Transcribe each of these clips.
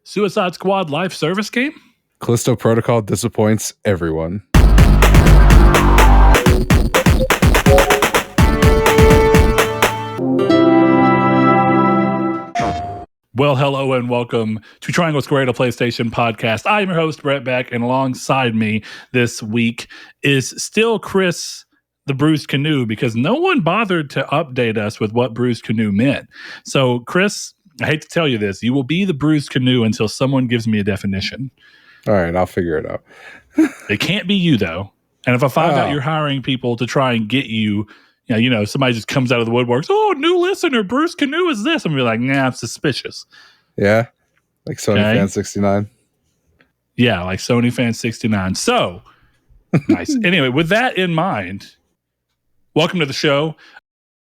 Suicide Squad live service game? Callisto Protocol disappoints everyone. Well, hello and welcome to Triangle Squared, a PlayStation podcast. I am your host, Brett Beck, and alongside me this week is still Chris, the Bruised Canoe, because no one bothered to update us with what Bruised Canoe meant. So, Chris, I hate to tell you this, you will be the Bruised Canoe until someone gives me a definition. All right, I'll figure it out. It can't be you, though. And if I find out you're hiring people to try and get you, somebody just comes out of the woodworks, oh, new listener, Bruce Canoe is this. I'm going to be like, nah, I'm suspicious. Yeah, like Sony Fan 69. Yeah, like Sony Fan 69. So, nice. Anyway, with that in mind, welcome to the show.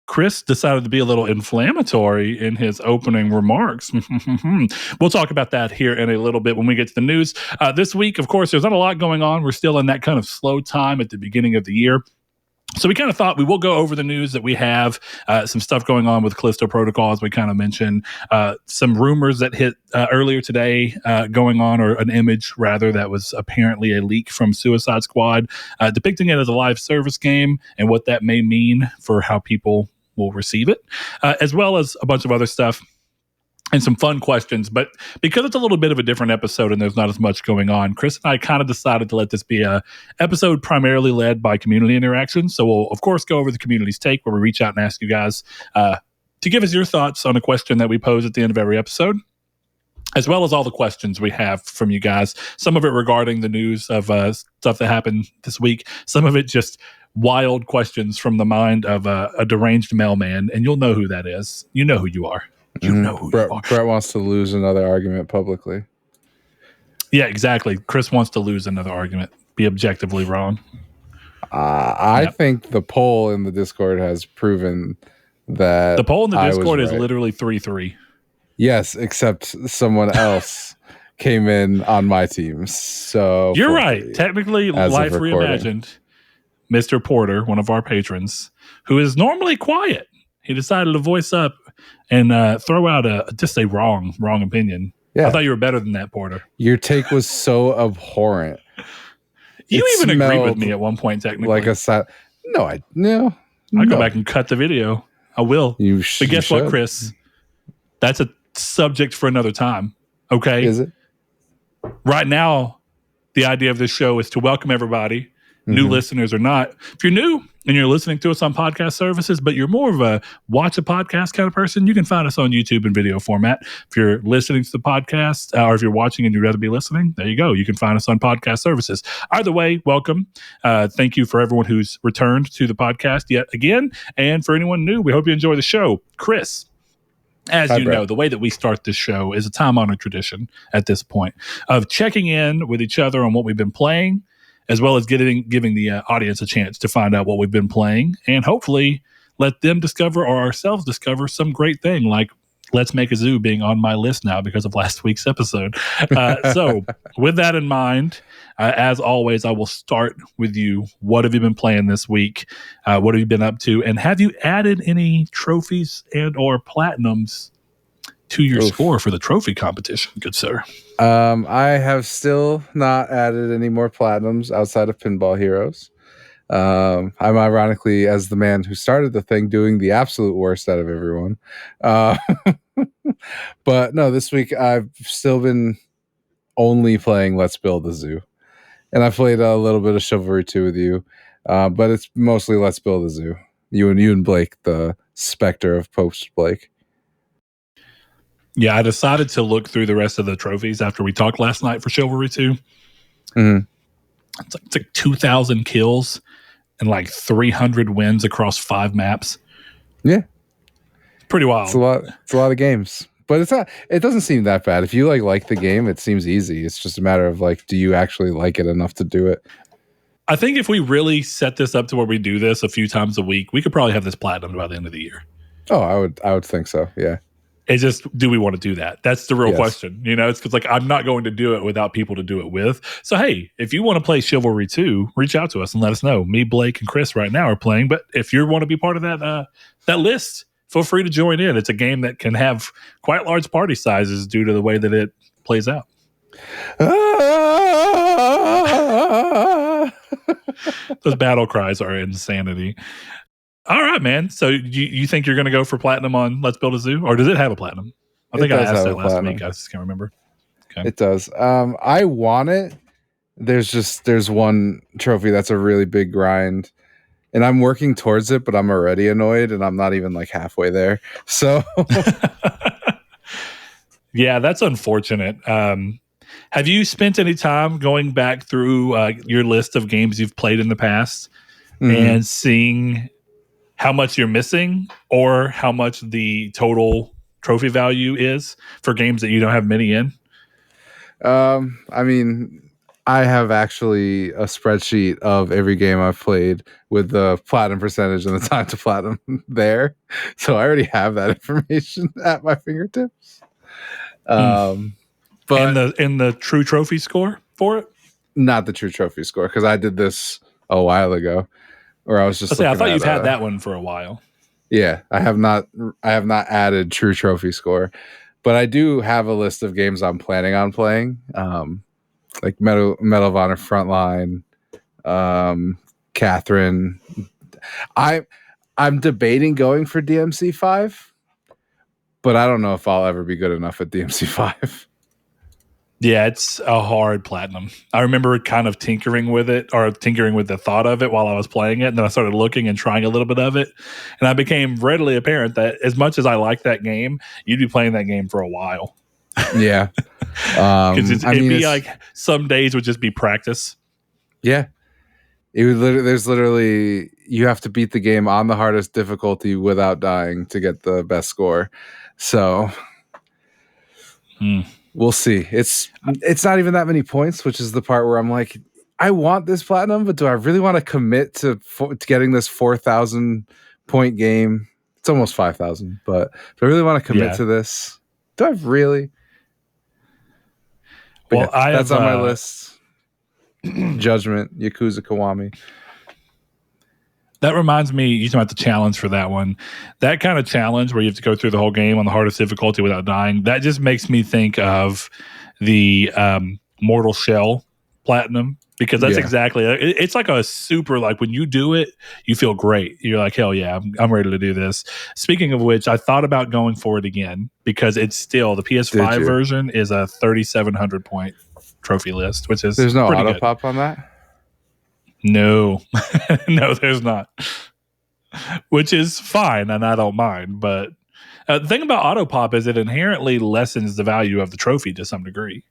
Chris decided to be a little inflammatory in his opening remarks. We'll talk about that here in a little bit when we get to the news. This week, of course, there's not a lot going on. We're still in that kind of slow time at the beginning of the year. So we kind of thought we will go over the news that we have, some stuff going on with Callisto Protocol, as we kind of mentioned, some rumors that hit earlier today going on, or an image rather, that was apparently a leak from Suicide Squad, depicting it as a live service game and what that may mean for how people will receive it, as well as a bunch of other stuff. And some fun questions, but because it's a little bit of a different episode and there's not as much going on, Chris and I kind of decided to let this be a episode primarily led by community interaction. So we'll, of course, go over the community's take, where we reach out and ask you guys to give us your thoughts on a question that we pose at the end of every episode, as well as all the questions we have from you guys. Some of it regarding the news of stuff that happened this week. Some of it just wild questions from the mind of a deranged mailman, and you'll know who that is. You know who you are. You know who you are. Brett wants to lose another argument publicly. Yeah, exactly. Chris wants to lose another argument. Be objectively wrong. I think the poll in the Discord has proven that the poll in the Discord is literally 3-3. Yes, except someone else came in on my team. So you're right. Technically, Life Reimagined, Mr. Porter, one of our patrons, who is normally quiet, he decided to voice up and throw out just a wrong opinion. Yeah. I thought you were better than that, Porter. Your take was so abhorrent. You even agreed with me at one point, technically. Like a no. I'll go back and cut the video. I will. But guess what, Chris? That's a subject for another time. Okay? Is it? Right now, the idea of this show is to welcome everybody, new listeners or not. If you're new and you're listening to us on podcast services, but you're more of a watch a podcast kind of person, you can find us on YouTube in video format. If you're listening to the podcast, or if you're watching and you'd rather be listening, there you go. You can find us on podcast services. Either way, welcome. Thank you for everyone who's returned to the podcast yet again. And for anyone new, we hope you enjoy the show. Chris, as you know, the way that we start this show is a time-honored tradition at this point of checking in with each other on what we've been playing, as well as giving the audience a chance to find out what we've been playing, and hopefully let them discover or ourselves discover some great thing, like Let's Make a Zoo being on my list now because of last week's episode. So with that in mind, as always, I will start with you. What have you been playing this week? What have you been up to? And have you added any trophies and or platinums to your score for the trophy competition, good sir? I have still not added any more platinums outside of Pinball Heroes. I'm ironically, as the man who started the thing, doing the absolute worst out of everyone. But no, this week I've still been only playing Let's Build a Zoo. And I played a little bit of Chivalry 2 with you. But it's mostly Let's Build a Zoo. You and Blake, the specter of Post Blake. Yeah, I decided to look through the rest of the trophies after we talked last night for Chivalry 2. It's like 2,000 kills and like 300 wins across 5 maps. Yeah. Pretty wild. It's a lot of games. But it doesn't seem that bad. If you like the game, it seems easy. It's just a matter of do you actually like it enough to do it? I think if we really set this up to where we do this a few times a week, we could probably have this platinum by the end of the year. Oh, I would think so. Yeah. It's just, do we want to do that? That's the real question. It's because I'm not going to do it without people to do it with. So, hey, if you want to play Chivalry 2, reach out to us and let us know. Me, Blake, and Chris right now are playing. But if you want to be part of that list, feel free to join in. It's a game that can have quite large party sizes due to the way that it plays out. Those battle cries are insanity. All right, man. So you think you're going to go for platinum on Let's Build a Zoo, or does it have a platinum? I think I asked that last week. I just can't remember. Okay. It does. I want it. There's one trophy that's a really big grind, and I'm working towards it, but I'm already annoyed, and I'm not even like halfway there. So, yeah, that's unfortunate. Have you spent any time going back through your list of games you've played in the past and seeing how much you're missing or how much the total trophy value is for games that you don't have many in? I mean, I have actually a spreadsheet of every game I've played with the platinum percentage and the time to platinum there. So I already have that information at my fingertips. But in the true trophy score for it? Not the true trophy score, because I did this a while ago, or I was just. I thought you've had that one for a while. Yeah, I have not added true trophy score, but I do have a list of games I'm planning on playing, like Medal of Honor Frontline, Catherine. I'm debating going for DMC5, but I don't know if I'll ever be good enough at DMC5. Yeah, it's a hard platinum. I remember kind of tinkering with it, or tinkering with the thought of it while I was playing it. And then I started looking and trying a little bit of it. And I became readily apparent that as much as I like that game, you'd be playing that game for a while. Yeah. Because it'd be like some days would just be practice. Yeah. There's literally, you have to beat the game on the hardest difficulty without dying to get the best score. So we'll see. It's not even that many points, which is the part where I'm like, I want this platinum, but do I really want to commit to getting this 4,000 point game? It's almost 5,000, but do I really want to commit to this? Do I really? But well, that's on my list. Judgment, Yakuza Kiwami. That reminds me, you talking about the challenge for that one. That kind of challenge where you have to go through the whole game on the hardest difficulty without dying, that just makes me think of the Mortal Shell Platinum, because that's exactly, it's like a super, like when you do it, you feel great. You're like, hell yeah, I'm ready to do this. Speaking of which, I thought about going for it again because it's still, the PS5 version is a 3,700 point trophy list, which is there's no auto good. Pop on that? No, no, there's not, which is fine, and I don't mind. But the thing about auto pop is it inherently lessens the value of the trophy to some degree.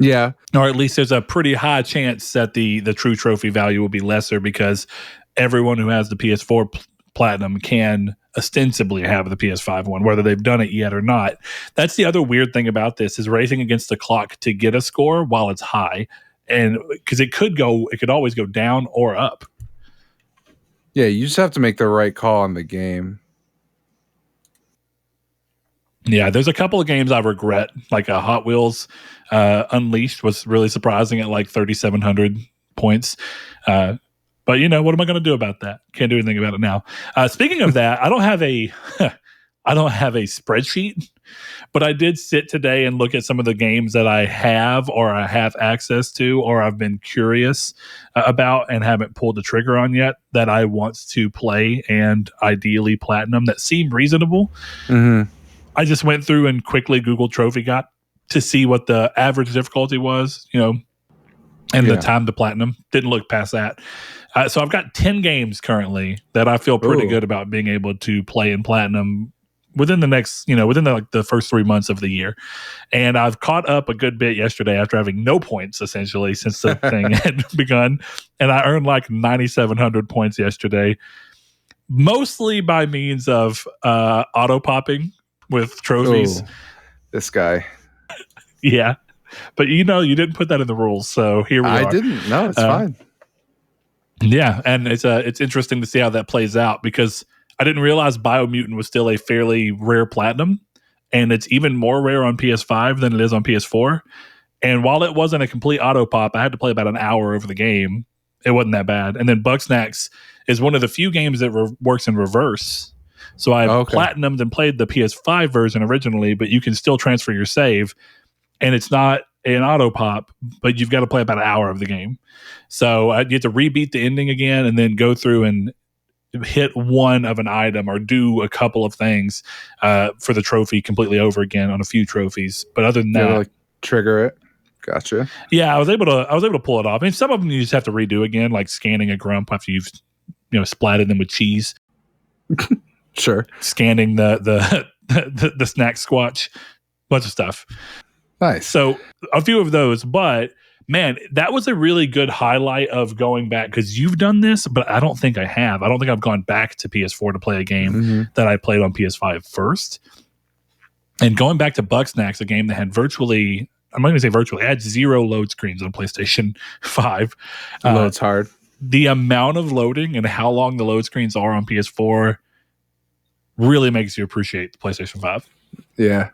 Yeah, or at least there's a pretty high chance that the true trophy value will be lesser because everyone who has the PS4 Platinum can ostensibly have the PS5 one, whether they've done it yet or not. That's the other weird thing about this, is racing against the clock to get a score while it's high. And because it could always go down or up. Yeah, you just have to make the right call on the game. Yeah, there's a couple of games I regret, like Hot Wheels Unleashed was really surprising at like 3,700 points. But you know, what am I going to do about that? Can't do anything about it now. Speaking of that, I don't have a spreadsheet, but I did sit today and look at some of the games that I have or I have access to or I've been curious about and haven't pulled the trigger on yet that I want to play and ideally platinum that seem reasonable. Mm-hmm. I just went through and quickly Googled Trophy Got to see what the average difficulty was, and the time to platinum. Didn't look past that. So I've got 10 games currently that I feel pretty good about being able to play in platinum within the next, within the first 3 months of the year. And I've caught up a good bit yesterday after having no points essentially since the thing had begun. And I earned like 9,700 points yesterday, mostly by means of auto popping with trophies. Ooh, this guy. Yeah. But you didn't put that in the rules, so here we are. I didn't. No, it's fine. Yeah, and it's interesting to see how that plays out because I didn't realize Biomutant was still a fairly rare platinum, and it's even more rare on PS5 than it is on PS4. And while it wasn't a complete auto pop, I had to play about an hour over the game. It wasn't that bad. And then Bugsnax is one of the few games that works in reverse. So I Okay. platinumed and played the PS5 version originally, but you can still transfer your save, and it's not an auto pop, but you've got to play about an hour of the game. So you have to rebeat the ending again and then go through and hit one of an item or do a couple of things for the trophy completely over again on a few trophies. But other than that, like trigger it. Gotcha. yeah, I was able to pull it off. I mean, some of them you just have to redo again, like scanning a grump after you've splatted them with cheese. Sure. Scanning the snack squatch, bunch of stuff. Nice. So a few of those, but man, that was a really good highlight of going back, because you've done this, but I don't think I have. I don't think I've gone back to PS4 to play a game that I played on PS5 first. And going back to Bugsnax, a game that had virtually, I'm not going to say virtually, it had 0 load screens on PlayStation 5. Loads hard. The amount of loading and how long the load screens are on PS4 really makes you appreciate the PlayStation 5. Yeah.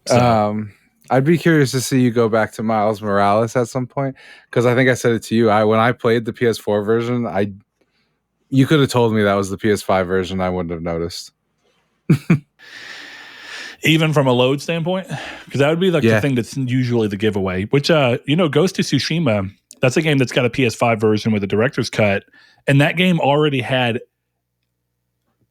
So. I'd be curious to see you go back to Miles Morales at some point, because I think I said it to you. When I played the PS4 version, you could have told me that was the PS5 version. I wouldn't have noticed. Even from a load standpoint, because that would be like the thing that's usually the giveaway. Which Ghost of Tsushima, that's a game that's got a PS5 version with a director's cut, and that game already had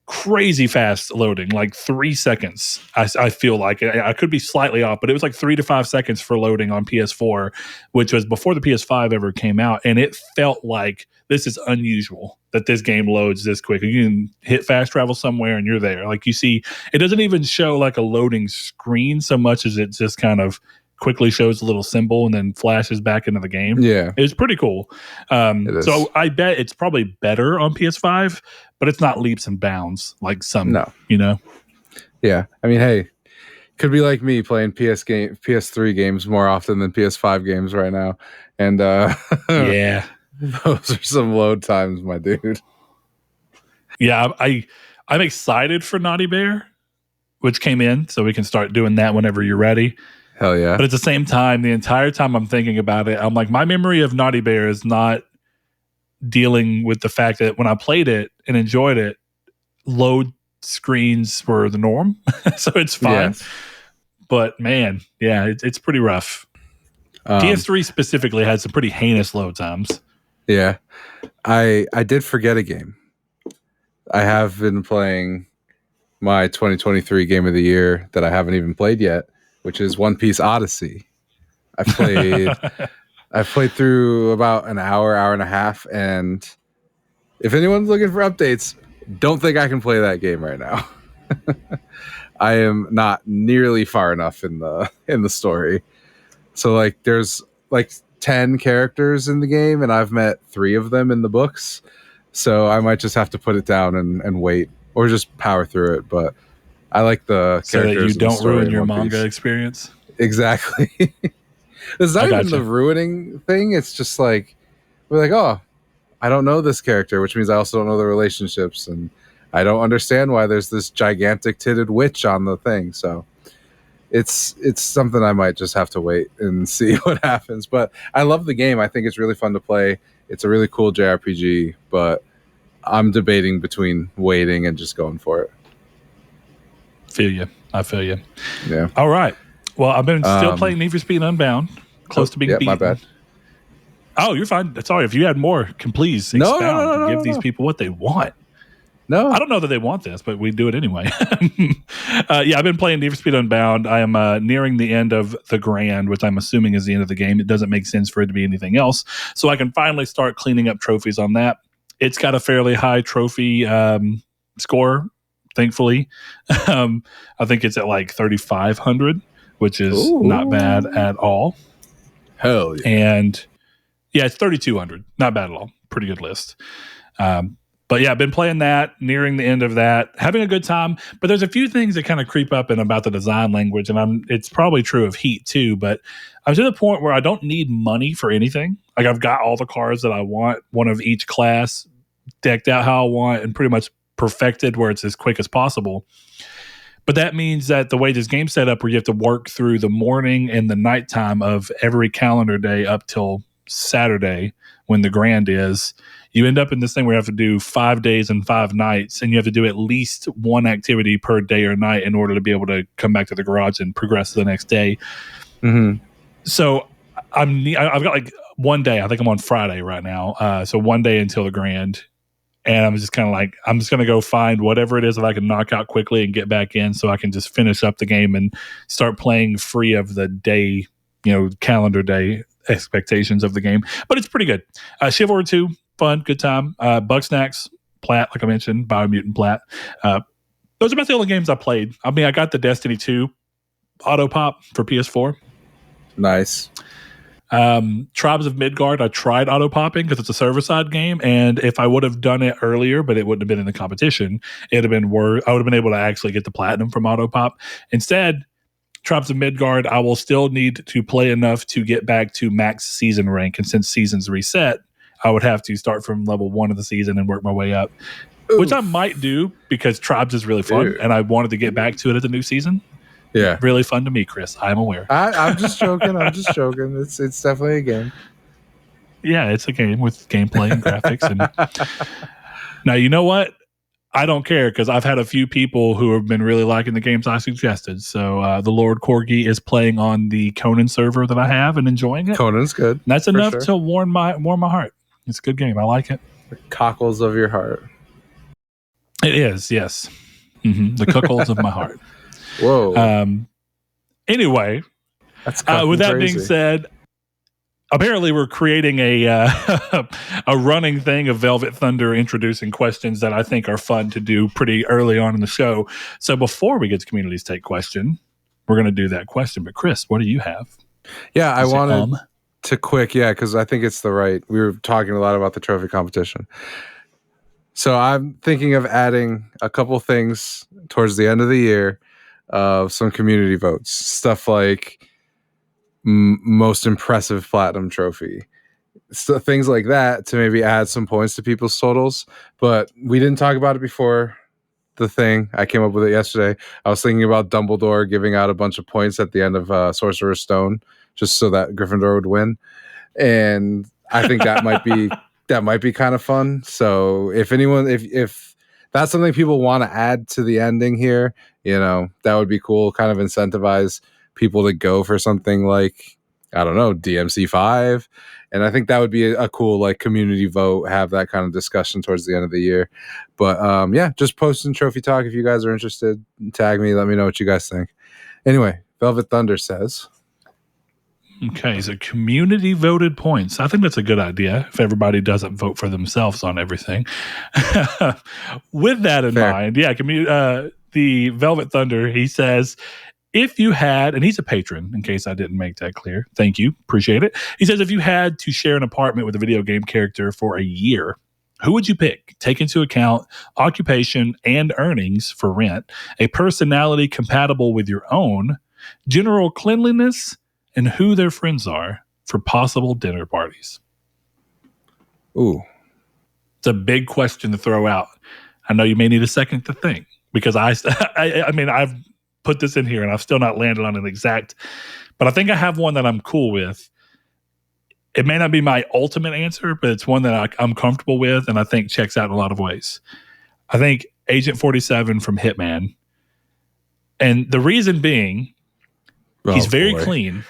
crazy fast loading, like 3 seconds. I feel like I could be slightly off, but it was like 3 to 5 seconds for loading on PS4, which was before the PS5 ever came out. And it felt like this is unusual that this game loads this quick. You can hit fast travel somewhere and you're there. Like, you see, it doesn't even show like a loading screen so much as it just kind of quickly shows a little symbol and then flashes back into the game. Yeah. It's pretty cool. So I bet it's probably better on PS5, but it's not leaps and bounds like some, Yeah. I mean, hey, could be like me playing PS3 games more often than PS5 games right now. And yeah, those are some load times, my dude. Yeah, I'm excited for Naughty Bear, which came in, so we can start doing that whenever you're ready. Hell yeah. But at the same time, the entire time I'm thinking about it, I'm like, my memory of Naughty Bear is not dealing with the fact that when I played it and enjoyed it, load screens were the norm. So it's fine. Yes. But man, yeah, it's pretty rough. PS3 specifically had some pretty heinous load times. Yeah. I did forget a game. I have been playing my 2023 game of the year that I haven't even played yet, which is One Piece Odyssey. I've played through about an hour and a half, and if anyone's looking for updates, don't think I can play that game right now. I am not nearly far enough in the story. So like there's like 10 characters in the game, and I've met 3 of them in the books. So I might just have to put it down and wait, or just power through it. But I like the characters. So that you don't ruin your manga experience. Exactly. It's not even the ruining thing. It's just like, we're like, oh, I don't know this character, which means I also don't know the relationships. And I don't understand why there's this gigantic titted witch on the thing. So it's something I might just have to wait and see what happens. But I love the game. I think it's really fun to play. It's a really cool JRPG, but I'm debating between waiting and just going for it. I feel you. Yeah. All right. Well, I've been still playing Need for Speed Unbound. Close to being beaten. My bad. Oh, you're fine. Sorry. If you had more, can please expound and give these people what they want. No. I don't know that they want this, but we do it anyway. I've been playing Need for Speed Unbound. I am nearing the end of the Grand, which I'm assuming is the end of the game. It doesn't make sense for it to be anything else. So I can finally start cleaning up trophies on that. It's got a fairly high trophy score, thankfully. I think it's at like 3,500, which is not bad at all. Hell yeah. And it's 3,200. Not bad at all. Pretty good list. But yeah, I've been playing that, nearing the end of that, having a good time. But there's a few things that kind of creep up in about the design language, and it's probably true of Heat too. But I'm to the point where I don't need money for anything. Like, I've got all the cars that I want, one of each class, decked out how I want, and pretty much perfected where it's as quick as possible. But that means that the way this game's set up, where you have to work through the morning and the nighttime of every calendar day up till Saturday when the grand is, you end up in this thing where you have to do 5 days and 5 nights, and you have to do at least one activity per day or night in order to be able to come back to the garage and progress to the next day. Mm-hmm. So I've got like 1 day. I think I'm on Friday right now. So 1 day until the grand. And I'm just kind of like, I'm just going to go find whatever it is that I can knock out quickly and get back in so I can just finish up the game and start playing free of the day, calendar day expectations of the game. But it's pretty good. Chivalry 2, fun, good time. Bugsnax, Plat, like I mentioned, Biomutant Plat. Those are about the only games I played. I mean, I got the Destiny 2 auto pop for PS4. Nice. Tribes of Midgard, I tried auto popping because it's a server side game, and if I would have done it earlier, but it wouldn't have been in the competition, it'd have been worth. I would have been able to actually get the platinum from auto pop. Instead, Tribes of Midgard, I will still need to play enough to get back to max season rank, and since seasons reset, I would have to start from level 1 of the season and work my way up. Oof. Which I might do because Tribes is really fun, and I wanted to get back to it at the new season. Yeah, really fun to me, Chris. I'm aware. I'm just joking. It's definitely a game. Yeah, it's a game with gameplay and graphics. And now, you know what? I don't care because I've had a few people who have been really liking the games I suggested. So the Lord Corgi is playing on the Conan server that I have and enjoying it. Conan's good. And that's enough to warm my heart. It's a good game. I like it. The cockles of your heart. It is, yes. Mm-hmm. The cuckolds of my heart. Whoa. Anyway, with that being said, apparently we're creating a running thing of Velvet Thunder introducing questions that I think are fun to do pretty early on in the show. So before we get to Community's Take question, we're going to do that question. But Chris, what do you have? Yeah, I wanted to because I think it's we were talking a lot about the trophy competition. So I'm thinking of adding a couple things towards the end of the year. Some community votes, stuff like most impressive platinum trophy, things like that, to maybe add some points to people's totals. But we didn't talk about it before the thing. I came up with it yesterday. I was thinking about Dumbledore giving out a bunch of points at the end of Sorcerer's Stone, just so that Gryffindor would win. And I think that might be kind of fun. So if that's something people want to add to the ending here, that would be cool. Kind of incentivize people to go for something like, I don't know, DMC 5. And I think that would be a cool community vote, have that kind of discussion towards the end of the year. But just post in Trophy Talk if you guys are interested. Tag me, let me know what you guys think. Anyway, Velvet Thunder says, okay, so community voted points. I think that's a good idea if everybody doesn't vote for themselves on everything. With that in mind, the Velvet Thunder, he says, if you had, and he's a patron, in case I didn't make that clear. Thank you. Appreciate it. He says, if you had to share an apartment with a video game character for a year, who would you pick? Take into account occupation and earnings for rent, a personality compatible with your own, general cleanliness, and who their friends are for possible dinner parties. Ooh. It's a big question to throw out. I know you may need a second to think because I mean, I've put this in here and I've still not landed on an exact, but I think I have one that I'm cool with. It may not be my ultimate answer, but it's one that I'm comfortable with and I think checks out in a lot of ways. I think Agent 47 from Hitman. And the reason being, he's very clean.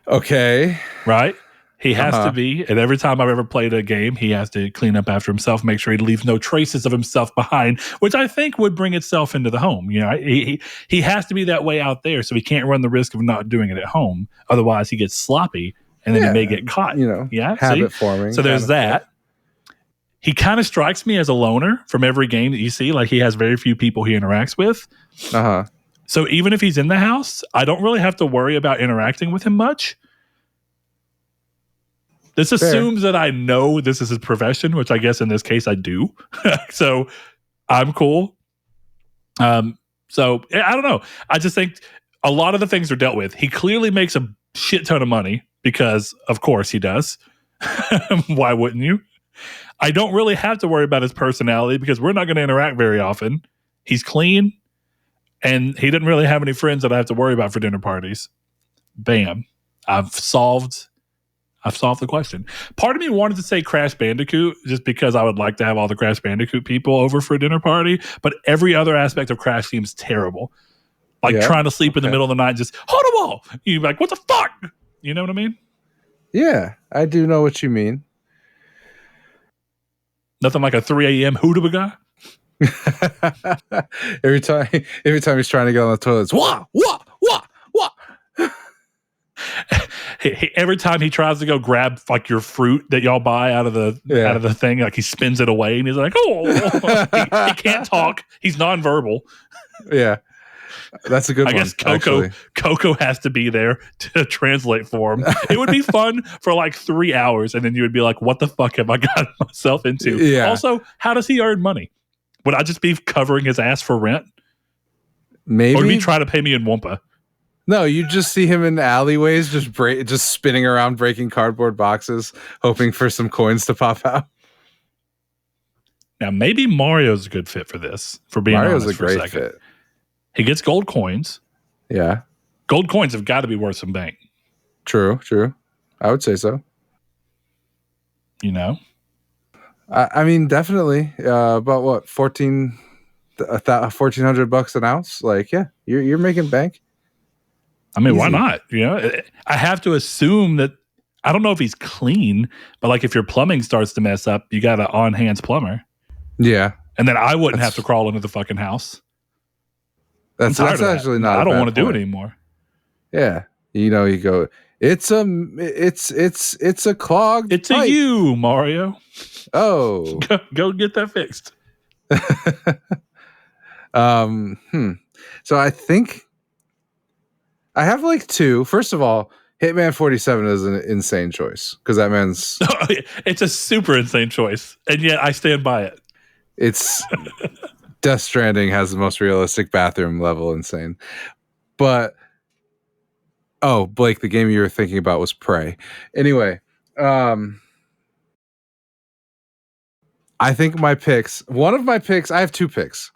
Okay. Right? He has to be. And every time I've ever played a game, he has to clean up after himself, make sure he leaves no traces of himself behind, which I think would bring itself into the home. He has to be that way out there, so he can't run the risk of not doing it at home. Otherwise, he gets sloppy, and then he may get caught. Habit forming. So there's that. He kind of strikes me as a loner from every game that you see. Like, he has very few people he interacts with. So even if he's in the house, I don't really have to worry about interacting with him much. This assumes that I know this is his profession, which I guess in this case I do. So I'm cool. So I don't know. I just think a lot of the things are dealt with. He clearly makes a shit ton of money because, of course, he does. Why wouldn't you? I don't really have to worry about his personality because we're not going to interact very often. He's clean, and he didn't really have any friends that I have to worry about for dinner parties. Bam. I've solved I've solved the question. Part of me wanted to say Crash Bandicoot just because I would like to have all the Crash Bandicoot people over for a dinner party, but every other aspect of Crash seems terrible. Like trying to sleep in the middle of the night, just hold a wall. You're like, what the fuck? You know what I mean? Yeah, I do know what you mean. Nothing like a 3 a.m. hoodoo-ba-ga. every time he's trying to get on the toilet, it's wah, wah, wah, wah. Every time he tries to go grab like your fruit that y'all buy out of the thing, like he spins it away and he's like, oh, he can't talk. He's nonverbal. Yeah, that's a good one. I guess Coco has to be there to translate for him. It would be fun for like 3 hours, and then you would be like, what the fuck have I got myself into? Yeah. Also, how does he earn money? Would I just be covering his ass for rent? Maybe. Or would he try to pay me in Wumpa? No, you just see him in alleyways, just spinning around, breaking cardboard boxes, hoping for some coins to pop out. Now, maybe Mario's a good fit for this. For being Mario's honest, a great fit. He gets gold coins. Yeah, gold coins have got to be worth some bank. True. I would say so. You know, I mean, definitely. About what, $1,400 an ounce? Like, yeah, you're making bank. I mean, why not? You know, I have to assume that, I don't know if he's clean, but like if your plumbing starts to mess up, you got an on-hands plumber. Yeah. And then I wouldn't have to crawl into the fucking house. That's actually not. I don't want to do it anymore. Yeah. You know, you go, it's a clogged It's pipe. A you, Mario. Oh. Go get that fixed. So I think I have like two. First of all, Hitman 47 is an insane choice because that man's. It's a super insane choice, and yet I stand by it. It's Death Stranding has the most realistic bathroom level insane, but Blake, the game you were thinking about was Prey. Anyway, I think my picks. One of my picks. I have two picks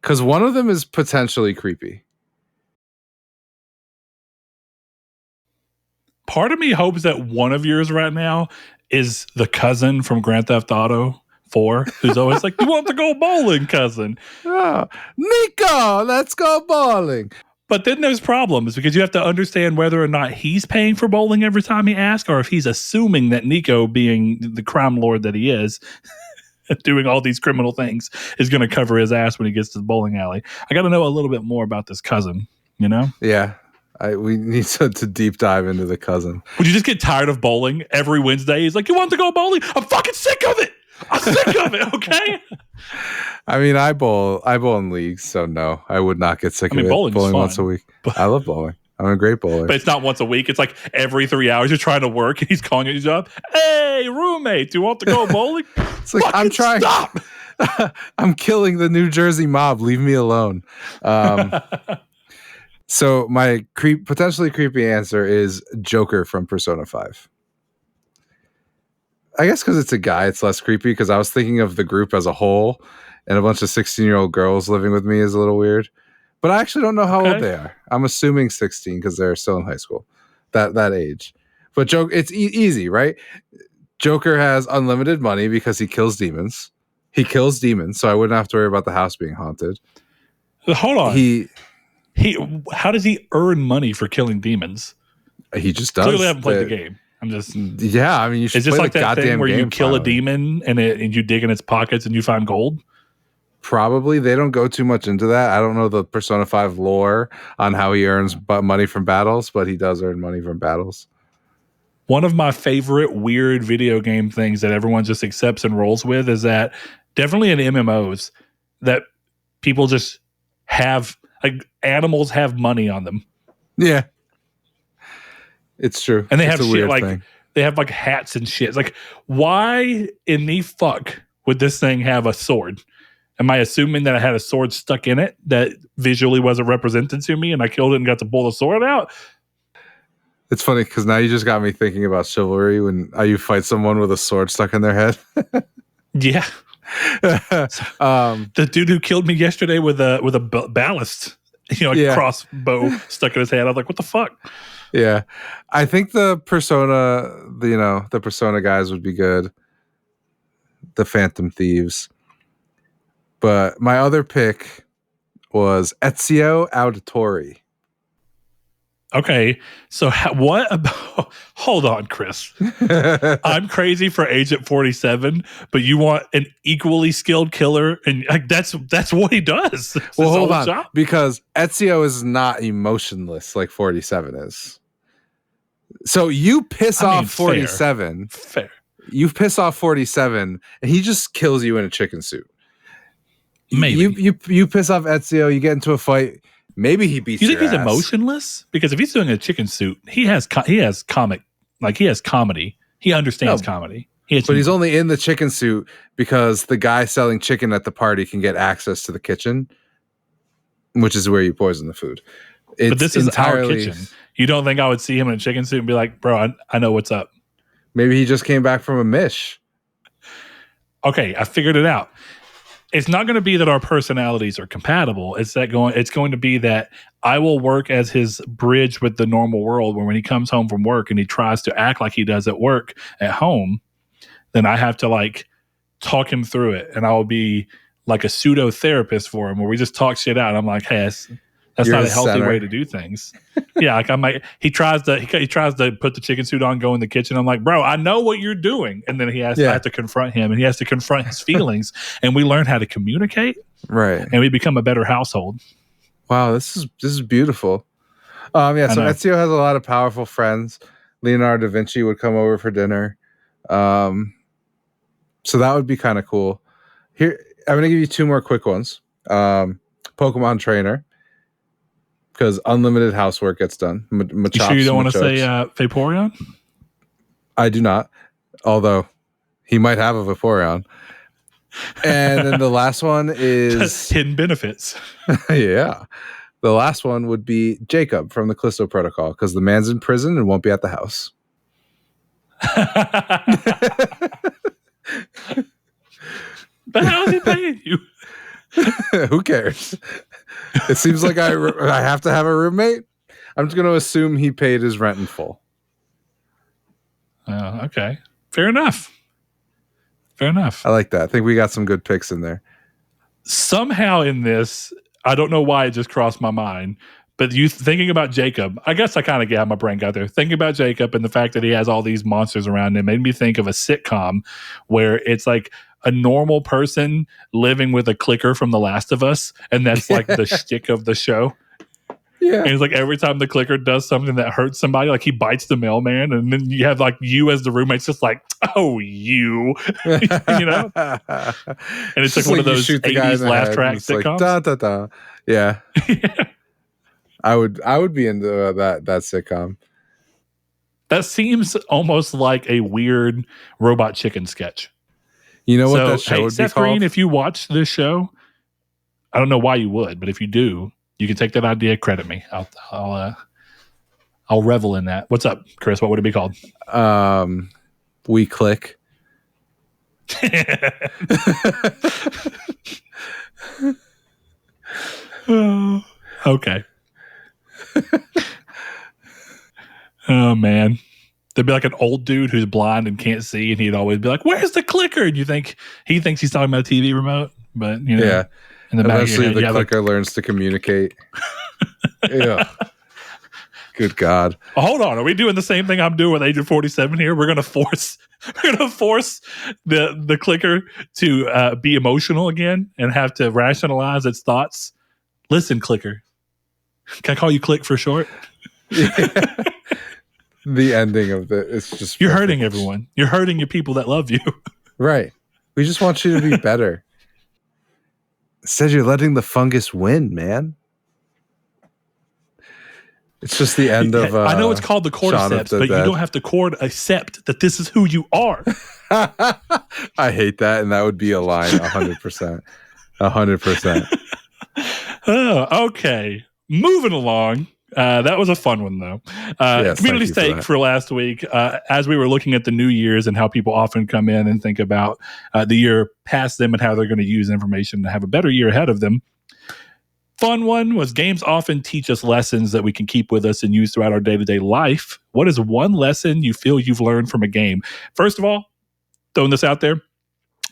because one of them is potentially creepy. Part of me hopes that one of yours right now is the cousin from Grand Theft Auto 4, who's always like, you want to go bowling, cousin? Oh, Nico, let's go bowling. But then there's problems because you have to understand whether or not he's paying for bowling every time he asks, or if he's assuming that Nico, being the crime lord that he is, doing all these criminal things, is going to cover his ass when he gets to the bowling alley. I got to know a little bit more about this cousin, you know? Yeah. We need to deep dive into the cousin. Would you just get tired of bowling every Wednesday? He's like, you want to go bowling? I'm fucking sick of it. I'm sick of it, okay? I mean, I bowl in leagues, so no, I would not get sick of it. Bowling once a week. I love bowling. I'm a great bowler. But it's not once a week. It's like every 3 hours you're trying to work and he's calling you a job. Hey, roommate, do you want to go bowling? It's like, I'm trying. Stop. I'm killing the New Jersey mob. Leave me alone. So my potentially creepy answer is Joker from Persona 5. I guess because it's a guy, it's less creepy because I was thinking of the group as a whole, and a bunch of 16-year-old girls living with me is a little weird. But I actually don't know how old they are. I'm assuming 16 because they're still in high school, that age. But it's easy, right? Joker has unlimited money because he kills demons. So I wouldn't have to worry about the house being haunted. Hold on. How does he earn money for killing demons? He just does. Clearly, I haven't played the game. I'm just. Yeah, I mean, you should. Is this play like the that thing where you kill finally. a demon and you dig in its pockets and you find gold? Probably. They don't go too much into that. I don't know the Persona 5 lore on how he earns money from battles, but he does earn money from battles. One of my favorite weird video game things that everyone just accepts and rolls with is that definitely in MMOs that people just have. Like animals have money on them. Yeah. It's true. And they have shit like thing. They have like hats and shit. It's like, why in the fuck would this thing have a sword? Am I assuming that I had a sword stuck in it that visually wasn't represented to me and I killed it and got to pull the sword out? It's funny because now you just got me thinking about chivalry when you fight someone with a sword stuck in their head. Yeah. The dude who killed me yesterday with a ballast, crossbow stuck in his head. I was like, what the fuck? Yeah. I think the Persona guys would be good. The Phantom Thieves. But my other pick was Ezio Auditore. Okay, so what about? Hold on, Chris. I'm crazy for Agent 47, but you want an equally skilled killer, and like that's what he does. It's Well, his hold whole on, job. because Ezio is not emotionless like 47 is. So you piss off 47. Fair. You piss off 47, and he just kills you in a chicken suit. Maybe. You piss off Ezio, you get into a fight. Maybe he beats You your think he's ass. emotionless? Because if he's doing a chicken suit, he has comic, like he has comedy. He understands comedy. But he's only in the chicken suit because the guy selling chicken at the party can get access to the kitchen, which is where you poison the food. But this is our kitchen. You don't think I would see him in a chicken suit and be like, bro, I know what's up. Maybe he just came back from a mish. Okay, I figured it out. It's not going to be that our personalities are compatible. It's going to be that I will work as his bridge with the normal world, where when he comes home from work and he tries to act like he does at work at home, then I have to like talk him through it. And I will be like a pseudo therapist for him, where we just talk shit out. I'm like, hey, that's not a healthy way to do things. Yeah, like he tries to put the chicken suit on, go in the kitchen. I'm like, bro, I know what you're doing. And then I have to confront him, and he has to confront his feelings, and we learn how to communicate. Right. And we become a better household. Wow, this is beautiful. So Ezio has a lot of powerful friends. Leonardo da Vinci would come over for dinner. So that would be kind of cool. Here, I'm going to give you two more quick ones. Pokemon Trainer, because unlimited housework gets done. You sure you don't want to say Vaporeon? I do not, although he might have a Vaporeon. And then the last one is hidden benefits. Yeah. The last one would be Jacob from the Callisto Protocol, because the man's in prison and won't be at the house. But how is he paying you? Who cares? It seems like I have to have a roommate. I'm just going to assume he paid his rent in full. Okay. Fair enough. I like that. I think we got some good picks in there. Somehow in this, I don't know why it just crossed my mind, but you thinking about Jacob, I guess I kind of got my brain got there. Thinking about Jacob and the fact that he has all these monsters around him made me think of a sitcom where it's like a normal person living with a clicker from The Last of Us, and that's like the shtick of the show. Yeah. And it's like every time the clicker does something that hurts somebody, like he bites the mailman, and then you have like you as the roommate's just like, oh, you know? And it's like one of those 80s laugh track sitcoms. Like, da, da, da. Yeah. Yeah. I would be into that sitcom. That seems almost like a weird Robot Chicken sketch. You know what that show would Seth be called? Green, if you watch this show, I don't know why you would, but if you do, you can take that idea, credit me. I'll revel in that. What's up, Chris? What would it be called? We Click. Okay. Oh man. There'd be like an old dude who's blind and can't see, and he'd always be like, "Where's the clicker?" And he thinks he's talking about a TV remote, but yeah. In the eventually the clicker learns to communicate. Yeah. Good God. Oh, hold on. Are we doing the same thing I'm doing with Agent 47 here? We're gonna force the clicker to be emotional again and have to rationalize its thoughts. Listen, clicker. Can I call you Click for short? Yeah. The ending of it's just you're hurting everyone. You're hurting your people that love you. Right. We just want you to be better. It says you're letting the fungus win, man. It's just the end of I know it's called the cordyceps, but you don't have to accept that this is who you are. I hate that, and that would be a line 100%. 100%. Oh, okay. Moving along. That was a fun one, though. Community stake for last week. As we were looking at the New Year's and how people often come in and think about the year past them and how they're going to use information to have a better year ahead of them. Fun one was games often teach us lessons that we can keep with us and use throughout our day-to-day life. What is one lesson you feel you've learned from a game? First of all, throwing this out there,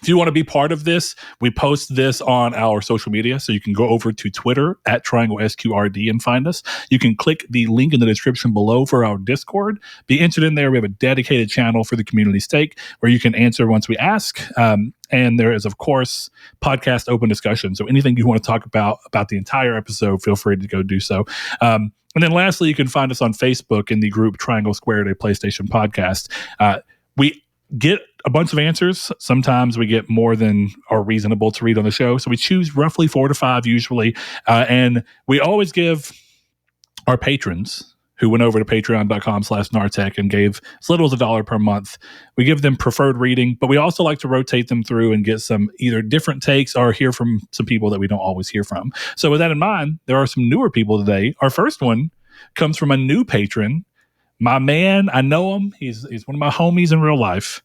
if you want to be part of this, we post this on our social media. So you can go over to Twitter at Triangle SQRD and find us. You can click the link in the description below for our Discord. Be entered in there. We have a dedicated channel for the community stake where you can answer once we ask. And there is, of course, podcast open discussion. So anything you want to talk about the entire episode, feel free to go do so. And then lastly, you can find us on Facebook in the group Triangle Squared, a PlayStation podcast. We get a bunch of answers. Sometimes we get more than are reasonable to read on the show. So we choose roughly 4 to 5 usually. And we always give our patrons who went over to patreon.com/Nartech and gave as little as $1 per month. We give them preferred reading, but we also like to rotate them through and get some either different takes or hear from some people that we don't always hear from. So with that in mind, there are some newer people today. Our first one comes from a new patron. My man, I know him. He's one of my homies in real life.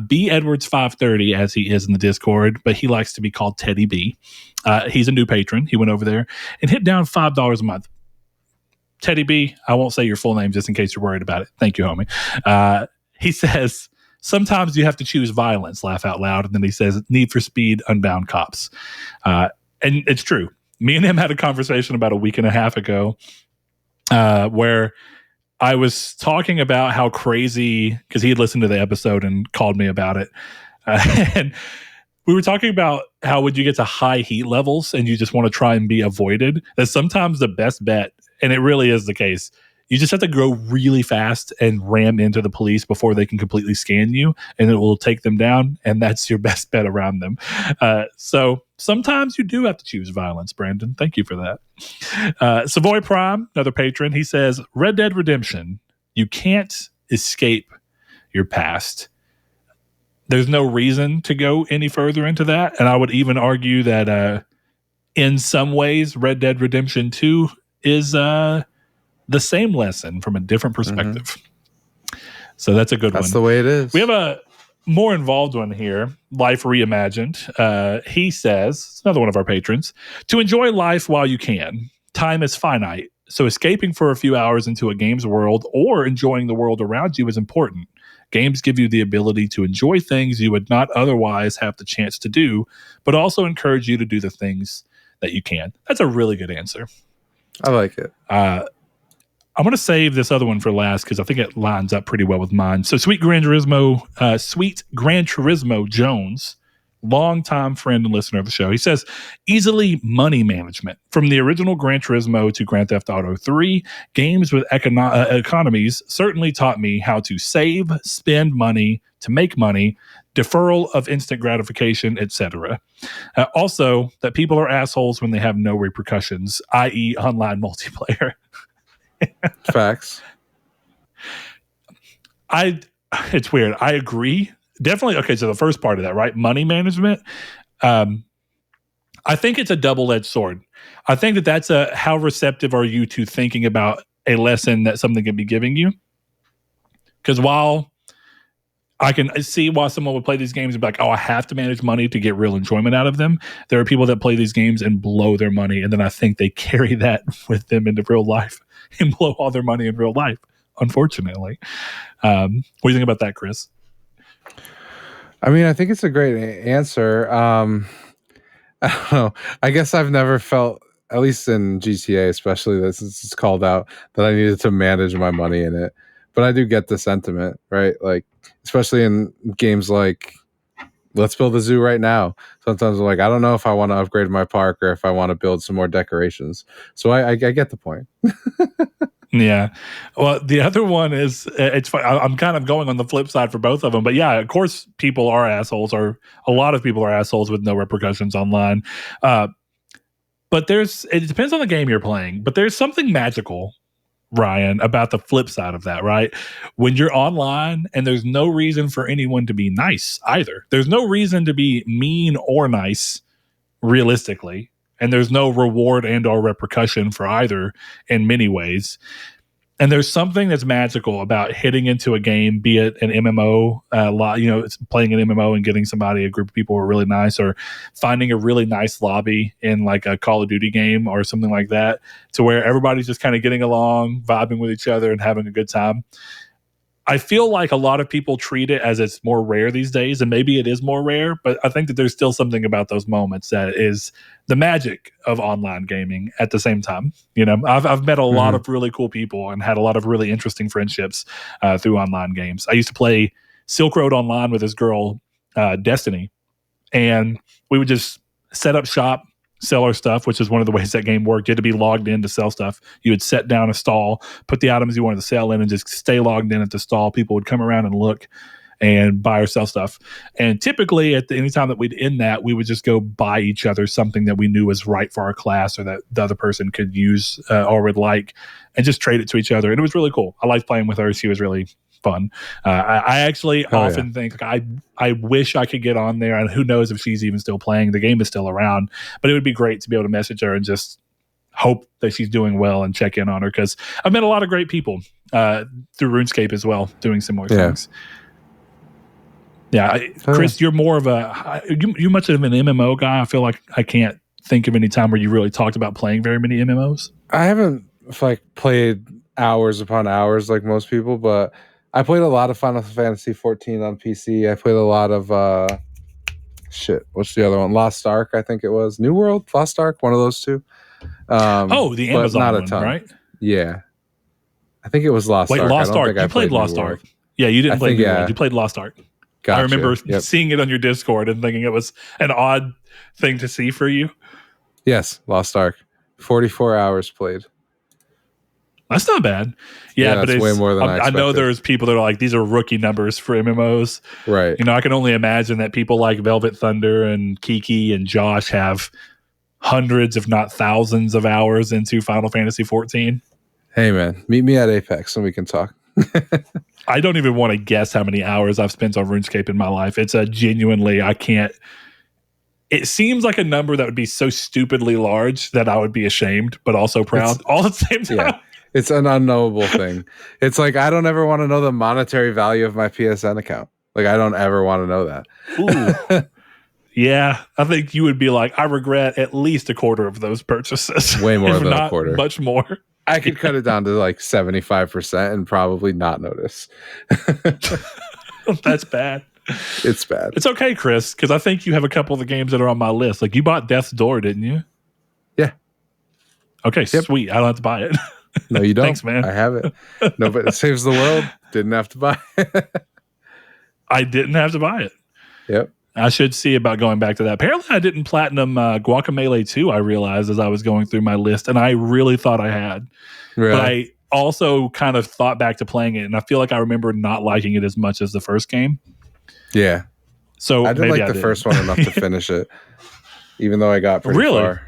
B Edwards 530, as he is in the Discord, but he likes to be called Teddy B. He's a new patron. He went over there and hit down $5 a month. Teddy B, I won't say your full name just in case you're worried about it. Thank you, homie. He says, sometimes you have to choose violence, laugh out loud. And then he says, Need for Speed, Unbound Cops. And it's true. Me and him had a conversation about a week and a half ago where I was talking about how crazy, because he had listened to the episode and called me about it. And we were talking about how when you get to high heat levels and you just want to try and be avoided, that sometimes the best bet, and it really is the case, you just have to go really fast and ram into the police before they can completely scan you, and it will take them down, and that's your best bet around them. So sometimes you do have to choose violence, Brandon. Thank you for that. Savoy Prime, another patron, he says, Red Dead Redemption, you can't escape your past. There's no reason to go any further into that, and I would even argue that in some ways, Red Dead Redemption 2 is the same lesson from a different perspective. Mm-hmm. So that's a good one. That's the way it is. We have a more involved one here, Life Reimagined. He says, it's another one of our patrons, to enjoy life while you can. Time is finite, so escaping for a few hours into a game's world or enjoying the world around you is important. Games give you the ability to enjoy things you would not otherwise have the chance to do, but also encourage you to do the things that you can. That's a really good answer. I like it. I'm going to save this other one for last because I think it lines up pretty well with mine. So Sweet Gran Turismo Jones, longtime friend and listener of the show, he says, easily money management. From the original Gran Turismo to Grand Theft Auto 3, games with economies certainly taught me how to save, spend money, to make money, deferral of instant gratification, etc. Also, that people are assholes when they have no repercussions, i.e. online multiplayer. Facts. It's weird. I agree. Definitely. Okay, so the first part of that, right? Money management. I think it's a double-edged sword. I think that's how receptive are you to thinking about a lesson that something can be giving you? Because while I can see why someone would play these games and be like, oh, I have to manage money to get real enjoyment out of them. There are people that play these games and blow their money, and then I think they carry that with them into real life and blow all their money in real life, unfortunately. What do you think about that, Chris? I mean, I think it's a great answer. I don't know. I guess I've never felt, at least in GTA especially, this is called out, that I needed to manage my money in it. But I do get the sentiment, right? Like, especially in games like Let's Build a Zoo right now. Sometimes I'm like, I don't know if I want to upgrade my park or if I want to build some more decorations. So I get the point. Yeah. Well, the other one is, it's fun. I'm kind of going on the flip side for both of them. But yeah, of course, people are assholes, or a lot of people are assholes with no repercussions online. But it depends on the game you're playing. But there's something magical, Ryan, about the flip side of that, right? When you're online and there's no reason for anyone to be nice either. There's no reason to be mean or nice, realistically. And there's no reward and or repercussion for either in many ways. And there's something that's magical about hitting into a game, be it an MMO, it's playing an MMO and getting somebody, a group of people who are really nice, or finding a really nice lobby in like a Call of Duty game or something like that, to where everybody's just kind of getting along, vibing with each other and having a good time. I feel like a lot of people treat it as it's more rare these days, and maybe it is more rare, but I think that there's still something about those moments that is the magic of online gaming at the same time. I've met a lot of really cool people and had a lot of really interesting friendships through online games. I used to play Silk Road Online with this girl, Destiny, and we would just set up shop, sell our stuff, which is one of the ways that game worked. You had to be logged in to sell stuff. You would set down a stall, put the items you wanted to sell in, and just stay logged in at the stall. People would come around and look and buy or sell stuff. And typically, any time that we'd end that, we would just go buy each other something that we knew was right for our class or that the other person could use or would like, and just trade it to each other. And it was really cool. I liked playing with her. She was really fun. I actually often think I wish I could get on there, and who knows if she's even still playing. The game is still around, but it would be great to be able to message her and just hope that she's doing well and check in on her, because I've met a lot of great people through RuneScape as well, doing similar things. Yeah, Chris, you're more of you much of an MMO guy. I feel like I can't think of any time where you really talked about playing very many MMOs. I haven't played hours upon hours like most people, but I played a lot of Final Fantasy 14 on PC. I played a lot of what's the other one? Lost Ark, I think it was. New World, Lost Ark, one of those two. The Amazon not a one, ton. right? Yeah. I think it was Lost Ark. Lost Ark. You played Lost Ark. Yeah, you didn't play New World. You played Lost Ark. Gotcha. I remember seeing it on your Discord and thinking it was an odd thing to see for you. Yes, Lost Ark. 44 hours played. That's not bad. Yeah, but it's way more than I know there's people that are like, these are rookie numbers for MMOs. Right. I can only imagine that people like Velvet Thunder and Kiki and Josh have hundreds, if not thousands of hours into Final Fantasy 14. Hey, man, meet me at Apex and we can talk. I don't even want to guess how many hours I've spent on RuneScape in my life. It's genuinely, I can't. It seems like a number that would be so stupidly large that I would be ashamed, but also proud all at the same time. Yeah. It's an unknowable thing. It's like, I don't ever want to know the monetary value of my PSN account. Like, I don't ever want to know that. Ooh. Yeah, I think you would be like, I regret at least a quarter of those purchases. Way more than a quarter. Much more. I could cut it down to 75% and probably not notice. That's bad. It's bad. It's okay, Chris, because I think you have a couple of the games that are on my list. Like, you bought Death's Door, didn't you? Yeah. Okay, sweet. I don't have to buy it. No, you don't. Thanks, man. I have it. No, but it saves the world. Didn't have to buy it. I didn't have to buy it. Yep. I should see about going back to that. Apparently, I didn't platinum Guacamelee 2, I realized as I was going through my list, and I really thought I had. Really? But I also kind of thought back to playing it, and I feel like I remember not liking it as much as the first game. Yeah. So I didn't like the first one enough to finish it, even though I got pretty far.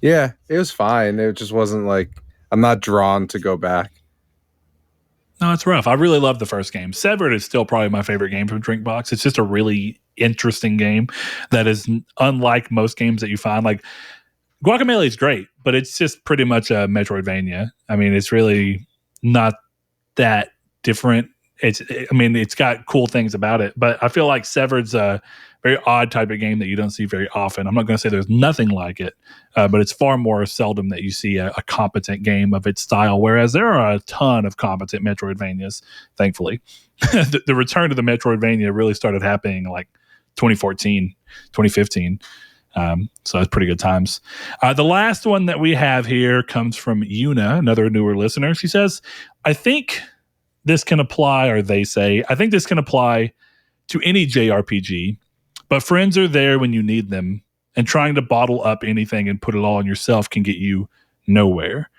Yeah, it was fine. It just wasn't like, I'm not drawn to go back. No, it's rough. I really love the first game. Severed is still probably my favorite game from Drinkbox. It's just a really interesting game that is unlike most games that you find. Like, Guacamelee is great, but it's just pretty much a Metroidvania. I mean, it's really not that different. It's got cool things about it, but I feel like Severed's a very odd type of game that you don't see very often. I'm not going to say there's nothing like it, but it's far more seldom that you see a competent game of its style, whereas there are a ton of competent Metroidvanias, thankfully. The return to the Metroidvania really started happening like 2014, 2015. So that's pretty good times. The last one that we have here comes from Yuna, another newer listener. She says, I think this can apply, or they say, I think this can apply to any JRPG, but friends are there when you need them, and trying to bottle up anything and put it all on yourself can get you nowhere.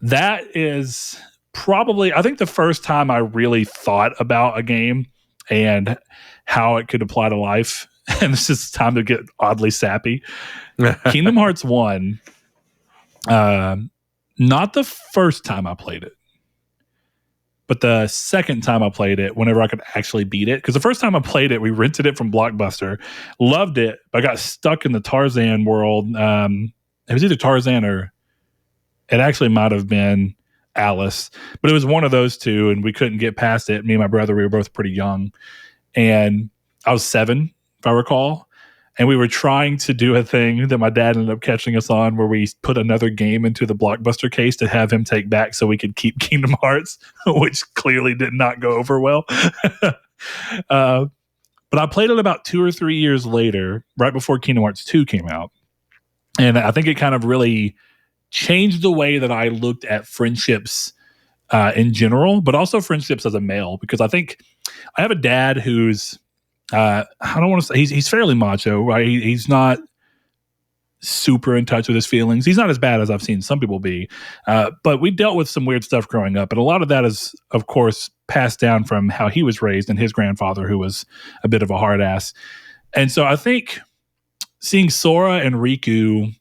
That is probably, I think, the first time I really thought about a game and how it could apply to life. And this is time to get oddly sappy. Kingdom Hearts 1, not the first time I played it, but the second time I played it, whenever I could actually beat it. Because the first time I played it, we rented it from Blockbuster, loved it, but I got stuck in the Tarzan world. It was either Tarzan or it actually might have been Alice. But it was one of those two, and we couldn't get past it. Me and my brother, we were both pretty young. And I was 7, if I recall. And we were trying to do a thing that my dad ended up catching us on where we put another game into the Blockbuster case to have him take back so we could keep Kingdom Hearts, which clearly did not go over well. But I played it about 2 or 3 years later, right before Kingdom Hearts 2 came out. And I think it kind of really changed the way that I looked at friendships in general, but also friendships as a male, because I think I have a dad who's, I don't want to say he's fairly macho, right? He's not super in touch with his feelings. He's not as bad as I've seen some people be, but we dealt with some weird stuff growing up, and a lot of that is, of course, passed down from how he was raised and his grandfather, who was a bit of a hard ass. And so I think seeing Sora and Riku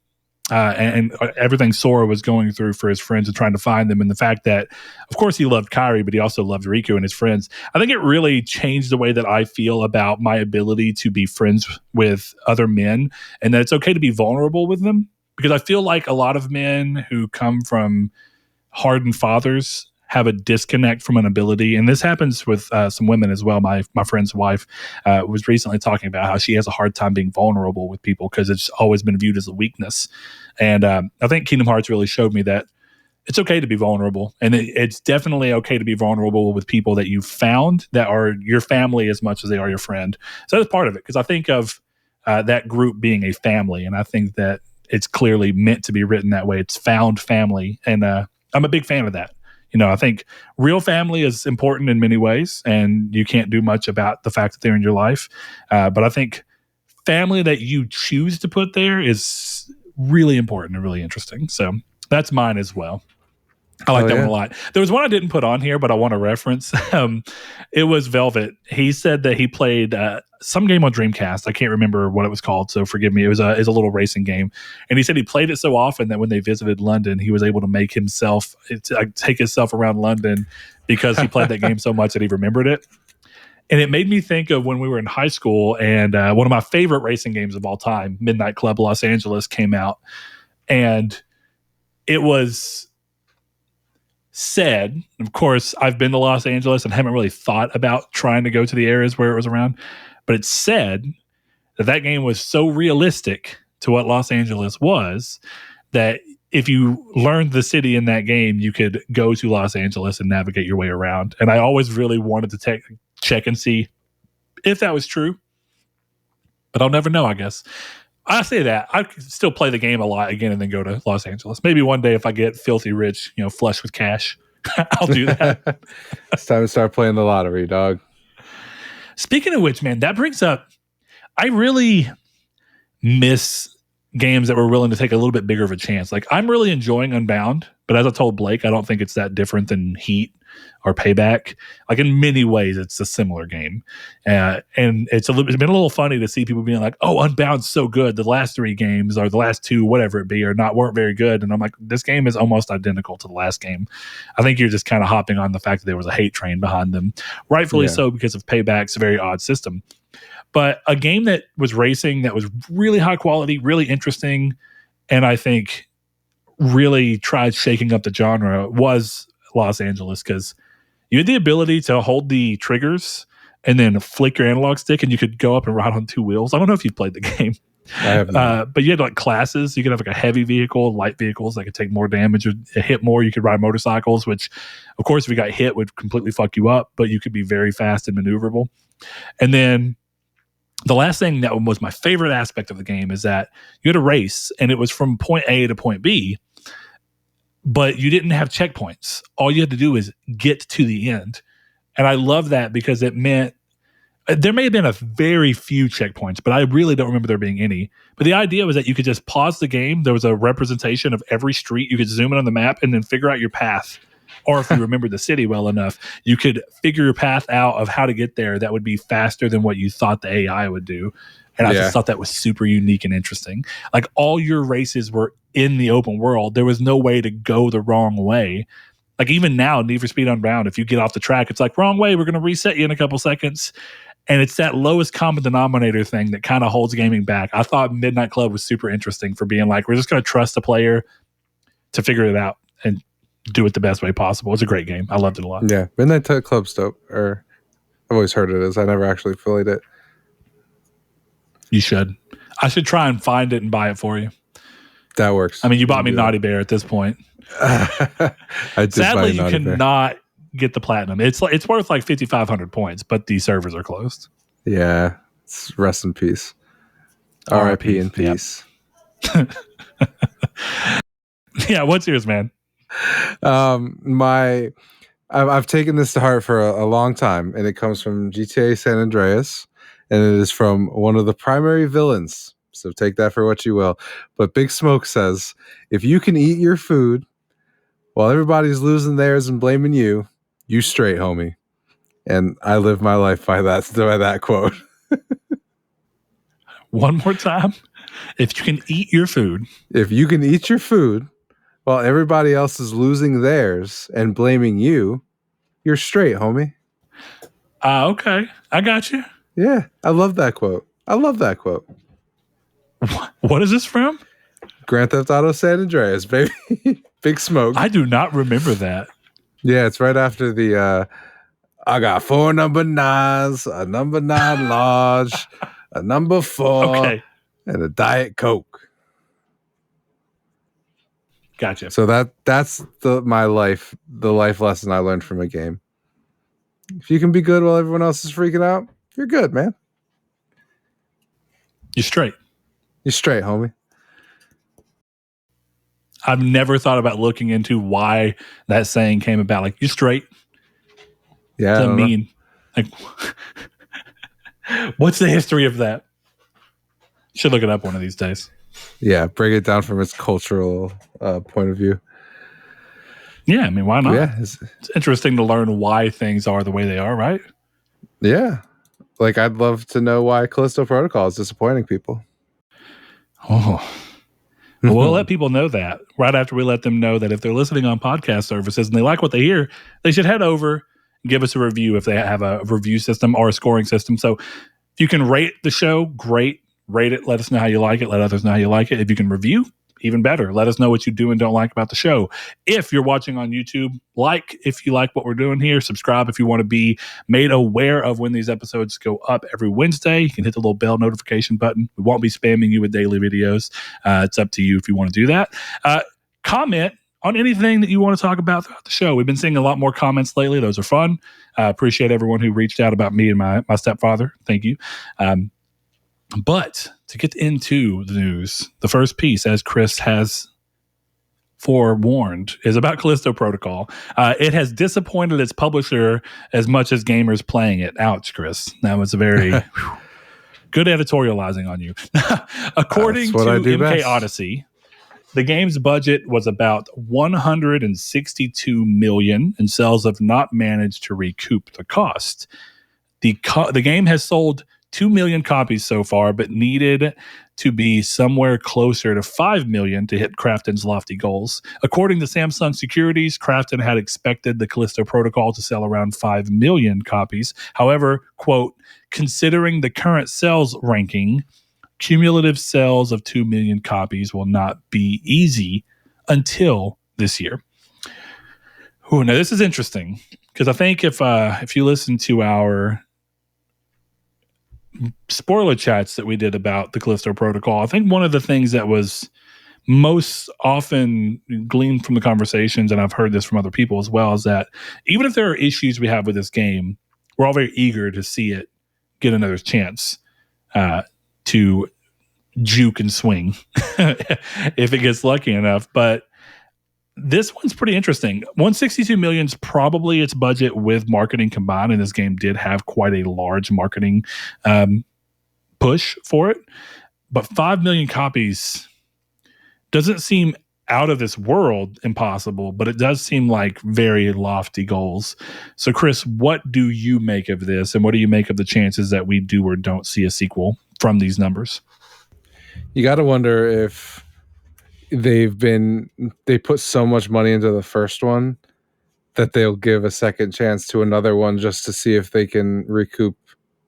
and everything Sora was going through for his friends and trying to find them, and the fact that, of course, he loved Kairi, but he also loved Riku and his friends, I think it really changed the way that I feel about my ability to be friends with other men, and that it's okay to be vulnerable with them, because I feel like a lot of men who come from hardened fathers have a disconnect from an ability. And this happens with some women as well. My friend's wife was recently talking about how she has a hard time being vulnerable with people because it's always been viewed as a weakness. And I think Kingdom Hearts really showed me that it's okay to be vulnerable. And it's definitely okay to be vulnerable with people that you've found that are your family as much as they are your friend. So that's part of it, because I think of that group being a family. And I think that it's clearly meant to be written that way. It's found family. And I'm a big fan of that. You know, I think real family is important in many ways, and you can't do much about the fact that they're in your life. But I think family that you choose to put there is really important and really interesting. So that's mine as well. I like that one a lot. There was one I didn't put on here, but I want to reference. It was Velvet. He said that he played some game on Dreamcast. I can't remember what it was called, so forgive me. It was a little racing game. And he said he played it so often that when they visited London, he was able to make himself take himself around London because he played that game so much that he remembered it. And it made me think of when we were in high school, and one of my favorite racing games of all time, Midnight Club Los Angeles, came out. And it was said, of course, I've been to Los Angeles and haven't really thought about trying to go to the areas where it was around, but it's said that that game was so realistic to what Los Angeles was that if you learned the city in that game, you could go to Los Angeles and navigate your way around. And I always really wanted to check and see if that was true, but I'll never know, I guess. I say that I could still play the game a lot again and then go to Los Angeles. Maybe one day if I get filthy rich, flush with cash, I'll do that. It's time to start playing the lottery, dog. Speaking of which, man, that brings up, I really miss games that were willing to take a little bit bigger of a chance. Like, I'm really enjoying Unbound, but as I told Blake, I don't think it's that different than Heat or Payback. Like, in many ways, it's a similar game. And it's been a little funny to see people being like, oh, Unbound's so good. The last 3 games or the last 2, whatever it be, weren't very good. And I'm like, this game is almost identical to the last game. I think you're just kind of hopping on the fact that there was a hate train behind them. Rightfully so, because of Payback's very odd system. But a game that was racing, that was really high quality, really interesting, and I think really tried shaking up the genre was Los Angeles, because you had the ability to hold the triggers and then flick your analog stick, and you could go up and ride on 2 wheels. I don't know if you've played the game. I have not. But you had like classes. You could have like a heavy vehicle, light vehicles that could take more damage or hit more. You could ride motorcycles, which, of course, if you got hit, would completely fuck you up, but you could be very fast and maneuverable. And then the last thing that was my favorite aspect of the game is that you had a race, and it was from point A to point B, but you didn't have checkpoints. All you had to do is get to the end. And I love that because it meant there may have been a very few checkpoints, but I really don't remember there being any. But the idea was that you could just pause the game. There was a representation of every street. You could zoom in on the map and then figure out your path. Or if you remember the city well enough, you could figure your path out of how to get there that would be faster than what you thought the AI would do. And I just thought that was super unique and interesting. Like, all your races were in the open world. There was no way to go the wrong way. Like, even now, Need for Speed Unbound, if you get off the track, it's like, wrong way, we're going to reset you in a couple seconds. And it's that lowest common denominator thing that kind of holds gaming back. I thought Midnight Club was super interesting for being like, we're just going to trust the player to figure it out. And do it the best way possible. It's a great game. I loved it a lot. Yeah, Midnight Club's dope. Or I've always heard it is. I never actually played it. You should. I should try and find it and buy it for you. That works. I mean, you bought me Naughty Bear at this point. I did. Sadly, you cannot get the platinum. It's worth like 5,500 points, but the servers are closed. Yeah, it's rest in peace. R.I.P. in peace. Yep. Yeah, what's yours, man? I've taken this to heart for a long time, and it comes from GTA San Andreas, and it is from one of the primary villains. So take that for what you will. But Big Smoke says, if you can eat your food while everybody's losing theirs and blaming you, you straight, homie. And I live my life by that quote. One more time. If you can eat your food. If you can eat your food while everybody else is losing theirs and blaming you, you're straight, homie. Okay. I got you. Yeah, I love that quote. What is this from? Grand Theft Auto San Andreas, baby. Big Smoke. I do not remember that. Yeah, it's right after the I got 4 number 9s, a number 9 large, a number 4, okay, and a Diet Coke. Gotcha. So that's the life lesson I learned from a game. If you can be good while everyone else is freaking out, you're good, man. You're straight. You're straight, homie. I've never thought about looking into why that saying came about. Like, you're straight. Yeah. Doesn't mean like what's the history of that? Should look it up one of these days. Yeah, break it down from its cultural point of view. Yeah, I mean, why not? Yeah, it's interesting to learn why things are the way they are, right? Yeah. Like, I'd love to know why Callisto Protocol is disappointing people. Oh. Well, we'll let people know that right after we let them know that if they're listening on podcast services and they like what they hear, they should head over and give us a review if they have a review system or a scoring system. So if you can rate the show, great. Rate it. Let us know how you like it. Let others know how you like it. If you can review, even better. Let us know what you do and don't like about the show. If you're watching on YouTube, if you like what we're doing here, subscribe if you want to be made aware of when these episodes go up every Wednesday. You can hit the little bell notification button. We won't be spamming you with daily videos. It's up to you if you want to do that. Comment on anything that you want to talk about throughout the show. We've been seeing a lot more comments lately. Those are fun. Appreciate everyone who reached out about me and my stepfather. Thank you. But to get into the news, the first piece, as Chris has forewarned, is about Callisto Protocol. It has disappointed its publisher as much as gamers playing it. Ouch, Chris. That was a very good editorializing on you. According to MK Odyssey, the game's budget was about $162 million, and sales have not managed to recoup the cost. The game has sold 2 million copies so far, but needed to be somewhere closer to 5 million to hit Krafton's lofty goals. According to Samsung Securities, Krafton had expected the Callisto Protocol to sell around 5 million copies. However, quote, considering the current sales ranking, cumulative sales of 2 million copies will not be easy until this year. Ooh, now this is interesting because I think if you listen to our spoiler chats that we did about the Callisto Protocol, I think one of the things that was most often gleaned from the conversations, and I've heard this from other people as well, is that even if there are issues we have with this game, we're all very eager to see it get another chance to juke and swing if it gets lucky enough. But this one's pretty interesting. 162 million is probably its budget with marketing combined, and this game did have quite a large marketing push for it. But 5 million copies doesn't seem out of this world impossible, but it does seem like very lofty goals. So, Chris, what do you make of this, and what do you make of the chances that we do or don't see a sequel from these numbers? You got to wonder if they put so much money into the first one that they'll give a second chance to another one just to see if they can recoup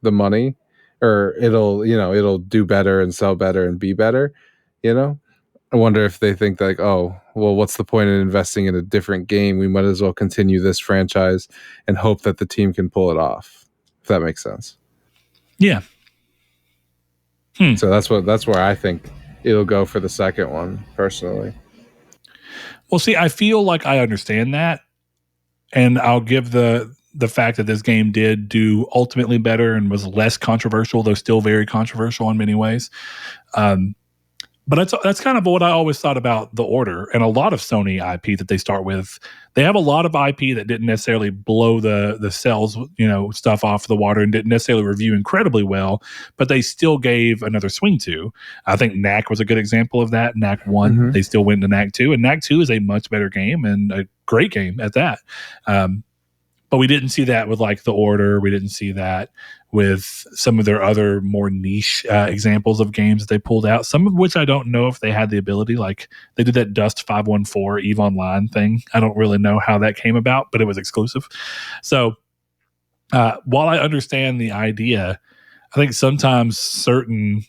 the money, or it'll do better and sell better and be better, I wonder if they think like, oh, well, what's the point in investing in a different game? We might as well continue this franchise and hope that the team can pull it off. If that makes sense. Yeah. So that's where I think it'll go for the second one, personally. Well, see, I feel like I understand that, and I'll give the fact that this game did do ultimately better and was less controversial, though still very controversial in many ways. But that's kind of what I always thought about The Order and a lot of Sony IP that they start with. They have a lot of IP that didn't necessarily blow the sales, stuff off the water and didn't necessarily review incredibly well, but they still gave another swing to. I think Knack was a good example of that. Knack 1, they still went to Knack 2, and Knack 2 is a much better game and a great game at that. But we didn't see that with like The Order. We didn't see that with some of their other more niche examples of games that they pulled out, some of which I don't know if they had the ability. Like they did that Dust 514 EVE Online thing. I don't really know how that came about, but it was exclusive. So while I understand the idea, I think sometimes certain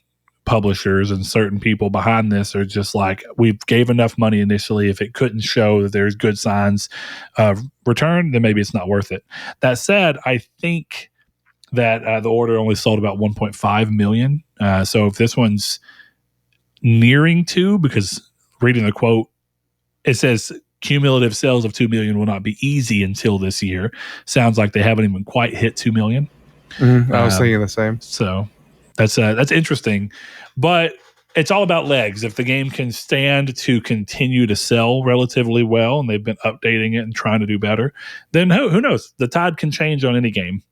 publishers and certain people behind this are just like, we gave enough money initially. If it couldn't show that there's good signs of return, then maybe it's not worth it. That said, I think that The Order only sold about 1.5 million. So if this one's nearing 2, because reading the quote, it says cumulative sales of 2 million will not be easy until this year. Sounds like they haven't even quite hit 2 million. I was thinking the same. So that's interesting, but it's all about legs. If the game can stand to continue to sell relatively well, and they've been updating it and trying to do better, then who knows? The tide can change on any game.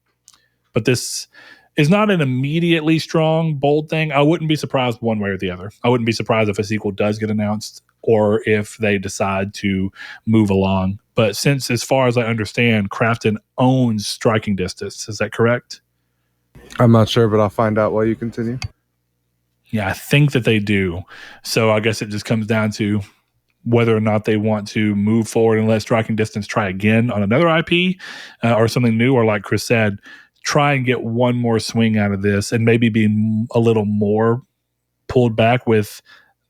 But this is not an immediately strong, bold thing. I wouldn't be surprised one way or the other. I wouldn't be surprised if a sequel does get announced or if they decide to move along. But since, as far as I understand, Krafton owns Striking Distance, is that correct? I'm not sure, but I'll find out while you continue. Yeah, I think that they do. So I guess it just comes down to whether or not they want to move forward and let Striking Distance try again on another IP or something new, or like Chris said, try and get one more swing out of this and maybe be a little more pulled back with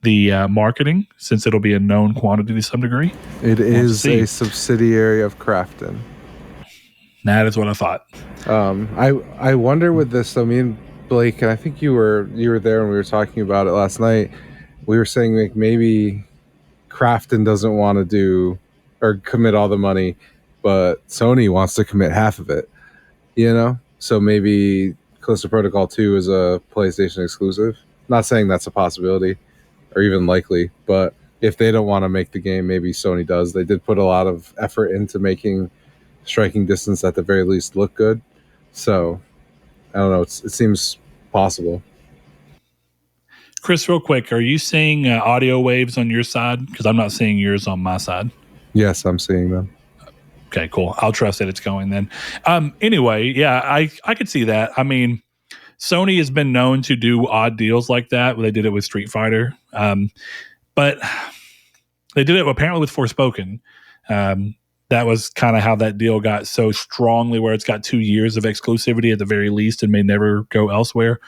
the marketing, since it'll be a known quantity to some degree. It is a subsidiary of Krafton. That is what I thought. I wonder with this, so me and Blake, and I think you were there when we were talking about it last night, we were saying like maybe Krafton doesn't want to do or commit all the money, but Sony wants to commit half of it, so maybe Callisto Protocol 2 is a PlayStation exclusive. Not saying that's a possibility or even likely, but if they don't want to make the game, maybe Sony does. They did put a lot of effort into making Striking Distance at the very least look good, so I don't know, it seems possible. Chris, real quick, are you seeing audio waves on your side? Because I'm not seeing yours on my side. Yes, I'm seeing them. Okay, cool. I'll trust that it's going then. Anyway, yeah, I could see that. I mean, Sony has been known to do odd deals like that. They did it with Street Fighter, but they did it apparently with Forspoken. That was kind of how that deal got so strongly, where it's got 2 years of exclusivity at the very least and may never go elsewhere.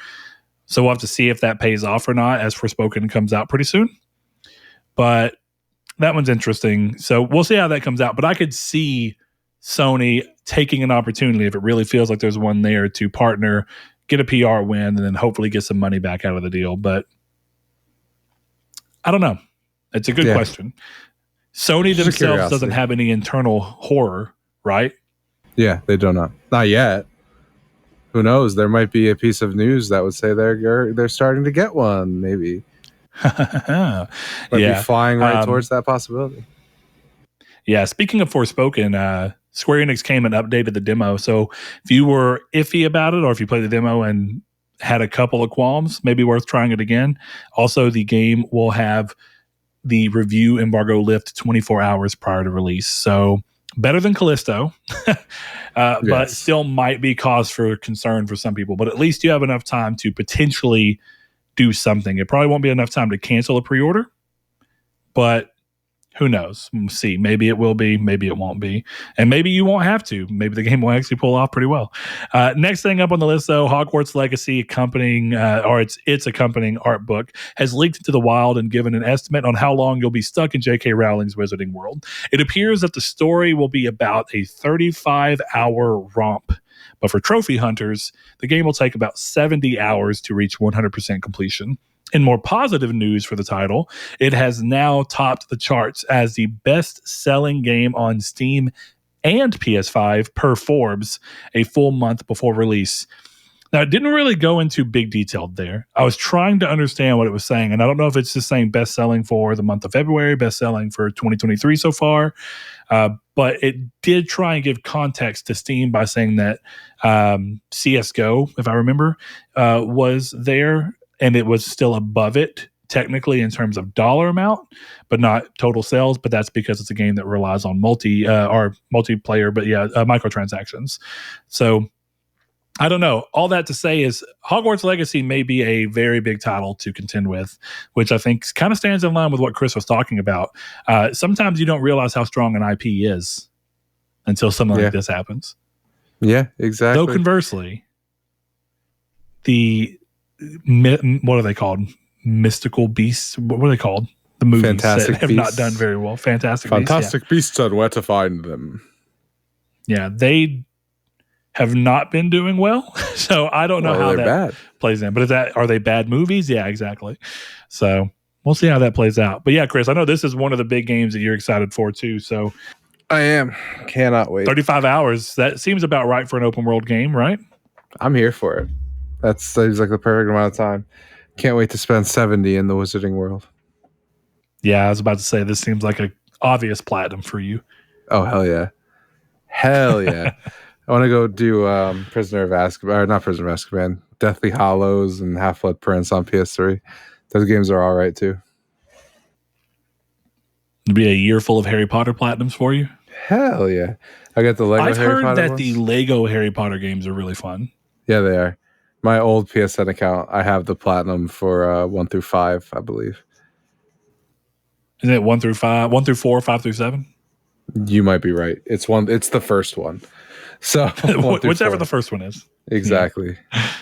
So we'll have to see if that pays off or not as Forspoken comes out pretty soon. But that one's interesting. So we'll see how that comes out. But I could see Sony taking an opportunity, if it really feels like there's one there, to partner, get a PR win, and then hopefully get some money back out of the deal. But I don't know. It's a good question. Sony Just themselves doesn't have any internal horror, right? Yeah, they do not. Not yet. Who knows? There might be a piece of news that would say they're starting to get one, maybe. Might be flying right towards that possibility. Yeah, speaking of Forspoken, Square Enix came and updated the demo. So if you were iffy about it, or if you played the demo and had a couple of qualms, maybe worth trying it again. Also, the game will have the review embargo lift 24 hours prior to release. So better than Callisto, but still might be cause for concern for some people. But at least you have enough time to potentially do something. It probably won't be enough time to cancel a pre-order, but Who knows? We'll see. Maybe it will be. Maybe it won't be. And maybe you won't have to. Maybe the game will actually pull off pretty well. Next thing up on the list, though, Hogwarts Legacy accompanying, or its accompanying art book has leaked into the wild and given an estimate on how long you'll be stuck in J.K. Rowling's Wizarding World. It appears that the story will be about a 35-hour romp. But for trophy hunters, the game will take about 70 hours to reach 100% completion. In more positive news for the title, it has now topped the charts as the best-selling game on Steam and PS5 per Forbes a full month before release. Now, it didn't really go into big detail there. I was trying to understand what it was saying, and I don't know if it's just saying best-selling for the month of February, best-selling for 2023 so far, but it did try and give context to Steam by saying that CSGO, if I remember, was there, and it was still above it technically in terms of dollar amount, but not total sales. But that's because it's a game that relies on multiplayer, but microtransactions. So I don't know. All that to say is Hogwarts Legacy may be a very big title to contend with, which I think kind of stands in line with what Chris was talking about. Sometimes you don't realize how strong an IP is until something like this happens. Yeah, exactly. Though conversely, what are they called? Mystical Beasts? What are they called? The movies Fantastic that have Beasts. not done very well. Fantastic Beasts and Where to Find Them. Yeah, they have not been doing well. So I don't know how that bad. plays in. But are they bad movies? Yeah, exactly. So we'll see how that plays out. But yeah, Chris, I know this is one of the big games that you're excited for too. So I am. Cannot wait. 35 hours. That seems about right for an open world game, right? I'm here for it. That seems like the perfect amount of time. Can't wait to spend 70 in the Wizarding World. Yeah, I was about to say this seems like an obvious platinum for you. Oh, hell yeah. Hell yeah. I want to go do Prisoner of Azkaban, or not Prisoner of Azkaban, Deathly Hallows and Half-Blood Prince on PS3. Those games are all right too. It'd be a year full of Harry Potter platinums for you. Hell yeah. I got the Lego I've Harry heard Potter that ones. the Lego Harry Potter games are really fun. Yeah, they are. My old PSN account, I have the platinum for 1 through 5, I believe. Isn't it 1 through 5, 1 through 4, 5 through 7? You might be right. It's the first one. So whichever the first one is. Exactly. Yeah.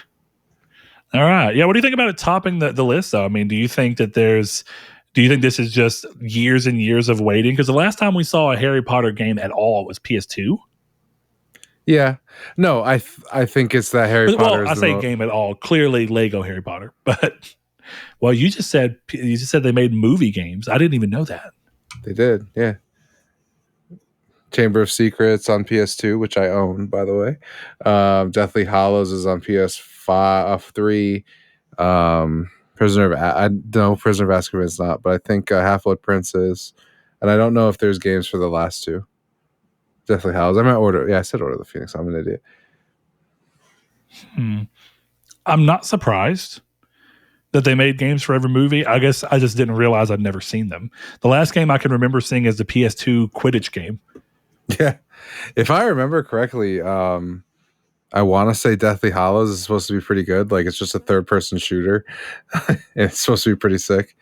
All right. Yeah. What do you think about it topping the list though? I mean, do you think this is just years and years of waiting? Because the last time we saw a Harry Potter game at all was PS2. Yeah. No, I think it's that Harry Potter. Well, I say game at all. Clearly Lego Harry Potter. But well, you just said they made movie games. I didn't even know that. They did. Yeah. Chamber of Secrets on PS2, which I own, by the way. Deathly Hallows is on PS5, 3. Prisoner of Azkaban is not, but I think Half-Blood Prince is. And I don't know if there's games for the last two. Deathly Hallows. I might order. Yeah, I said Order of the Phoenix. I'm an idiot. I'm not surprised that they made games for every movie. I guess I just didn't realize I'd never seen them. The last game I can remember seeing is the PS2 Quidditch game. Yeah. If I remember correctly, I want to say Deathly Hallows is supposed to be pretty good. Like, it's just a third-person shooter. And it's supposed to be pretty sick.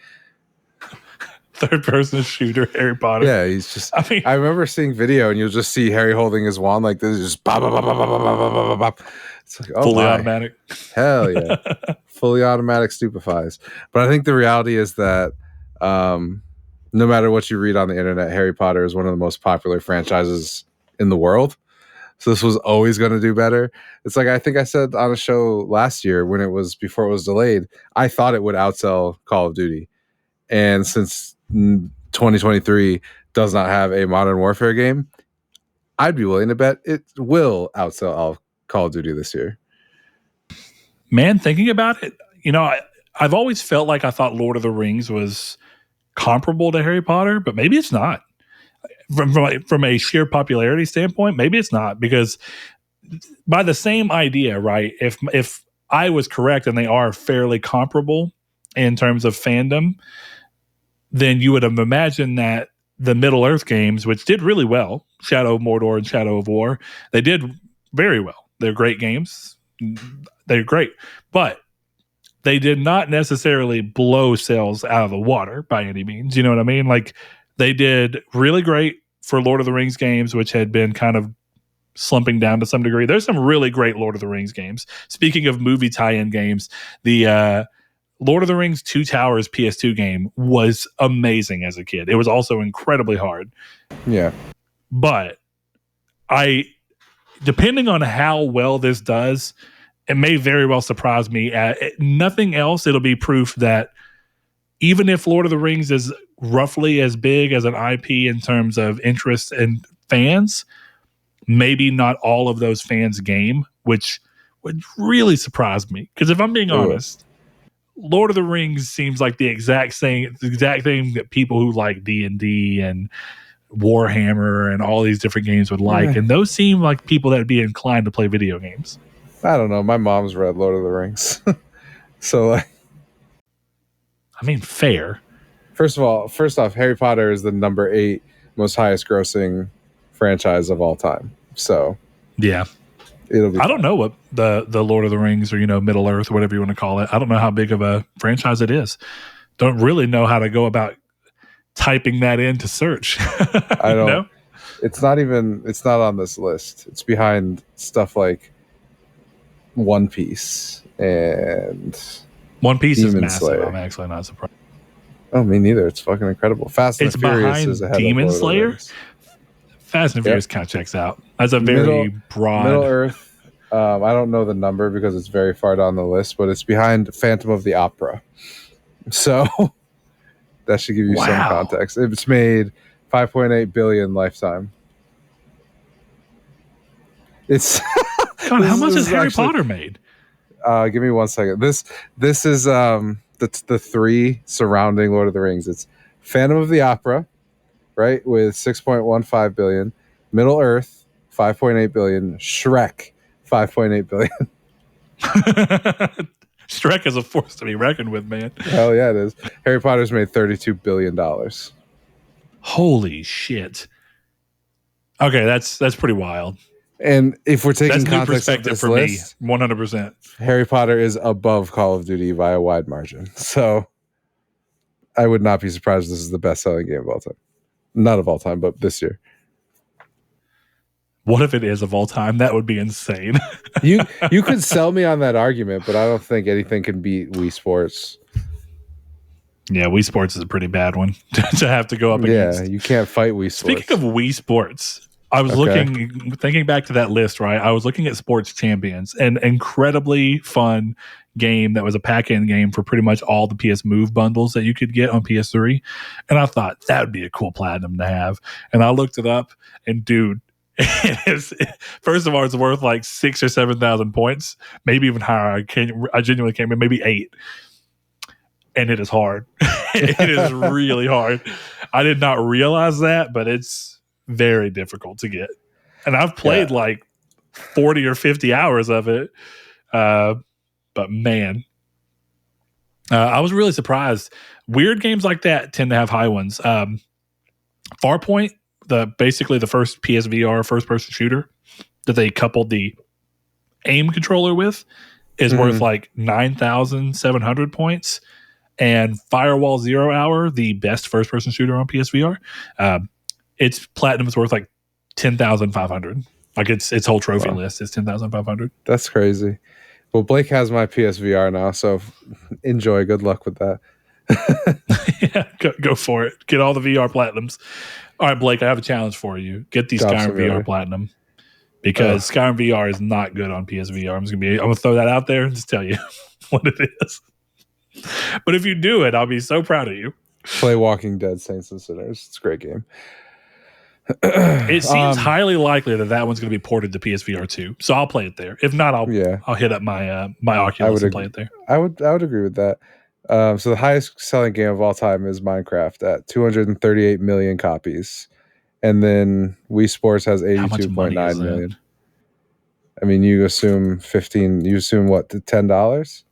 Third-person shooter, Harry Potter. Yeah, he's just... I remember seeing video, and you'll just see Harry holding his wand like this. Just bop, bop, bop, bop, bop, bop, bop, bop. It's like, oh, fully my. automatic. Hell yeah. Fully automatic stupefies. But I think the reality is that no matter what you read on the internet, Harry Potter is one of the most popular franchises in the world. So this was always going to do better. It's like, I think I said on a show last year before it was delayed, I thought it would outsell Call of Duty. And since 2023 does not have a Modern Warfare game, I'd be willing to bet it will outsell Call of Duty this year. Man, thinking about it, I've always felt like I thought Lord of the Rings was comparable to Harry Potter, but maybe it's not. From a sheer popularity standpoint, maybe it's not, because by the same idea, right? If I was correct and they are fairly comparable in terms of fandom, then you would have imagined that the Middle Earth games, which did really well, Shadow of Mordor and Shadow of War, they did very well. They're great games. They're great. But they did not necessarily blow sales out of the water by any means. You know what I mean? Like, They did really great for Lord of the Rings games, which had been kind of slumping down to some degree. There's some really great Lord of the Rings games. Speaking of movie tie-in games, the Lord of the Rings Two Towers PS2 game was amazing as a kid. It was also incredibly hard. Yeah. But depending on how well this does, it may very well surprise me. Nothing else, it'll be proof that even if Lord of the Rings is roughly as big as an IP in terms of interest and fans, maybe not all of those fans game, which would really surprise me. Because if I'm being honest, Lord of the Rings seems like the exact thing that people who like D&D and Warhammer and all these different games would like. And those seem like people that would be inclined to play video games. I don't know. My mom's read Lord of the Rings. So, like, I mean, fair. First off, Harry Potter is the number 8 most highest grossing franchise of all time. So, yeah. I don't know what the Lord of the Rings or, Middle Earth, or whatever you want to call it. I don't know how big of a franchise it is. Don't really know how to go about typing that in to search. I don't know. It's not on this list. It's behind stuff like One Piece and One Piece Demon is massive. Slayer. I'm actually not surprised. Oh, me neither. It's fucking incredible. Fast and Furious is ahead Demon of Lord of the Rings. Fast and Furious kind of checks out. That's a very broad. Middle Earth. I don't know the number because it's very far down the list, but it's behind Phantom of the Opera. So that should give you some context. It's made 5.8 billion lifetime. It's God, how much has Harry Potter made? Give me 1 second. This is the 3 surrounding Lord of the Rings. It's Phantom of the Opera, right, with 6.15 billion. Middle Earth, 5.8 billion. Shrek, 5.8 billion. Shrek is a force to be reckoned with, man. Hell yeah, it is. Harry Potter's made $32 billion. Holy shit. Okay, that's pretty wild. And if we're taking that's context new perspective of this for list, me, 100%. Harry Potter is above Call of Duty by a wide margin. So I would not be surprised if this is the best-selling game of all time. Not of all time, but this year. What if it is of all time? That would be insane. You could sell me on that argument, but I don't think anything can beat Wii Sports. Yeah, Wii Sports is a pretty bad one to have to go up against. Yeah, you can't fight Wii Sports. Speaking of Wii Sports, I was thinking back to that list, right? I was looking at Sports Champions, an incredibly fun game that was a pack-in game for pretty much all the PS Move bundles that you could get on PS3. And I thought that would be a cool platinum to have. And I looked it up, and dude, first of all, it's worth like 6,000 or 7,000 points, maybe even higher. I genuinely can't remember, maybe 8. And it is hard. It is really hard. I did not realize that, but it's very difficult to get. And I've played like 40 or 50 hours of it. But man, I was really surprised. Weird games like that tend to have high ones. Farpoint, basically the first PSVR first-person shooter that they coupled the aim controller with, is worth like 9,700 points. And Firewall Zero Hour, the best first-person shooter on PSVR, its platinum is worth like 10,500. Like its whole trophy list is 10,500. That's crazy. Well, Blake has my PSVR now, so enjoy. Good luck with that. Yeah, go for it. Get all the VR platinums. All right, Blake, I have a challenge for you. Get the Skyrim VR platinum, because Skyrim VR is not good on PSVR. I'm gonna throw that out there and just tell you what it is. But if you do it, I'll be so proud of you. Play Walking Dead Saints and Sinners. It's a great game. It seems highly likely that one's going to be ported to PSVR 2. So I'll play it there. If not, I'll hit up my Oculus and play it there. I would agree with that. So the highest selling game of all time is Minecraft at 238 million copies. And then Wii Sports has 82.9 million. I mean, you assume what, $10?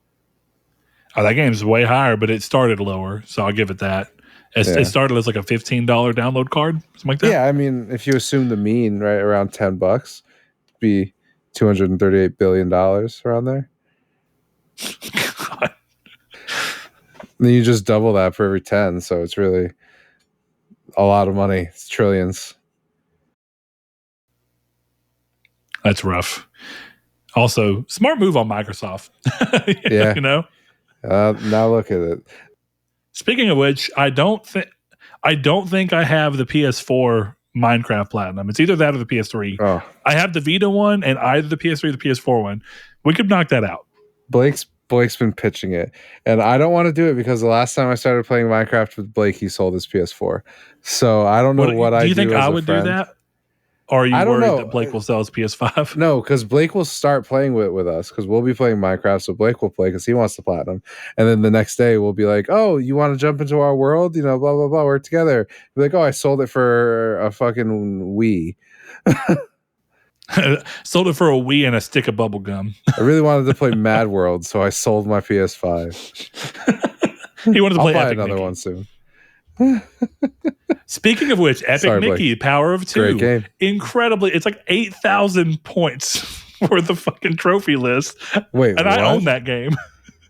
Oh, that game's way higher, but it started lower, so I'll give it that. It started as like a $15 download card, something like that. Yeah, I mean, if you assume the mean, right, around $10, be $238 billion around there. God. Then you just double that for every 10, so it's really A lot of money. It's trillions. That's rough. Also, smart move on Microsoft. Yeah. You know? Now look at it. Speaking of which, I don't think I have the PS4 Minecraft Platinum. It's either that or the PS3. Oh, I have the Vita one and either the PS3 or the PS4 one. We could knock that out. Blake's been pitching it, and I don't want to do it because the last time I started playing Minecraft with Blake, he sold his PS4. So I don't know what I do. Do you think as I a would friend. do that? Or are you I don't worried know. that Blake will sell his PS5? No, because Blake will start playing with us because we'll be playing Minecraft. So Blake will play because he wants the platinum, and then the next day we'll be like, "Oh, you want to jump into our world? You know, blah blah blah. We're together." Be like, "Oh, I sold it for a fucking Wii." Sold it for a Wii and a stick of bubble gum. I really wanted to play Mad World, so I sold my PS5. He wanted to play I'll buy Epic another Mickey. one soon. Speaking of which, Epic Sorry, Mickey, Power of Two. Great game. Incredibly, it's like 8,000 points for the fucking trophy list. Wait, and what? I own that game.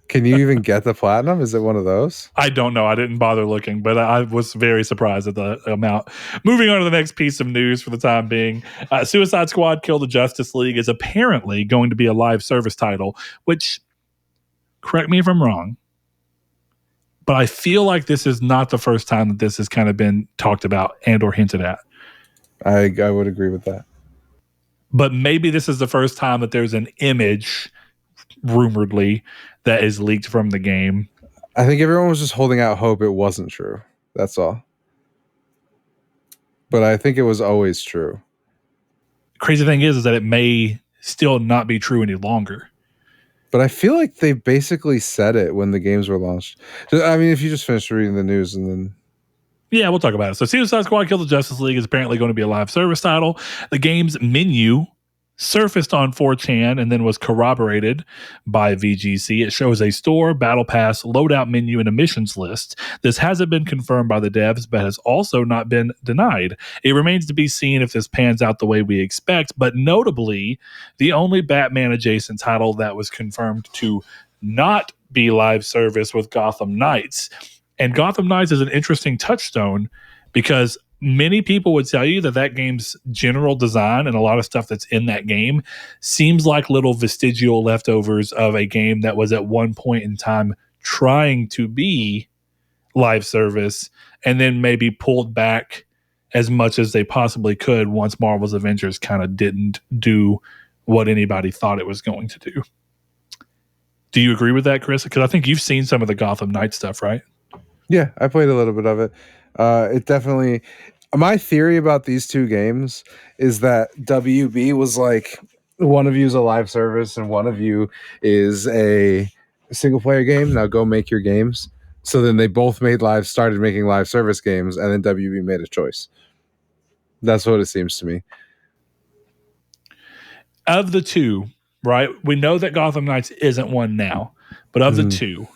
Can you even get the platinum? Is it one of those? I don't know. I didn't bother looking, but I was very surprised at the amount. Moving on to the next piece of news for the time being. Suicide Squad Kill the Justice League is apparently going to be a live service title, which, correct me if I'm wrong, but I feel like this is not the first time that this has kind of been talked about and or hinted at. I would agree with that. But maybe this is the first time that there's an image, rumoredly, that is leaked from the game. I think everyone was just holding out hope it wasn't true. That's all. But I think it was always true. Crazy thing is that it may still not be true any longer. But I feel like they basically said it when the games were launched. I mean, if you just finished reading the news and then... Yeah, we'll talk about it. So Suicide Squad Kill the Justice League is apparently going to be a live service title. The game's menu surfaced on 4chan and then was corroborated by VGC. It shows a store, battle pass, loadout menu, and a missions list. This hasn't been confirmed by the devs, but has also not been denied. It remains to be seen if this pans out the way we expect, but notably, the only Batman-adjacent title that was confirmed to not be live service with Gotham Knights. And Gotham Knights is an interesting touchstone because many people would tell you that game's general design and a lot of stuff that's in that game seems like little vestigial leftovers of a game that was at one point in time trying to be live service and then maybe pulled back as much as they possibly could once Marvel's Avengers kind of didn't do what anybody thought it was going to do. Do you agree with that, Chris? Because I think you've seen some of the Gotham Knights stuff, right? Yeah, I played a little bit of it. It definitely... My theory about these two games is that WB was like, one of you is a live service and one of you is a single-player game. Now go make your games. So then they both started making live service games, and then WB made a choice. That's what it seems to me. Of the two, right? We know that Gotham Knights isn't one now, but of the two,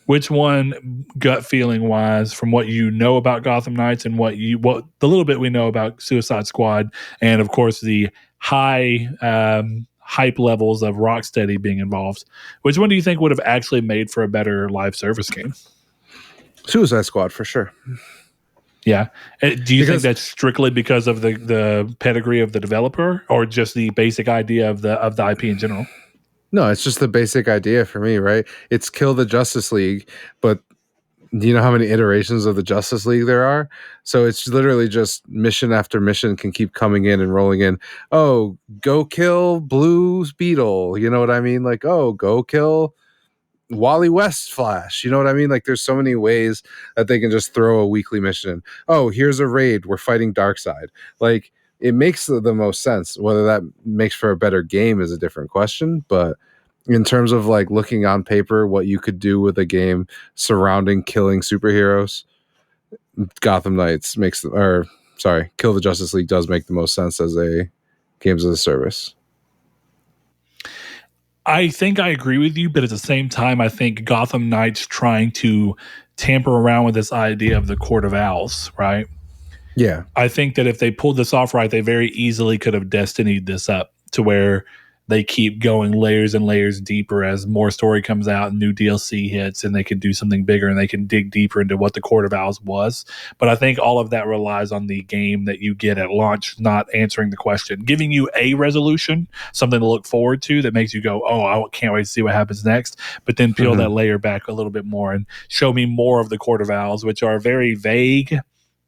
which one, gut feeling wise, from what you know about Gotham Knights and what the little bit we know about Suicide Squad, and of course the high hype levels of Rocksteady being involved, which one do you think would have actually made for a better live service game? Suicide Squad for sure. Yeah. Do you think that's strictly because of the pedigree of the developer, or just the basic idea of the IP in general? No, it's just the basic idea for me, right? It's kill the Justice League, but do you know how many iterations of the Justice League there are? So it's literally just mission after mission can keep coming in and rolling in. Oh, go kill Blue Beetle. You know what I mean? Like, oh, go kill Wally West Flash. You know what I mean? Like, there's so many ways that they can just throw a weekly mission in. Oh, here's a raid. We're fighting Darkseid. Like, it makes the most sense. Whether that makes for a better game is a different question, but in terms of like looking on paper what you could do with a game surrounding killing superheroes, Gotham Knights Kill the Justice League does make the most sense as a games as a service. I think I agree with you, but at the same time, I think Gotham Knights trying to tamper around with this idea of the Court of Owls, right? Yeah. I think that if they pulled this off right, they very easily could have destinied this up to where they keep going layers and layers deeper as more story comes out and new DLC hits, and they can do something bigger and they can dig deeper into what the Court of Owls was. But I think all of that relies on the game that you get at launch not answering the question, giving you a resolution, something to look forward to that makes you go, oh, I can't wait to see what happens next. But then peel that layer back a little bit more and show me more of the Court of Owls, which are very vague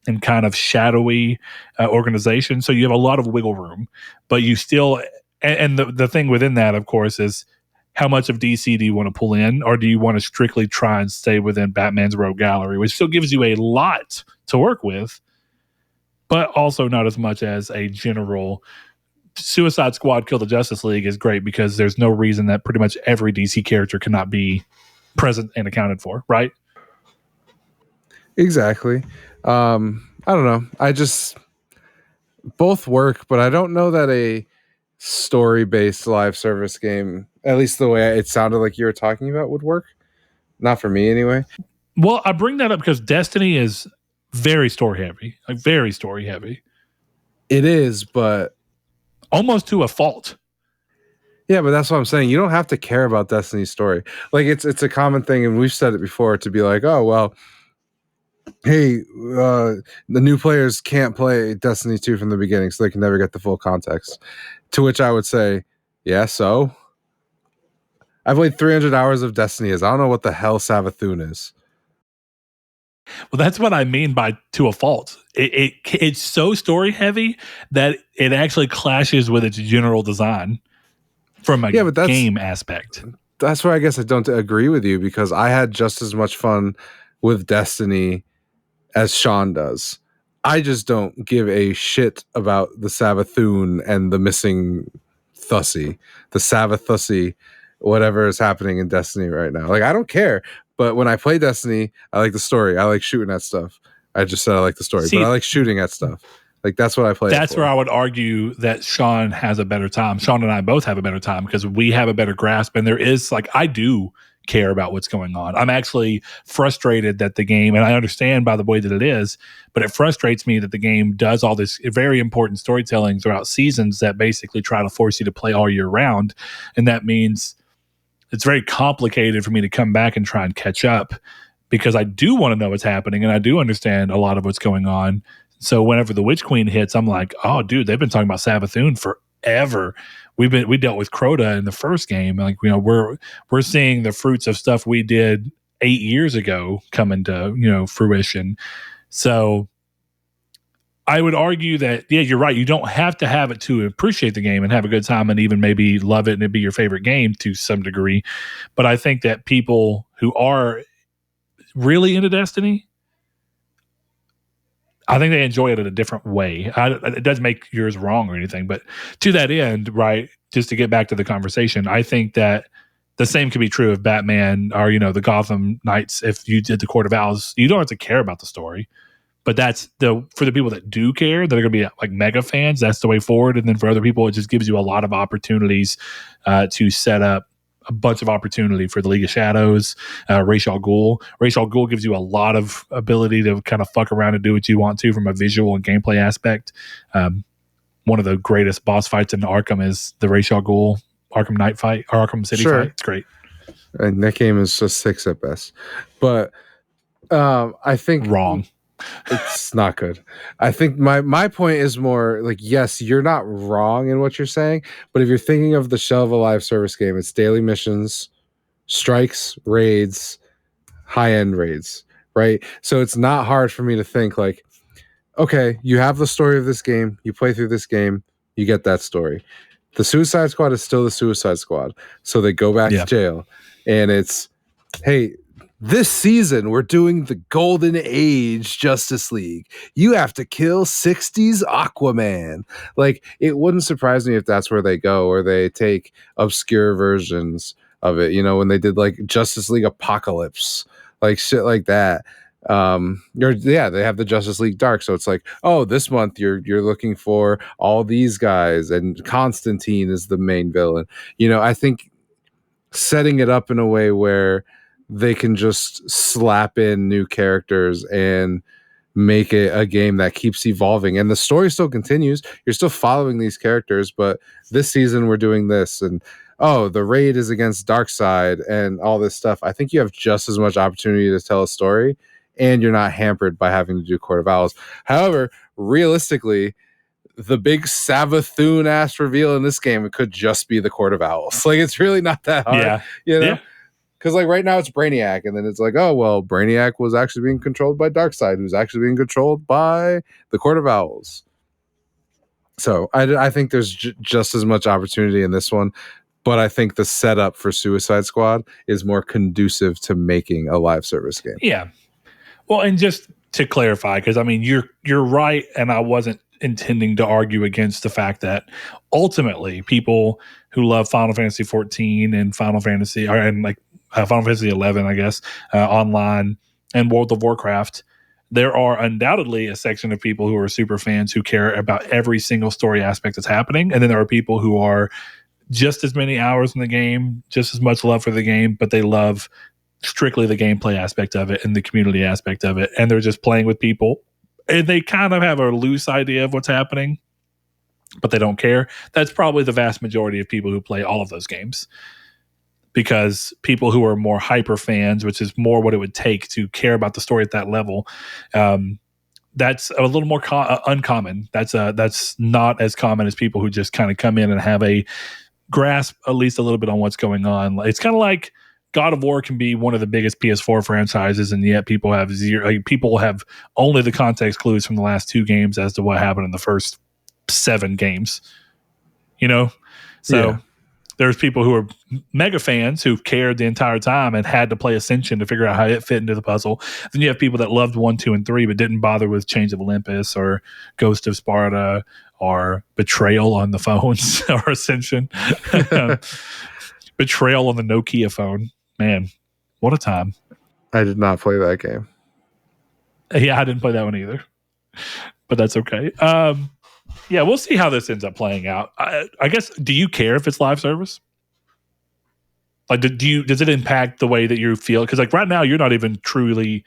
and kind of shadowy organization. So you have a lot of wiggle room, but you still, and the thing within that, of course, is how much of DC do you want to pull in, or do you want to strictly try and stay within Batman's rogue gallery, which still gives you a lot to work with, but also not as much as a general Suicide Squad Kill the Justice League is great because there's no reason that pretty much every DC character cannot be present and accounted for, right? Exactly. I don't know. I just both work, but I don't know that a story-based live service game, at least the way it sounded like you were talking about, would work. Not for me, anyway. Well, I bring that up because Destiny is very story heavy, like very story heavy. It is, but almost to a fault. Yeah, but that's what I'm saying. You don't have to care about Destiny's story. Like it's a common thing, and we've said it before, to be like, oh well, hey, the new players can't play Destiny 2 from the beginning, so they can never get the full context. To which I would say, yeah, so I played 300 hours of Destiny. I don't know what the hell Savathun is. Well, that's what I mean by to a fault. It's so story heavy that it actually clashes with its general design from a game aspect. That's where I guess I don't agree with you, because I had just as much fun with Destiny as Sean does. I just don't give a shit about the Savathun and the missing Thussy, the Savathussy, whatever is happening in Destiny right now. Like, I don't care. But when I play Destiny, I like the story. I like shooting at stuff. I just said I like the story, but I like shooting at stuff. Like, that's what I play. That's where I would argue that Sean has a better time. Sean and I both have a better time because we have a better grasp. And there is, like, I do care about what's going on. I'm actually frustrated that the game, and I understand by the way that it is, but it frustrates me that the game does all this very important storytelling throughout seasons that basically try to force you to play all year round. And that means it's very complicated for me to come back and try and catch up, because I do want to know what's happening and I do understand a lot of what's going on. So whenever the Witch Queen hits, I'm like, oh, dude, they've been talking about Savathun forever. We dealt with Crota in the first game. Like, you know, we're seeing the fruits of stuff we did 8 years ago come into, you know, fruition. So I would argue that, yeah, you're right. You don't have to have it to appreciate the game and have a good time and even maybe love it and it'd be your favorite game to some degree. But I think that people who are really into Destiny, I think they enjoy it in a different way. It doesn't make yours wrong or anything, but to that end, right, just to get back to the conversation, I think that the same could be true of Batman or, you know, the Gotham Knights. If you did the Court of Owls, you don't have to care about the story, but that's for the people that do care, that are going to be like mega fans, that's the way forward. And then for other people, it just gives you a lot of opportunities to set up a bunch of opportunity for the League of Shadows, Ra's al Ghul. Ra's al Ghul gives you a lot of ability to kind of fuck around and do what you want to from a visual and gameplay aspect. One of the greatest boss fights in Arkham is the Ra's al Ghul Arkham Knight fight, or Arkham City fight. It's great. And that game is just 6 at best. But I think wrong. It's not good. I think my point is more like, yes, you're not wrong in what you're saying, but if you're thinking of the shell of a live service game, it's daily missions, strikes, raids, high-end raids, right? So it's not hard for me to think like, okay, you have the story of this game, you play through this game, you get that story. The Suicide Squad is still the Suicide Squad. So they go back to jail, and it's, hey, this season, we're doing the Golden Age Justice League. You have to kill 60s Aquaman. Like, it wouldn't surprise me if that's where they go, or they take obscure versions of it. You know, when they did like Justice League Apocalypse, like shit like that. They have the Justice League Dark. So it's like, oh, this month you're looking for all these guys, and Constantine is the main villain. You know, I think setting it up in a way where they can just slap in new characters and make it a game that keeps evolving, and the story still continues. You're still following these characters, but this season we're doing this, and the raid is against Darkseid and all this stuff. I think you have just as much opportunity to tell a story, and you're not hampered by having to do Court of Owls. However, realistically, the big Savathun ass reveal in this game, it could just be the Court of Owls. Like, it's really not that hard, Because like right now it's Brainiac, and then it's like, oh well, Brainiac was actually being controlled by Darkseid, who's actually being controlled by the Court of Owls. So I think there's just as much opportunity in this one, but I think the setup for Suicide Squad is more conducive to making a live service game. Yeah. Well, and just to clarify, because I mean you're right, and I wasn't intending to argue against the fact that ultimately people who love Final Fantasy 14 and Final Fantasy Final Fantasy 11, I guess, online, and World of Warcraft, there are undoubtedly a section of people who are super fans who care about every single story aspect that's happening, and then there are people who are just as many hours in the game, just as much love for the game, but they love strictly the gameplay aspect of it and the community aspect of it, and they're just playing with people, and they kind of have a loose idea of what's happening, but they don't care. That's probably the vast majority of people who play all of those games, because people who are more hyper fans, which is more what it would take to care about the story at that level, that's a little more uncommon. That's not as common as people who just kind of come in and have a grasp at least a little bit on what's going on. It's kind of like God of War can be one of the biggest PS4 franchises, and yet people have people have only the context clues from the last 2 games as to what happened in the first 7 games. So there's people who are mega fans who cared the entire time and had to play Ascension to figure out how it fit into the puzzle. Then you have people that loved 1, 2, and 3 but didn't bother with Chains of Olympus or Ghost of Sparta or Betrayal on the phones or Ascension. Betrayal on the Nokia phone. Man, what a time. I did not play that game. Yeah, I didn't play that one either, but that's okay. Yeah, we'll see how this ends up playing out. I guess, do you care if it's live service? Like, does it impact the way that you feel? Because like right now, you're not even truly,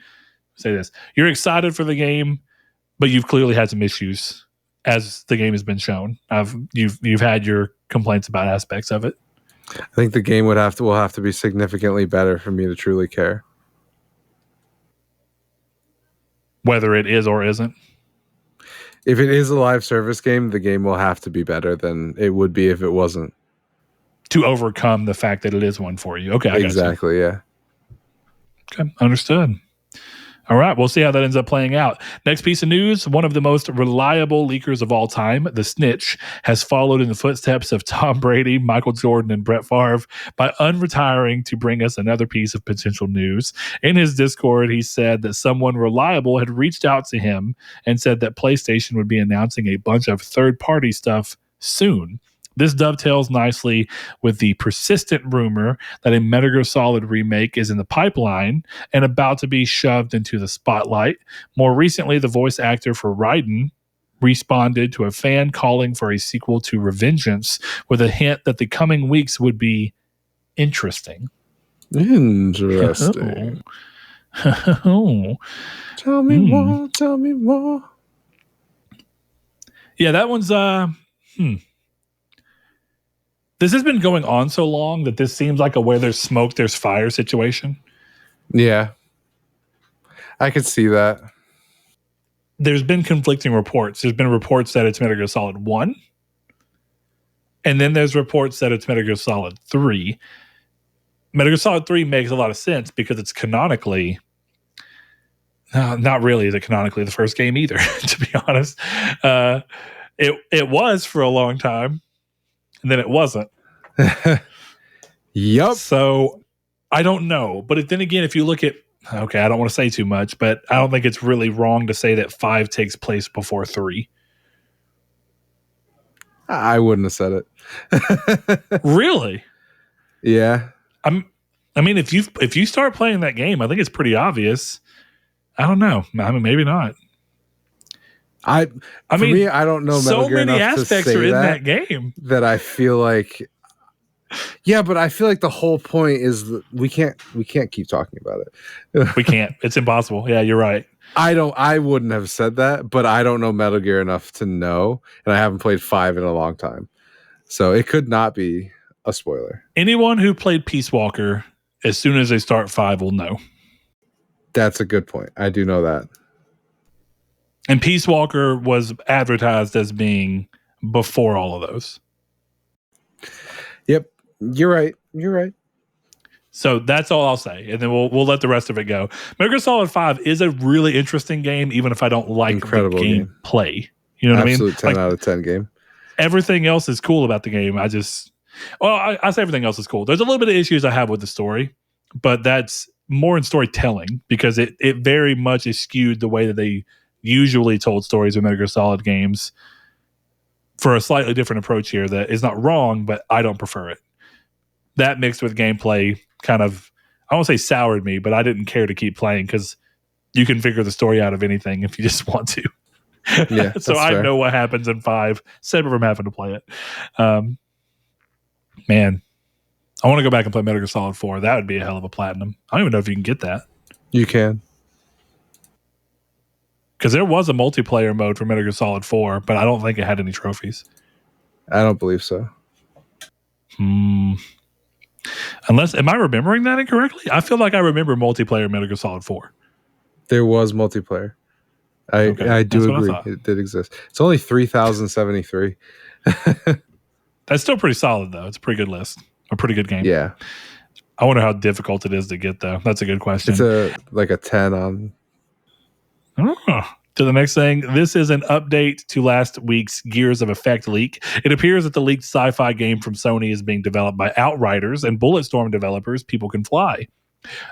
say this, you're excited for the game, but you've clearly had some issues as the game has been shown. You've had your complaints about aspects of it. I think the game will have to be significantly better for me to truly care. Whether it is or isn't. If it is a live service game, the game will have to be better than it would be if it wasn't. To overcome the fact that it is one for you. Okay, I exactly, yeah. Okay, understood. All right, we'll see how that ends up playing out. Next piece of news, one of the most reliable leakers of all time, The Snitch, has followed in the footsteps of Tom Brady, Michael Jordan, and Brett Favre by unretiring to bring us another piece of potential news. In his Discord, he said that someone reliable had reached out to him and said that PlayStation would be announcing a bunch of third-party stuff soon. This dovetails nicely with the persistent rumor that a Metal Gear Solid remake is in the pipeline and about to be shoved into the spotlight. More recently, the voice actor for Raiden responded to a fan calling for a sequel to Revengeance with a hint that the coming weeks would be interesting. Interesting. Oh. Tell me more, tell me more. Yeah, that one's This has been going on so long that this seems like a where there's smoke, there's fire situation. Yeah. I could see that. There's been conflicting reports. There's been reports that it's Metal Gear Solid 1. And then there's reports that it's Metal Gear Solid 3. Metal Gear Solid 3 makes a lot of sense because it's canonically... not really is it canonically the first game either, to be honest. It was for a long time. And then it wasn't. Yup. So I don't know. But then again, if you look at, okay, I don't want to say too much, but I don't think it's really wrong to say that 5 takes place before 3. I wouldn't have said it. Really? Yeah. I mean, if you start playing that game, I think it's pretty obvious. I don't know. I mean, maybe not. I mean, me, I don't know. So many aspects are in that game that I feel like Yeah, but I feel like the whole point is that we can't keep talking about it. We can't. It's impossible. Yeah, you're right. I wouldn't have said that, but I don't know Metal Gear enough to know, and I haven't played 5 in a long time. So it could not be a spoiler. Anyone who played Peace Walker, as soon as they start 5, will know. That's a good point. I do know that. And Peace Walker was advertised as being before all of those. Yep. You're right. So that's all I'll say, and then we'll let the rest of it go. Metal Gear Solid 5 is a really interesting game, even if I don't like Incredible the game play. You know what I mean? Absolute 10 out of 10 game. Everything else is cool about the game. I say everything else is cool. There's a little bit of issues I have with the story, but that's more in storytelling because it very much is skewed the way that they usually told stories in Metal Gear Solid games for a slightly different approach here that is not wrong, but I don't prefer it. That mixed with gameplay kind of, I won't say soured me, but I didn't care to keep playing because you can figure the story out of anything if you just want to. Yeah, so I know what happens in 5, separate from having to play it. Man, I want to go back and play Metal Gear Solid 4. That would be a hell of a platinum. I don't even know if you can get that. You can. Because there was a multiplayer mode for Metal Gear Solid 4, but I don't think it had any trophies. I don't believe so. Unless, am I remembering that incorrectly? I feel like I remember multiplayer Metal Gear Solid 4. There was multiplayer. I do agree. It did exist. It's only 3,073. That's still pretty solid, though. It's a pretty good list. A pretty good game. Yeah. I wonder how difficult it is to get, though. That's a good question. It's a 10 on. To the next thing, this is an update to last week's Gears of Effect leak. It appears that the leaked sci-fi game from Sony is being developed by Outriders and Bulletstorm developers People Can Fly.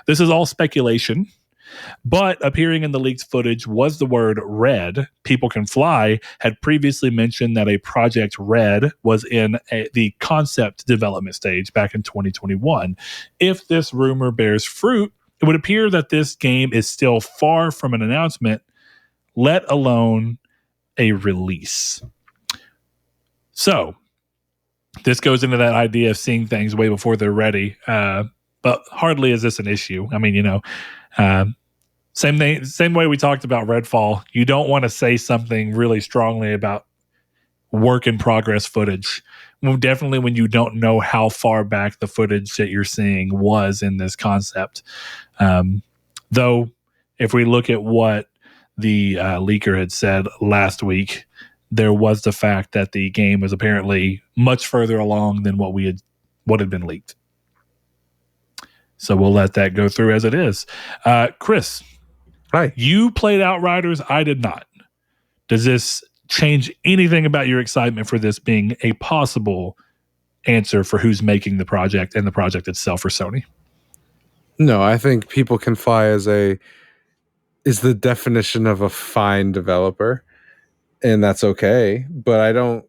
This is all speculation, but appearing in the leaked footage was the word Red. People Can Fly had previously mentioned that a Project Red was in the concept development stage back in 2021. If this rumor bears fruit, it would appear that this game is still far from an announcement, let alone a release. So this goes into that idea of seeing things way before they're ready. But hardly is this an issue. I mean, same way we talked about Redfall. You don't want to say something really strongly about work in progress footage. Well, definitely when you don't know how far back the footage that you're seeing was in this concept. Though, if we look at what the leaker had said last week, there was the fact that the game was apparently much further along than what had been leaked. So we'll let that go through as it is. Chris, hi. You played Outriders. I did not. Does this change anything about your excitement for this being a possible answer for who's making the project and the project itself for Sony? No, I think People Can Fly is the definition of a fine developer, and that's okay. But I don't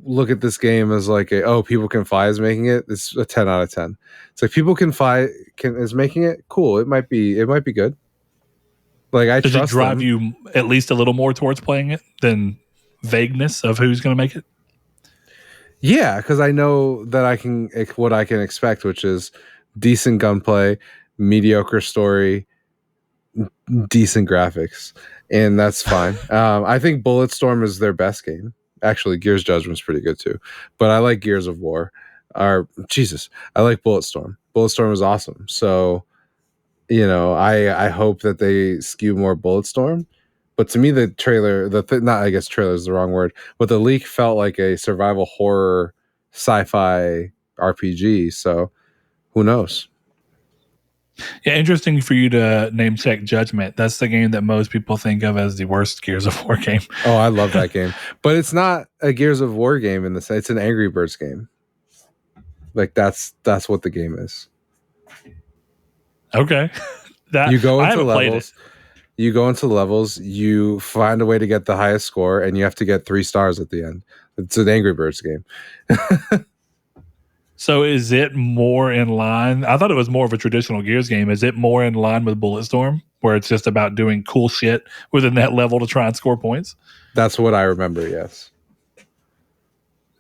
look at this game as like People Can Fly is making it. It's a 10 out of 10. It's like People Can Fly is making it. Cool. It might be good. Like Does it drive you at least a little more towards playing it than vagueness of who's going to make it? Yeah, because I know that what I can expect, which is decent gunplay, mediocre story, decent graphics, and that's fine. I think Bulletstorm is their best game. Actually, Gears Judgment's pretty good too, but I like Gears of War. I like Bulletstorm. Bulletstorm is awesome. So, I hope that they skew more Bulletstorm. But to me, the trailer, not I guess trailer is the wrong word, but the leak felt like a survival horror sci-fi RPG. So, who knows? Yeah, interesting for you to name check Judgment. That's the game that most people think of as the worst Gears of War game. Oh, I love that game. But it's not a Gears of War game in the sense. It's an Angry Birds game. Like that's what the game is. Okay. You go into I haven't played it. You go into levels, you find a way to get the highest score, and you have to get 3 stars at the end. It's an Angry Birds game. So is it more in line? I thought it was more of a traditional Gears game. Is it more in line with Bulletstorm, where it's just about doing cool shit within that level to try and score points? That's what I remember, yes.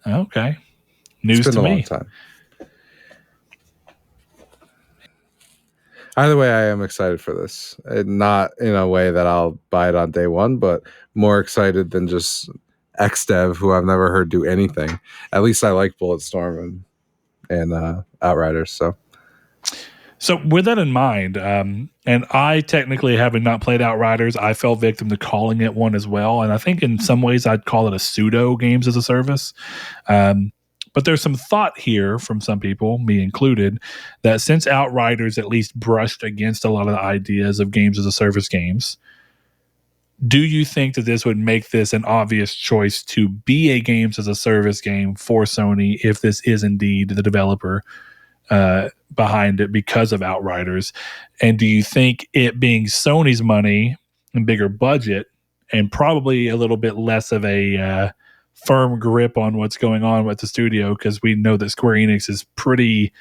Okay. News it's been to a me. long time. Either way, I am excited for this. Not in a way that I'll buy it on day one, but more excited than just XDev, who I've never heard do anything. At least I like Bulletstorm and Outriders. So with that in mind, and I technically having not played Outriders, I fell victim to calling it one as well. And I think in some ways I'd call it a pseudo games as a service. But there's some thought here from some people, me included, that since Outriders at least brushed against a lot of the ideas of games as a service games, do you think that this would make this an obvious choice to be a games as a service game for Sony if this is indeed the developer behind it because of Outriders? And do you think it being Sony's money and bigger budget and probably a little bit less of a firm grip on what's going on with the studio, because we know that Square Enix is pretty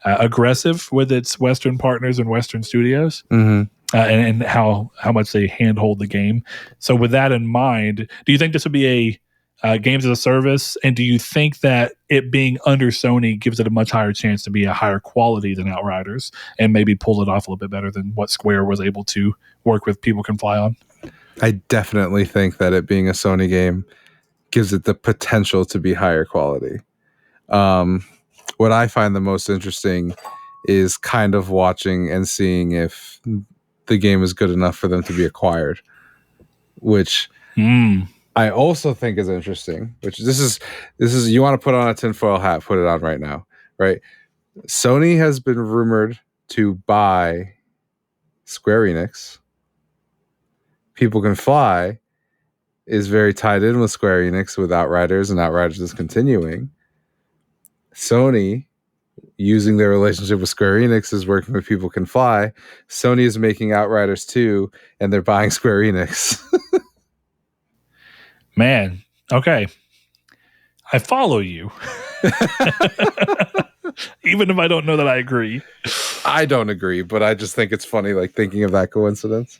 aggressive with its Western partners and Western studios, and how much they handhold the game. So with that in mind, do you think this would be a games as a service? And do you think that it being under Sony gives it a much higher chance to be a higher quality than Outriders and maybe pull it off a little bit better than what Square was able to work with People Can Fly on? I definitely think that it being a Sony game gives it the potential to be higher quality. What I find the most interesting is kind of watching and seeing if the game is good enough for them to be acquired, which I also think is interesting. Which this is you want to put on a tinfoil hat, put it on right now, right? Sony has been rumored to buy Square Enix. People Can Fly is very tied in with Square Enix with Outriders, and Outriders is continuing. Sony, using their relationship with Square Enix, is working with People Can Fly. Sony is making Outriders 2, and they're buying Square Enix. Man, okay. I follow you. Even if I don't know that I agree. I don't agree, but I just think it's funny, like, thinking of that coincidence.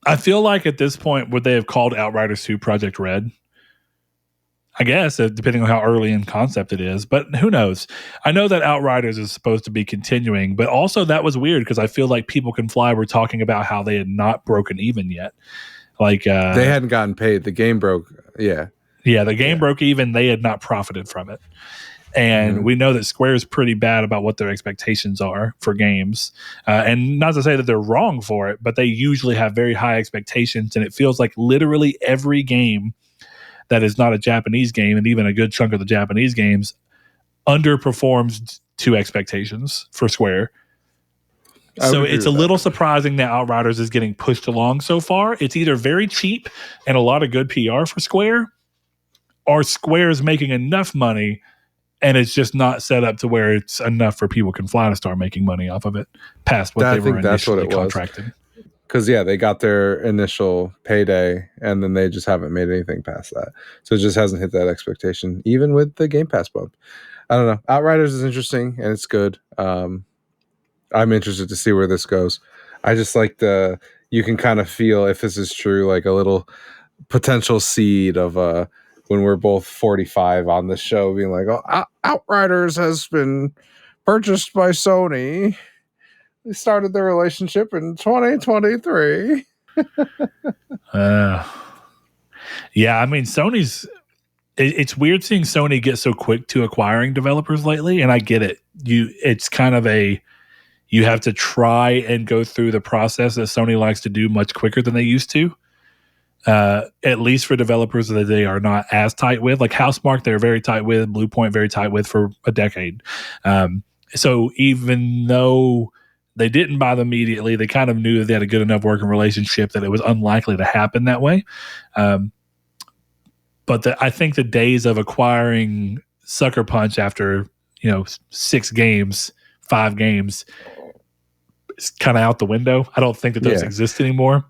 I feel like at this point, would they have called Outriders 2 Project Red? I guess, depending on how early in concept it is, but who knows? I know that Outriders is supposed to be continuing, but also that was weird because I feel like People Can Fly were talking about how they had not broken even yet. Like they hadn't gotten paid. The game broke. Yeah. Yeah, the game broke even. They had not profited from it. And we know that Square is pretty bad about what their expectations are for games. And not to say that they're wrong for it, but they usually have very high expectations. And it feels like literally every game that is not a Japanese game, and even a good chunk of the Japanese games, underperforms to expectations for Square. So it's a little surprising that Outriders is getting pushed along so far. It's either very cheap and a lot of good PR for Square, or Square is making enough money and it's just not set up to where it's enough for People Can Fly to start making money off of it past what they were initially contracted. Because, they got their initial payday, and then they just haven't made anything past that. So it just hasn't hit that expectation, even with the Game Pass bump. I don't know. Outriders is interesting, and it's good. I'm interested to see where this goes. I just like you can kind of feel, if this is true, like a little potential seed of when we're both 45 on the show being like, oh, Outriders has been purchased by Sony. They started their relationship in 2023. Yeah, I mean, it's weird seeing Sony get so quick to acquiring developers lately, and I get it. It's kind of you have to try and go through the process that Sony likes to do much quicker than they used to. At least for developers that they are not as tight with, like Housemarque, they're very tight with, Bluepoint very tight with for a decade. So even though they didn't buy them immediately, they kind of knew that they had a good enough working relationship that it was unlikely to happen that way. But I think the days of acquiring Sucker Punch after 5 games is kind of out the window. I don't think that those exist anymore.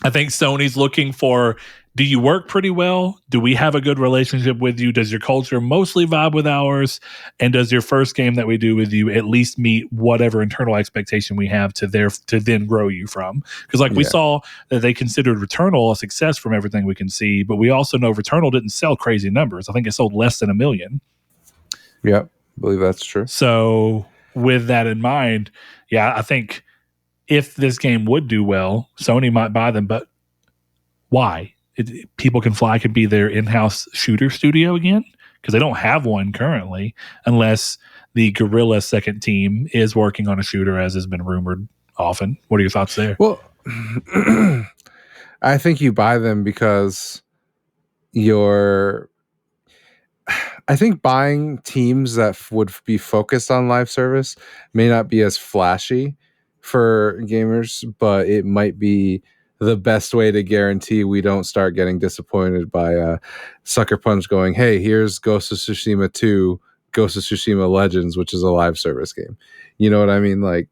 I think Sony's looking for, do you work pretty well? Do we have a good relationship with you? Does your culture mostly vibe with ours? And does your first game that we do with you at least meet whatever internal expectation we have to then grow you from? Because we saw that they considered Returnal a success from everything we can see, but we also know Returnal didn't sell crazy numbers. I think it sold less than 1 million. Yep, I believe that's true. So with that in mind, yeah, I think if this game would do well, Sony might buy them, but why? People Can Fly could be their in-house shooter studio again, because they don't have one currently, unless the Guerrilla second team is working on a shooter, as has been rumored often. What are your thoughts there? Well, I think you buy them because I think buying teams that would be focused on live service may not be as flashy for gamers, but it might be the best way to guarantee we don't start getting disappointed by Sucker Punch going, hey, here's Ghost of Tsushima 2, Ghost of Tsushima Legends, which is a live service game. You know what I mean? Like,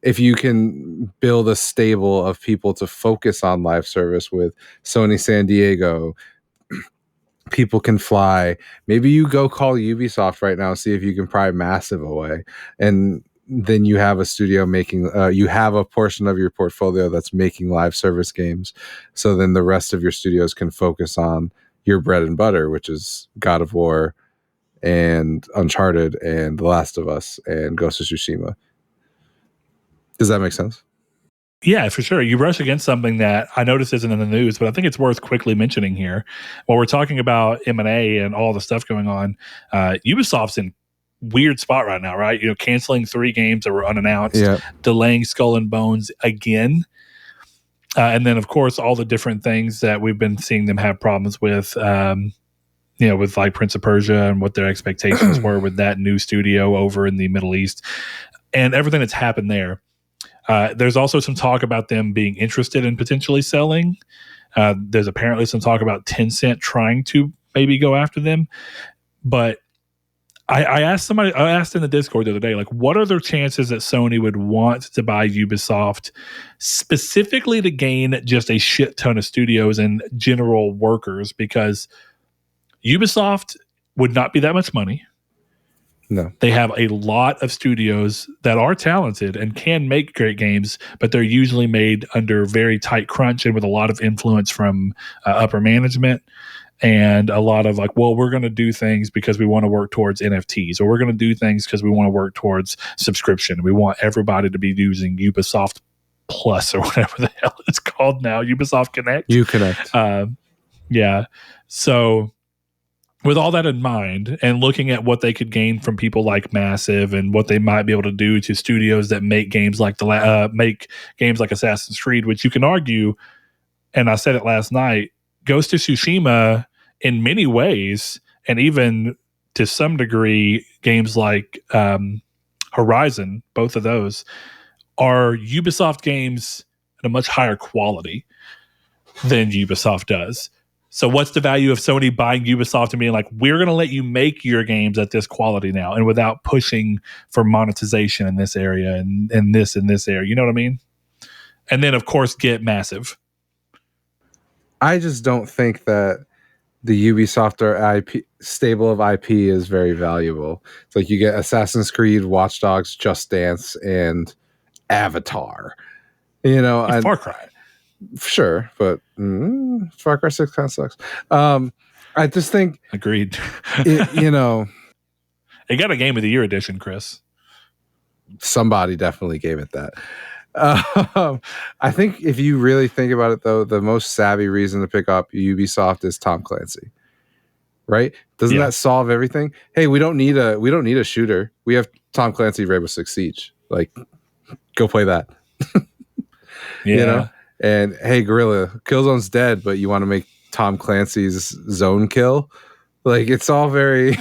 if you can build a stable of people to focus on live service with Sony San Diego, People Can Fly, maybe you go call Ubisoft right now, see if you can pry Massive away, and then you have a studio making you have a portion of your portfolio that's making live service games, so then the rest of your studios can focus on your bread and butter, which is God of War and Uncharted and The Last of Us and Ghost of Tsushima. Does that make sense? Yeah, for sure. You brush against something that I noticed isn't in the news, but I think it's worth quickly mentioning here. While we're talking about M&A and all the stuff going on, Ubisoft's in weird spot right now, right? Canceling 3 games that were unannounced, delaying Skull and Bones again. And then, of course, all the different things that we've been seeing them have problems with, with like Prince of Persia and what their expectations were with that new studio over in the Middle East and everything that's happened there. There's also some talk about them being interested in potentially selling. There's apparently some talk about Tencent trying to maybe go after them. But I asked in the Discord the other day, like, what are the chances that Sony would want to buy Ubisoft specifically to gain just a shit ton of studios and general workers? Because Ubisoft would not be that much money. No. They have a lot of studios that are talented and can make great games, but they're usually made under very tight crunch and with a lot of influence from upper management and a lot of like, well, we're going to do things because we want to work towards NFTs, or we're going to do things because we want to work towards subscription. We want everybody to be using Ubisoft Plus or whatever the hell it's called now, Ubisoft Connect. Uconnect. Yeah. So with all that in mind and looking at what they could gain from people like Massive and what they might be able to do to studios that make games like Assassin's Creed, which you can argue, and I said it last night, Ghost of Tsushima in many ways, and even to some degree, games like Horizon, both of those, are Ubisoft games at a much higher quality than Ubisoft does. So what's the value of Sony buying Ubisoft and being like, we're going to let you make your games at this quality now and without pushing for monetization in this area and this in this area? You know what I mean? And then, of course, get Massive. I just don't think that the Ubisoft or IP stable of IP is very valuable. It's like you get Assassin's Creed, Watch Dogs, Just Dance, and Avatar. Far Cry. Sure, but Far Cry 6 kind of sucks. I just think... Agreed. It got a Game of the Year edition, Chris. Somebody definitely gave it that. I think if you really think about it, though, the most savvy reason to pick up Ubisoft is Tom Clancy, right? Doesn't that solve everything? Hey, we don't need a shooter. We have Tom Clancy Rainbow Six Siege. Like, go play that. Yeah. And hey, Guerrilla, Killzone's dead, but you want to make Tom Clancy's Zone Kill? Like, it's all very.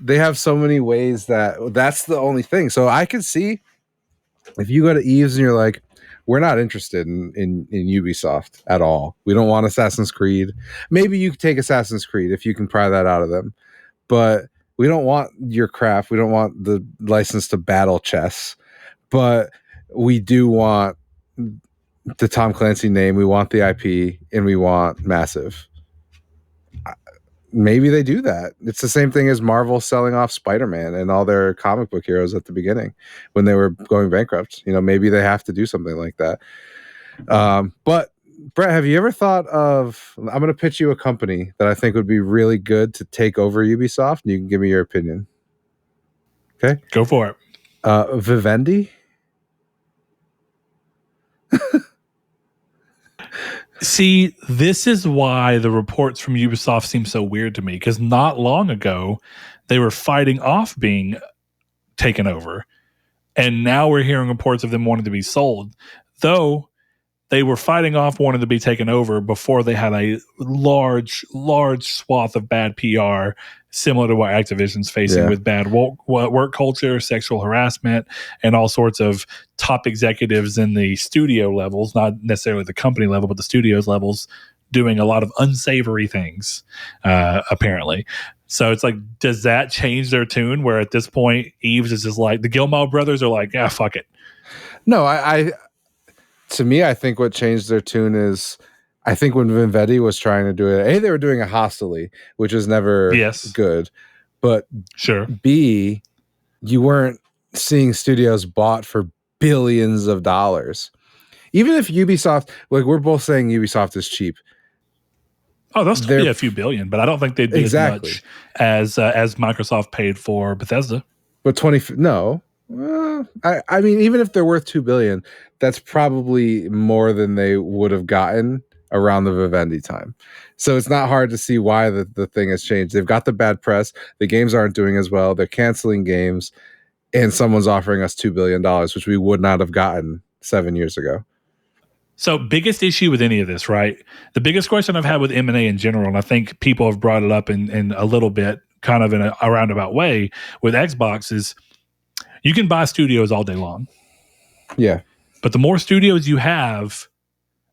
They have so many ways that's the only thing. So I could see if you go to Eves and you're like, we're not interested in Ubisoft at all. We don't want Assassin's Creed. Maybe you could take Assassin's Creed if you can pry that out of them. But we don't want your craft. We don't want the license to battle chess. But we do want the Tom Clancy name. We want the IP, and we want Massive. Maybe they do that. It's the same thing as Marvel selling off Spider-Man and all their comic book heroes at the beginning when they were going bankrupt. Maybe they have to do something like that. But Brett, have you ever thought of, I'm going to pitch you a company that I think would be really good to take over Ubisoft, and you can give me your opinion. Okay. Go for it. Vivendi. See, this is why the reports from Ubisoft seem so weird to me, because not long ago they were fighting off being taken over. And now we're hearing reports of them wanting to be sold. Though they were fighting off wanting to be taken over before they had a large swath of bad PR, similar to what Activision's facing with bad work culture, sexual harassment, and all sorts of top executives in the studio levels, not necessarily the company level, but the studios levels, doing a lot of unsavory things, apparently. So it's like, does that change their tune? Where at this point, Eves is just like, the Gilmore brothers are like, yeah, fuck it. No, I to me, I think what changed their tune is, I think when Vivendi was trying to do it, A, they were doing it hostily, which is never good. But sure, B, you weren't seeing studios bought for billions of dollars. Even if Ubisoft, like we're both saying Ubisoft is cheap. Oh, they'll still be a few billion, but I don't think they'd be as much as Microsoft paid for Bethesda. But no. I mean, even if they're worth $2 billion, that's probably more than they would have gotten around the Vivendi time. So it's not hard to see why the thing has changed. They've got the bad press. The games aren't doing as well. They're canceling games, and someone's offering us $2 billion, which we would not have gotten 7 years ago. So biggest issue with any of this, right? The biggest question I've had with M&A in general, and I think people have brought it up in a little bit, kind of in a roundabout way with Xbox, is you can buy studios all day long. Yeah. But the more studios you have,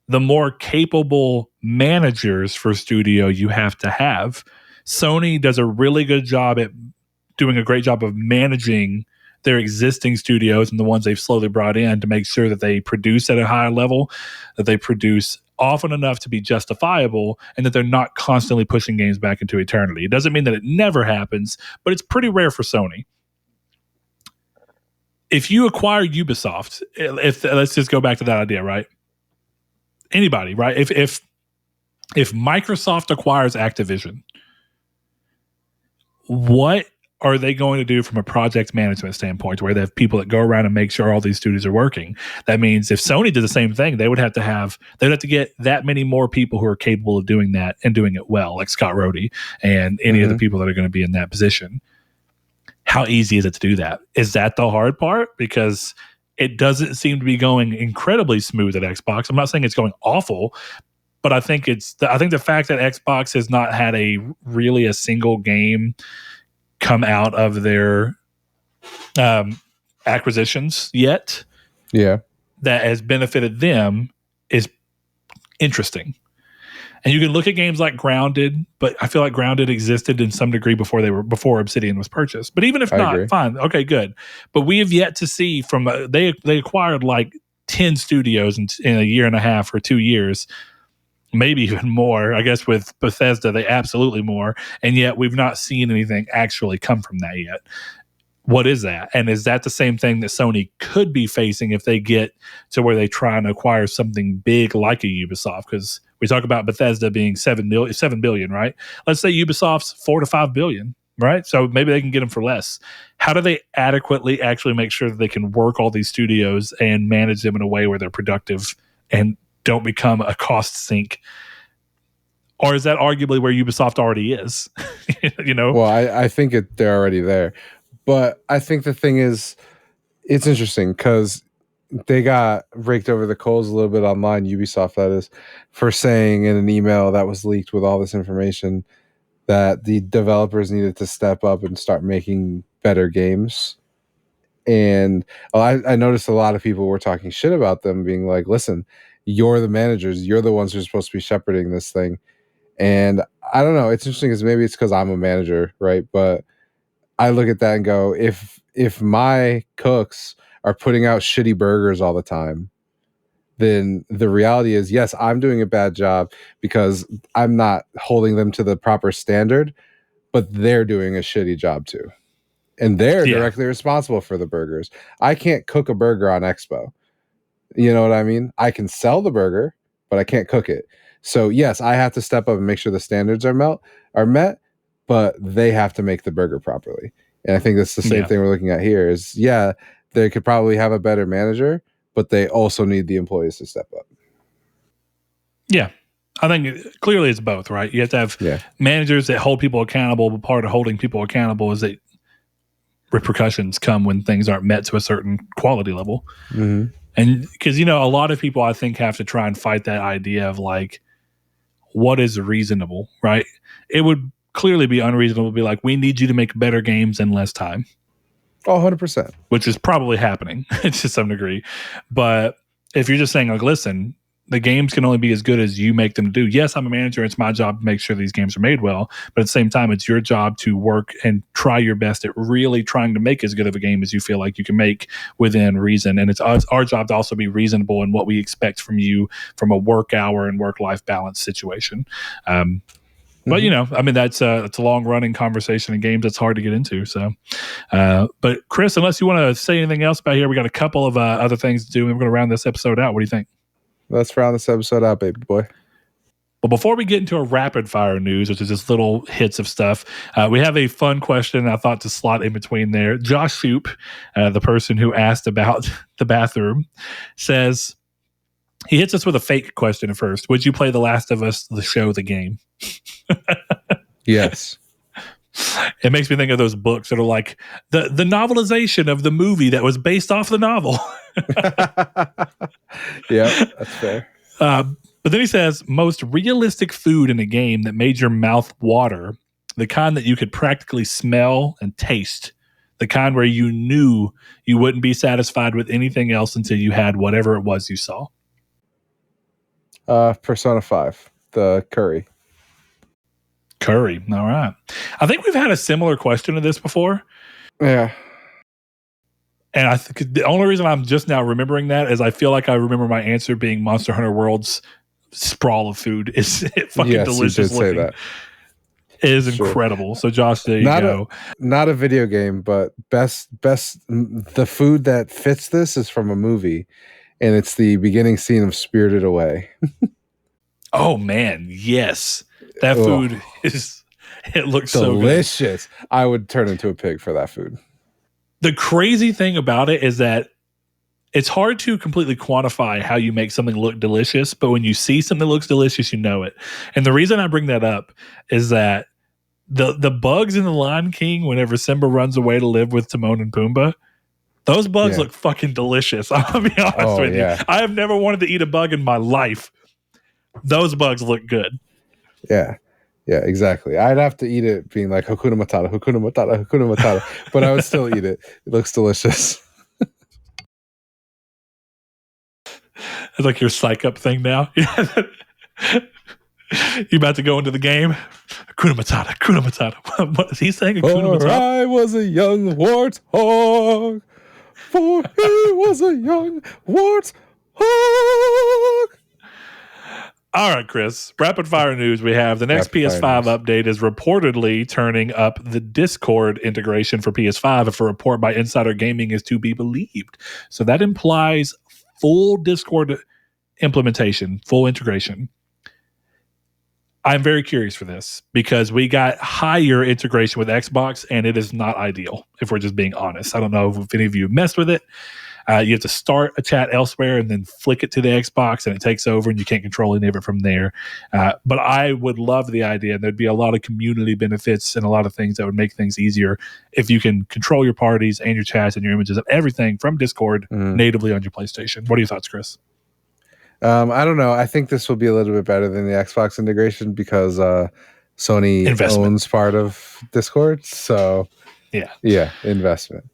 the more capable managers for studio you have to have. Sony does a really good job at doing a great job of managing their existing studios and the ones they've slowly brought in to make sure that they produce at a higher level, that they produce often enough to be justifiable, and that they're not constantly pushing games back into eternity. It doesn't mean that it never happens, but it's pretty rare for Sony. If you acquire Ubisoft, let's just go back to that idea, right? Anybody, right? If Microsoft acquires Activision, what are they going to do from a project management standpoint, where they have people that go around and make sure all these studios are working? That means if Sony did the same thing, they'd have to get that many more people who are capable of doing that and doing it well, like Scott Rhodey and any of the people that are going to be in that position. How easy is it to do that? Is that the hard part? Because it doesn't seem to be going incredibly smooth at Xbox. I'm not saying it's going awful, but I think the fact that Xbox has not had a single game come out of their acquisitions yet, that has benefited them, is interesting. And you can look at games like Grounded, but I feel like Grounded existed in some degree before Obsidian was purchased. But even if not, fine, okay, good. But we have yet to see from they acquired like 10 studios in a year and a half or 2 years, maybe even more. I guess with Bethesda, they absolutely more, and yet we've not seen anything actually come from that yet. What is that? And is that the same thing that Sony could be facing if they get to where they try and acquire something big like a Ubisoft? Because we talk about Bethesda being $7 billion, right? Let's say Ubisoft's $4 to $5 billion, right? So maybe they can get them for less. How do they adequately actually make sure that they can work all these studios and manage them in a way where they're productive and don't become a cost sink? Or is that arguably where Ubisoft already is? Well, I think they're already there. But I think the thing is, it's interesting because they got raked over the coals a little bit online, Ubisoft that is, for saying in an email that was leaked with all this information that the developers needed to step up and start making better games. And I noticed a lot of people were talking shit about them, being like, listen, you're the managers, you're the ones who are supposed to be shepherding this thing. And I don't know, it's interesting because maybe it's because I'm a manager, right? But I look at that and go, if my cooks are putting out shitty burgers all the time, then the reality is, yes, I'm doing a bad job because I'm not holding them to the proper standard, but they're doing a shitty job too. And they're directly responsible for the burgers. I can't cook a burger on Expo. You know what I mean? I can sell the burger, but I can't cook it. So yes, I have to step up and make sure the standards are met. but they have to make the burger properly. And I think that's the same thing we're looking at here is, they could probably have a better manager, but they also need the employees to step up. Yeah. I think clearly it's both, right? You have to have managers that hold people accountable, but part of holding people accountable is that repercussions come when things aren't met to a certain quality level. Mm-hmm. And because, a lot of people, I think, have to try and fight that idea of like, what is reasonable, right? It would clearly be unreasonable to be like, we need you to make better games in less time. Oh, 100%. Which is probably happening to some degree. But if you're just saying, like, listen, the games can only be as good as you make them do. Yes, I'm a manager. It's my job to make sure these games are made well. But at the same time, it's your job to work and try your best at really trying to make as good of a game as you feel like you can make within reason. And it's our job to also be reasonable in what we expect from you from a work hour and work-life balance situation. But, that's a long running conversation in games that's hard to get into. So, but Chris, unless you want to say anything else about here, we got a couple of other things to do. And we're going to round this episode out. What do you think? Let's round this episode out, baby boy. But before we get into our rapid fire news, which is just little hits of stuff, we have a fun question I thought to slot in between there. Josh Soup, the person who asked about the bathroom, says, he hits us with a fake question at first. Would you play The Last of Us, the show, the game? Yes. It makes me think of those books that are like the novelization of the movie that was based off the novel. Yeah, that's fair. But then he says, most realistic food in a game that made your mouth water, the kind that you could practically smell and taste, the kind where you knew you wouldn't be satisfied with anything else until you had whatever it was you saw. Persona 5, the curry. Curry. All right. I think we've had a similar question to this before. Yeah. And I think the only reason I'm just now remembering that is I feel like I remember my answer being Monster Hunter World's sprawl of food is fucking delicious. You did looking. Say that. It is incredible. So Josh, there you go. Not a video game, but best the food that fits this is from a movie, and it's the beginning scene of Spirited Away. Oh man, yes. That food it looks delicious. So good. I would turn into a pig for that food. The crazy thing about it is that it's hard to completely quantify how you make something look delicious, but when you see something that looks delicious, you know it. And the reason I bring that up is that the bugs in The Lion King, whenever Simba runs away to live with Timon and Pumbaa, those bugs look fucking delicious. I'll be honest with you. I have never wanted to eat a bug in my life. Those bugs look good. Yeah. Yeah, exactly. I'd have to eat it being like Hakuna Matata, Hakuna Matata, Hakuna Matata, but I would still eat it. It looks delicious. It's like your psych up thing now. You about to go into the game? Hakuna Matata, Hakuna Matata. What is he saying? Hakuna Matata? I was a young warthog, for he was a young warthog. All right, Chris. Rapid fire news we have. The next PS5 update is reportedly turning up the Discord integration for PS5 if a report by Insider Gaming is to be believed. So that implies full Discord implementation, full integration. I'm very curious for this because we got higher integration with Xbox and it is not ideal, if we're just being honest. I don't know if any of you messed with it. You have to start a chat elsewhere and then flick it to the Xbox and it takes over and you can't control any of it from there. But I would love the idea. There'd be a lot of community benefits and a lot of things that would make things easier if you can control your parties and your chats and your images of everything from Discord natively on your PlayStation. What are your thoughts, Chris? I don't know. I think this will be a little bit better than the Xbox integration because Sony owns part of Discord. So yeah, investment.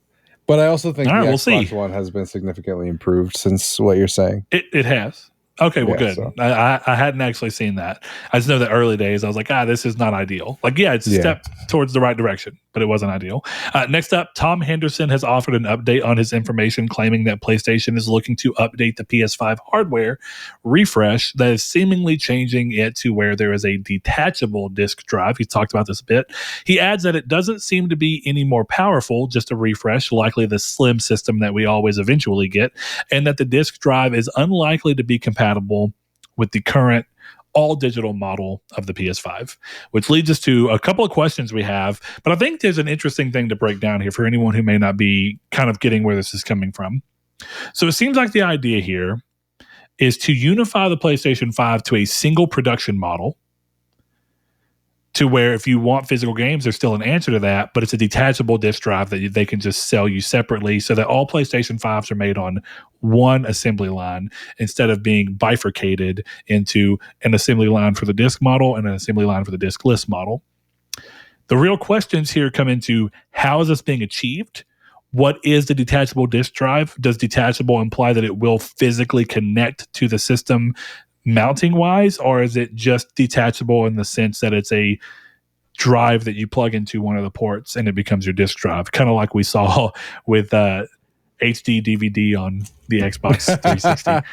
But I also think the Xbox One has been significantly improved since what you're saying. It has. Okay, well, good. So. I hadn't actually seen that. I just know that early days, I was like, this is not ideal. Like, it's a step towards the right direction, but it wasn't ideal. Next up, Tom Henderson has offered an update on his information, claiming that PlayStation is looking to update the PS5 hardware refresh that is seemingly changing it to where there is a detachable disk drive. He talked about this a bit. He adds that it doesn't seem to be any more powerful, just a refresh, likely the slim system that we always eventually get, and that the disk drive is unlikely to be compatible with the current all digital model of the PS5, which leads us to a couple of questions we have. But I think there's an interesting thing to break down here for anyone who may not be kind of getting where this is coming from. So it seems like the idea here is to unify the PlayStation 5 to a single production model, to where if you want physical games, there's still an answer to that, but it's a detachable disk drive that they can just sell you separately, so that all PlayStation 5s are made on one assembly line instead of being bifurcated into an assembly line for the disk model and an assembly line for the diskless model. The real questions here come into: how is this being achieved? What is the detachable disk drive? Does detachable imply that it will physically connect to the system mounting wise, or is it just detachable in the sense that it's a drive that you plug into one of the ports and it becomes your disk drive, kind of like we saw with HD DVD on the Xbox 360.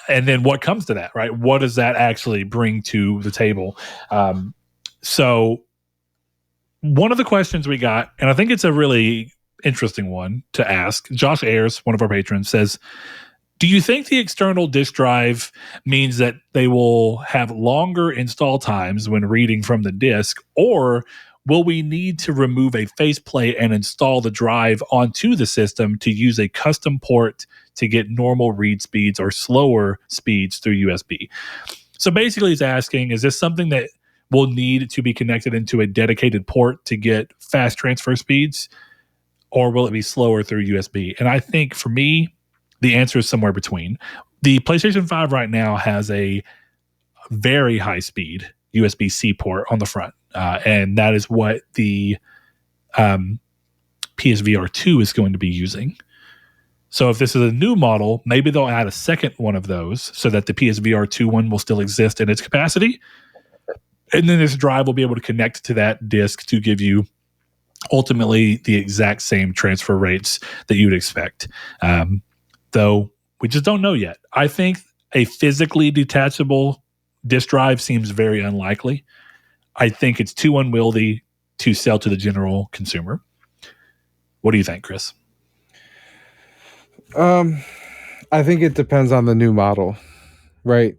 And then what comes to that, right? What does that actually bring to the table? So one of the questions we got, and I think it's a really interesting one to ask, Josh Ayers, one of our patrons, says, do you think the external disk drive means that they will have longer install times when reading from the disk, or will we need to remove a faceplate and install the drive onto the system to use a custom port to get normal read speeds or slower speeds through USB? So basically he's asking, is this something that will need to be connected into a dedicated port to get fast transfer speeds, or will it be slower through USB? And I think for me, the answer is somewhere between. The PlayStation 5 right now has a very high speed USB-C port on the front. And that is what the PSVR 2 is going to be using. So if this is a new model, maybe they'll add a second one of those so that the PSVR 2 one will still exist in its capacity. And then this drive will be able to connect to that disk to give you ultimately the exact same transfer rates that you would expect. Though we just don't know yet. I think a physically detachable disk drive seems very unlikely. I think it's too unwieldy to sell to the general consumer. What do you think, Chris? I think it depends on the new model, right?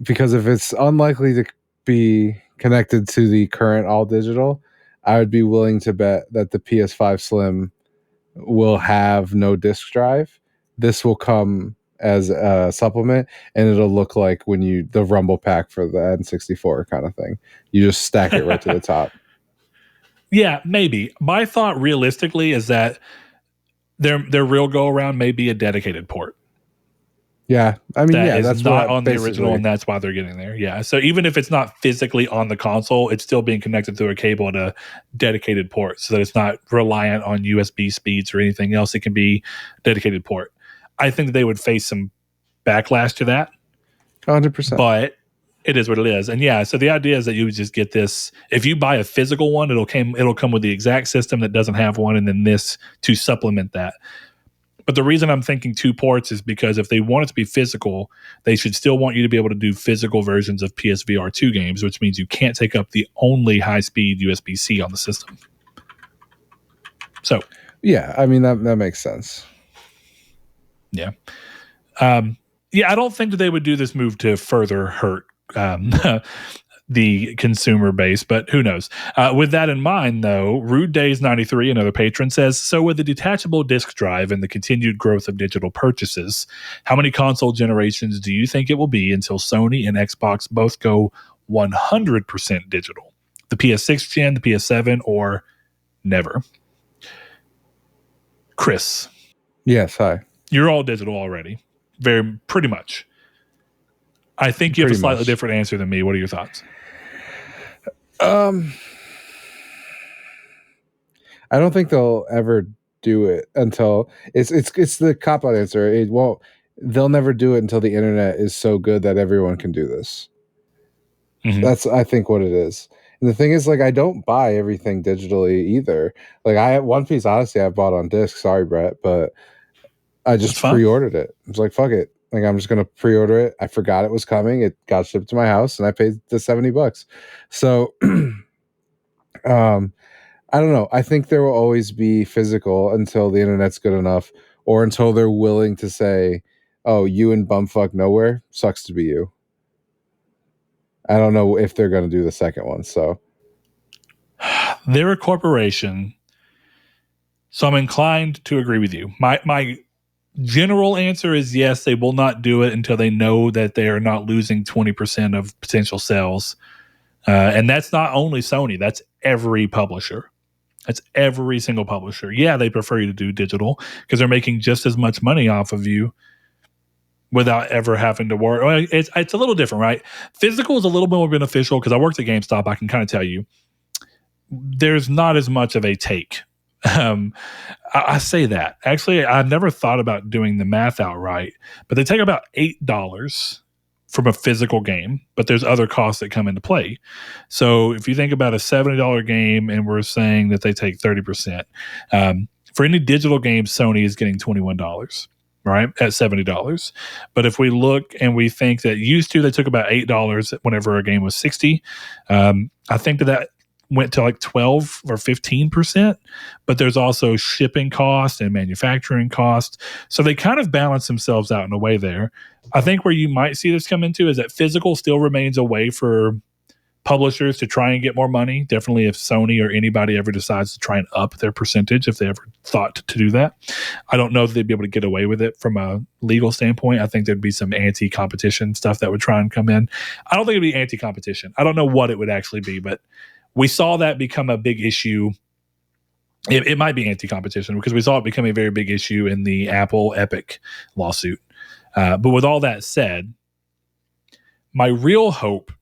Because if it's unlikely to be connected to the current all digital, I would be willing to bet that the PS5 Slim will have no disk drive. This will come as a supplement, and it'll look like when you the rumble pack for the N64 kind of thing. You just stack it right to the top. Yeah, maybe. My thought realistically is that their real go around may be a dedicated port. Yeah, I mean, that yeah, is that's not what on the original, and that's why they're getting there. Yeah, so even if it's not physically on the console, it's still being connected through a cable at a dedicated port, so that it's not reliant on USB speeds or anything else. It can be dedicated port. I think that they would face some backlash to that, 100%. but it is what it is. And yeah, so the idea is that you would just get this. If you buy a physical one, it'll come with the exact system that doesn't have one, and then this to supplement that. But the reason I'm thinking two ports is because if they want it to be physical, they should still want you to be able to do physical versions of PSVR 2 games, which means you can't take up the only high-speed USB-C on the system. So, yeah, I mean, that makes sense. Yeah. Yeah, I don't think that they would do this move to further hurt the consumer base, but who knows? With that in mind, though, Rude Days 93, another patron, says, so with the detachable disk drive and the continued growth of digital purchases, how many console generations do you think it will be until Sony and Xbox both go 100% digital? The PS6 gen, the PS7, or never? Chris. Yes, hi. You're all digital already. Pretty much. I think you have a slightly different answer than me. What are your thoughts? I don't think they'll ever do it until it's the cop out answer. It won't. They'll never do it until the internet is so good that everyone can do this. Mm-hmm. That's, I think, what it is. And the thing is, like, I don't buy everything digitally either. Like, I have One Piece Odyssey I bought on disc. Sorry, Brett, but I just pre-ordered it. I was like, fuck it. Like, I'm just gonna pre-order it. I forgot it was coming. It got shipped to my house, and I paid the $70. So, I don't know. I think there will always be physical until the internet's good enough, or until they're willing to say, "Oh, you in bumfuck nowhere, sucks to be you." I don't know if they're going to do the second one. So they're a corporation, so I'm inclined to agree with you. My general answer is yes, they will not do it until they know that they are not losing 20% of potential sales. And that's not only Sony, that's every publisher. That's every single publisher. Yeah, they prefer you to do digital because they're making just as much money off of you without ever having to worry. Well, it's a little different, right? Physical is a little bit more beneficial because I worked at GameStop. I can kind of tell you there's not as much of a take. Um, I say that. Actually, I never thought about doing the math outright, but they take about $8 from a physical game, but there's other costs that come into play. So if you think about a $70 game and we're saying that they take 30%, for any digital game, Sony is getting $21. Right at $70. But if we look and we think that used to they took about $8 whenever a game was 60, I think that went to like 12 or 15%, but there's also shipping cost and manufacturing cost. So they kind of balance themselves out in a way there. I think where you might see this come into is that physical still remains a way for publishers to try and get more money. Definitely if Sony or anybody ever decides to try and up their percentage, if they ever thought to do that. I don't know if they'd be able to get away with it from a legal standpoint. I think there'd be some anti-competition stuff that would try and come in. I don't think it'd be anti-competition. I don't know what it would actually be, but we saw that become a big issue. It might be anti-competition because we saw it become a very big issue in the Apple Epic lawsuit. But with all that said, my real hope,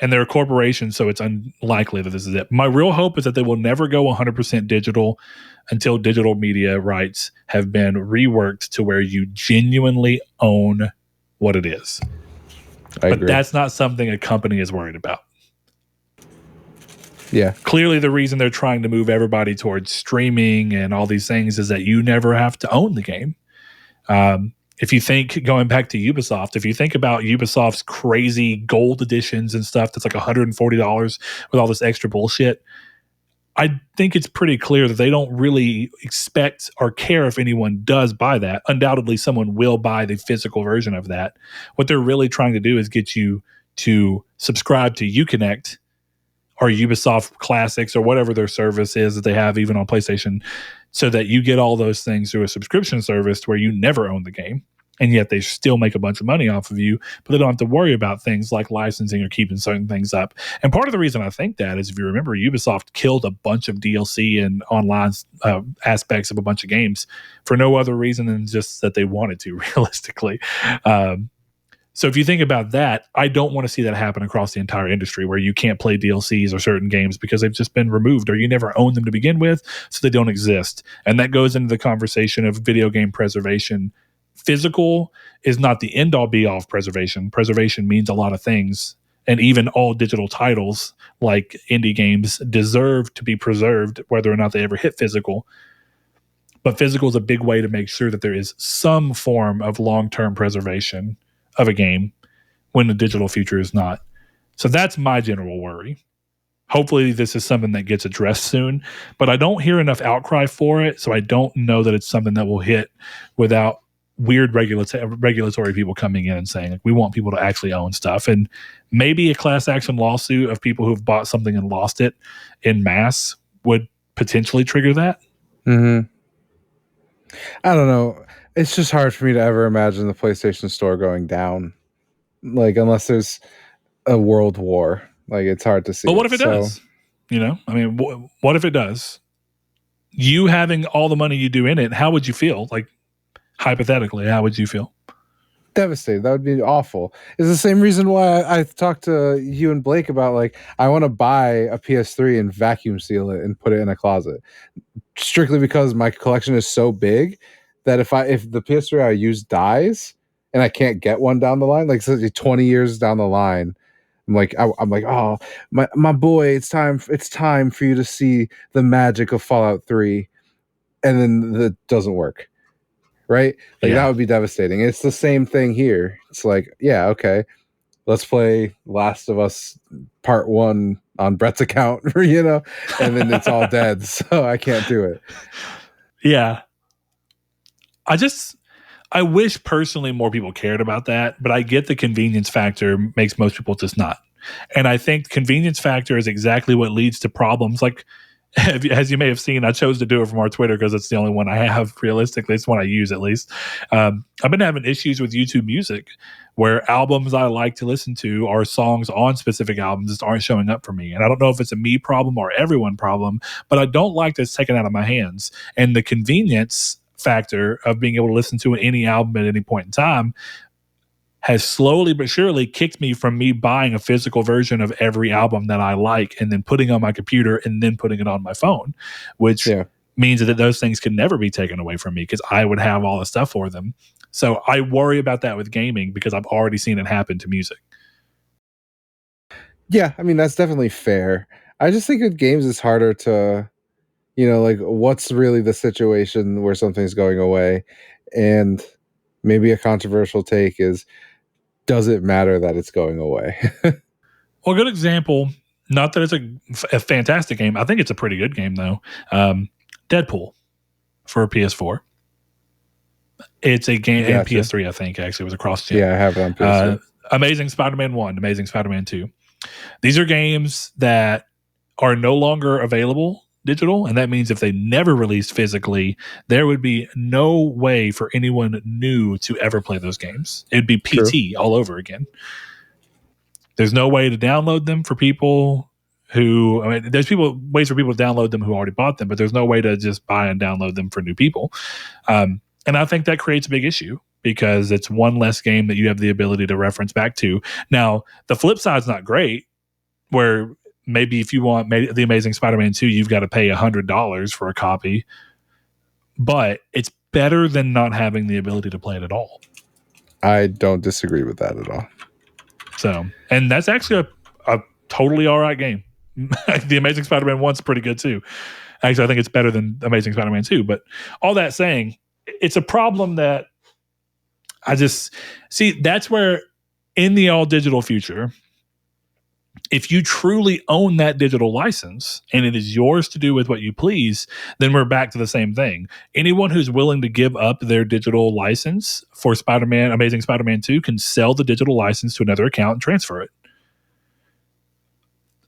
and they're a corporation, so it's unlikely that this is it. My real hope is that they will never go 100% digital until digital media rights have been reworked to where you genuinely own what it is. But that's not something a company is worried about. Yeah. Clearly, the reason they're trying to move everybody towards streaming and all these things is that you never have to own the game. If you think, going back to Ubisoft, if you think about Ubisoft's crazy gold editions and stuff that's like $140 with all this extra bullshit, I think it's pretty clear that they don't really expect or care if anyone does buy that. Undoubtedly, someone will buy the physical version of that. What they're really trying to do is get you to subscribe to Uconnect or Ubisoft Classics or whatever their service is that they have even on PlayStation, so that you get all those things through a subscription service where you never own the game, and yet they still make a bunch of money off of you, but they don't have to worry about things like licensing or keeping certain things up. And part of the reason I think that is, if you remember, Ubisoft killed a bunch of DLC and online aspects of a bunch of games for no other reason than just that they wanted to, realistically. So if you think about that, I don't want to see that happen across the entire industry where you can't play DLCs or certain games because they've just been removed or you never owned them to begin with, so they don't exist. And that goes into the conversation of video game preservation. Physical is not the end-all be-all of preservation. Preservation means a lot of things, and even all digital titles like indie games deserve to be preserved whether or not they ever hit physical. But physical is a big way to make sure that there is some form of long-term preservation of a game when the digital future is not. So that's my general worry. Hopefully this is something that gets addressed soon, but I don't hear enough outcry for it, so I don't know that it's something that will hit without weird regulatory people coming in and saying, like, we want people to actually own stuff. And maybe a class action lawsuit of people who've bought something and lost it in mass would potentially trigger that. Mm-hmm. I don't know. It's just hard for me to ever imagine the PlayStation Store going down, like, unless there's a world war. Like, it's hard to see. But what if it does? You know, I mean, what if it does? You having all the money you do in it, how would you feel? Like, hypothetically, how would you feel? Devastated. That would be awful. It's the same reason why I talked to you and Blake about, like, I want to buy a PS3 and vacuum seal it and put it in a closet, strictly because my collection is so big that if the PS3 I use dies and I can't get one down the line, like 20 years down the line, I'm like, oh, my boy, it's time for you to see the magic of Fallout 3, and then that doesn't work. Right? Like, that would be devastating. It's the same thing here. It's like, yeah, okay, let's play Last of Us Part 1 on Brett's account, you know, and then it's all dead, so I can't do it. Yeah. I wish personally more people cared about that, but I get the convenience factor makes most people just not And I think convenience factor is exactly what leads to problems. Like, as you may have seen, I chose to do it from our Twitter because it's the only one I have. Realistically, it's one I use at least. I've been having issues with YouTube Music where albums I like to listen to or songs on specific albums just aren't showing up for me. And I don't know if it's a me problem or everyone problem, but I don't like this taken out of my hands. And the convenience factor of being able to listen to any album at any point in time has slowly but surely kicked me from me buying a physical version of every album that I like and then putting it on my computer and then putting it on my phone, which means that those things can never be taken away from me because I would have all the stuff for them. So I worry about that with gaming because I've already seen it happen to music. Yeah, I mean, that's definitely fair. I just think with games, it's harder to, like, what's really the situation where something's going away? And maybe a controversial take is, does it matter that it's going away? Well, a good example, not that it's a fantastic game. I think it's a pretty good game, though. Deadpool for PS4. It's a game, and PS3, I think, actually. It was a cross-gen. Yeah, I have it on PS3. Amazing Spider-Man 1, Amazing Spider-Man 2. These are games that are no longer available digital, and that means if they never released physically, there would be no way for anyone new to ever play those games. It'd be PT all over again. There's no way to download them for people who, I mean, there's ways for people to download them who already bought them, but there's no way to just buy and download them for new people. And I think that creates a big issue because it's one less game that you have the ability to reference back to. Now, the flip side's not great, where maybe if you want The Amazing Spider-Man 2, you've got to pay $100 for a copy, but it's better than not having the ability to play it at all. I don't disagree with that at all. So, and that's actually a totally all right game. The Amazing Spider-Man 1's pretty good too. Actually, I think it's better than Amazing Spider-Man 2, but all that saying, it's a problem that I just see. That's where in the all digital future, if you truly own that digital license and it is yours to do with what you please, then we're back to the same thing. Anyone who's willing to give up their digital license for Spider-Man, Amazing Spider-Man 2 can sell the digital license to another account and transfer it.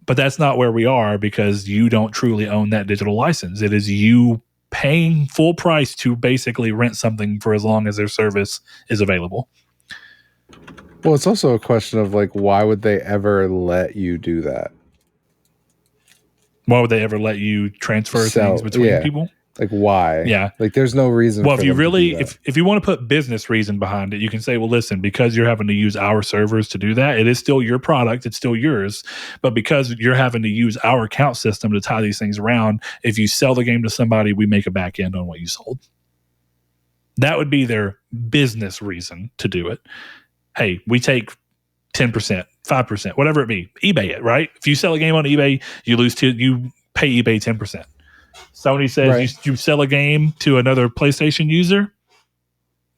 But that's not where we are because you don't truly own that digital license. It is you paying full price to basically rent something for as long as their service is available. Well, it's also a question of like, why would they ever let you do that? Why would they ever let you transfer things between people? Like, why? Yeah. Like, there's no reason. Well, if you really, if you want to put business reason behind it, you can say, well, listen, because you're having to use our servers to do that, it is still your product. It's still yours. But because you're having to use our account system to tie these things around, if you sell the game to somebody, we make a back end on what you sold. That would be their business reason to do it. Hey, we take 10%, 5%, whatever it be. eBay it, right? If you sell a game on eBay, you pay eBay 10%. Sony says you sell a game to another PlayStation user.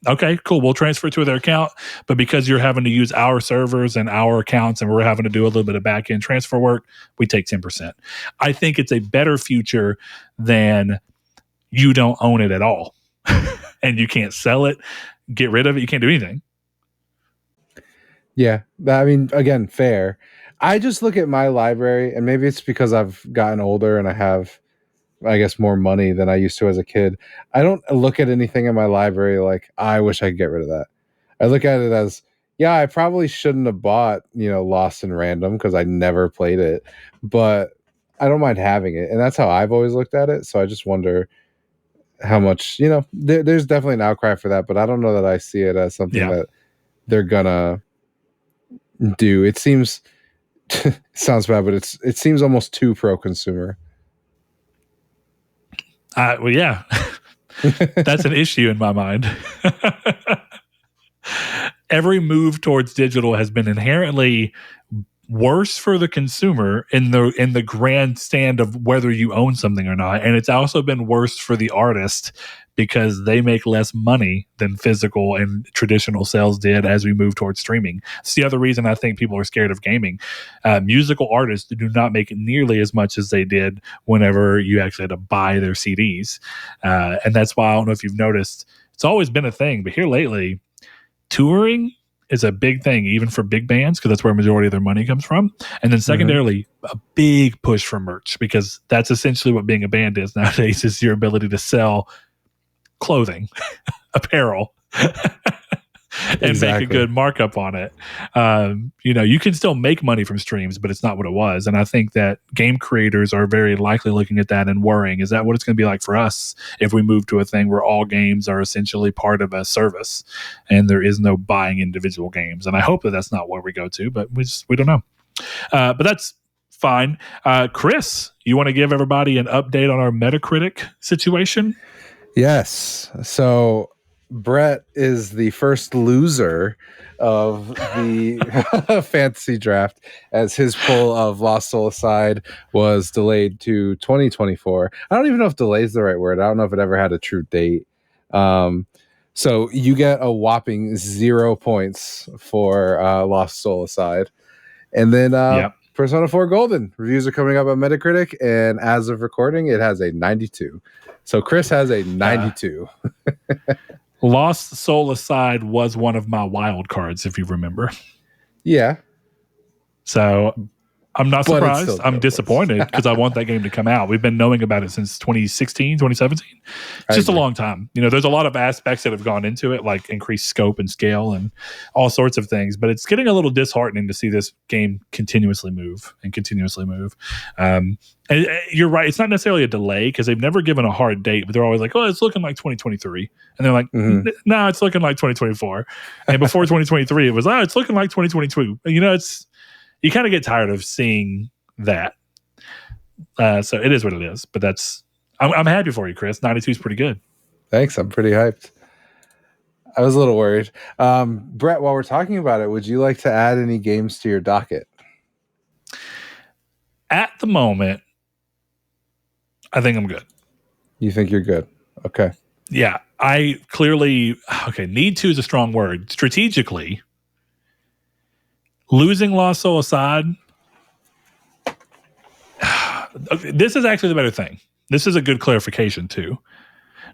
Okay, cool. We'll transfer it to their account. But because you're having to use our servers and our accounts and we're having to do a little bit of back end transfer work, we take 10%. I think it's a better future than you don't own it at all. And you can't sell it, get rid of it. You can't do anything. Yeah. I mean, again, fair. I just look at my library, and maybe it's because I've gotten older and I have, I guess, more money than I used to as a kid. I don't look at anything in my library like, I wish I could get rid of that. I look at it as, yeah, I probably shouldn't have bought, Lost in Random because I never played it, but I don't mind having it. And that's how I've always looked at it. So I just wonder how much, there's definitely an outcry for that, but I don't know that I see it as something that they're gonna do. It seems, it sounds bad, but it seems almost too pro-consumer. Well, yeah, that's an issue in my mind. Every move towards digital has been inherently worse for the consumer in the grandstand of whether you own something or not, and it's also been worse for the artist because they make less money than physical and traditional sales did as we move towards streaming. It's the other reason I think people are scared of gaming. Musical artists do not make nearly as much as they did whenever you actually had to buy their CDs. And that's why, I don't know if you've noticed, it's always been a thing, but here lately, touring is a big thing, even for big bands, because that's where a majority of their money comes from. And then secondarily, a big push for merch, because that's essentially what being a band is nowadays, is your ability to sell clothing, apparel, and make a good markup on it. You can still make money from streams, but it's not what it was. And I think that game creators are very likely looking at that and worrying, is that what it's going to be like for us if we move to a thing where all games are essentially part of a service and there is no buying individual games? And I hope that that's not where we go to, but we don't know. But that's fine. Chris, you want to give everybody an update on our Metacritic situation? Yes. So Brett is the first loser of the fantasy draft, as his pull of Lost Soul Aside was delayed to 2024. I don't even know if delay is the right word. I don't know if it ever had a true date. So you get a whopping 0 points for Lost Soul Aside. And then Persona 4 Golden. Reviews are coming up on Metacritic, and as of recording, it has a 92. So Chris has a 92. Lost Soul Aside was one of my wild cards, if you remember. Yeah. So I'm not surprised. I'm disappointed because I want that game to come out. We've been knowing about it since 2016, 2017. It's just a long time. There's a lot of aspects that have gone into it, like increased scope and scale and all sorts of things. But it's getting a little disheartening to see this game continuously move. And you're right. It's not necessarily a delay, because they've never given a hard date, but they're always like, oh, it's looking like 2023. And they're like, no, it's looking like 2024. And before 2023, it was, it's looking like 2022. You kind of get tired of seeing that. So it is what it is. But I'm happy for you, Chris. 92 is pretty good. Thanks. I'm pretty hyped. I was a little worried. Brett, while we're talking about it, would you like to add any games to your docket? At the moment, I think I'm good. You think you're good? Okay. Yeah. I clearly, need to is a strong word. Strategically, losing Lost Soul aside, this is actually the better thing. This is a good clarification too.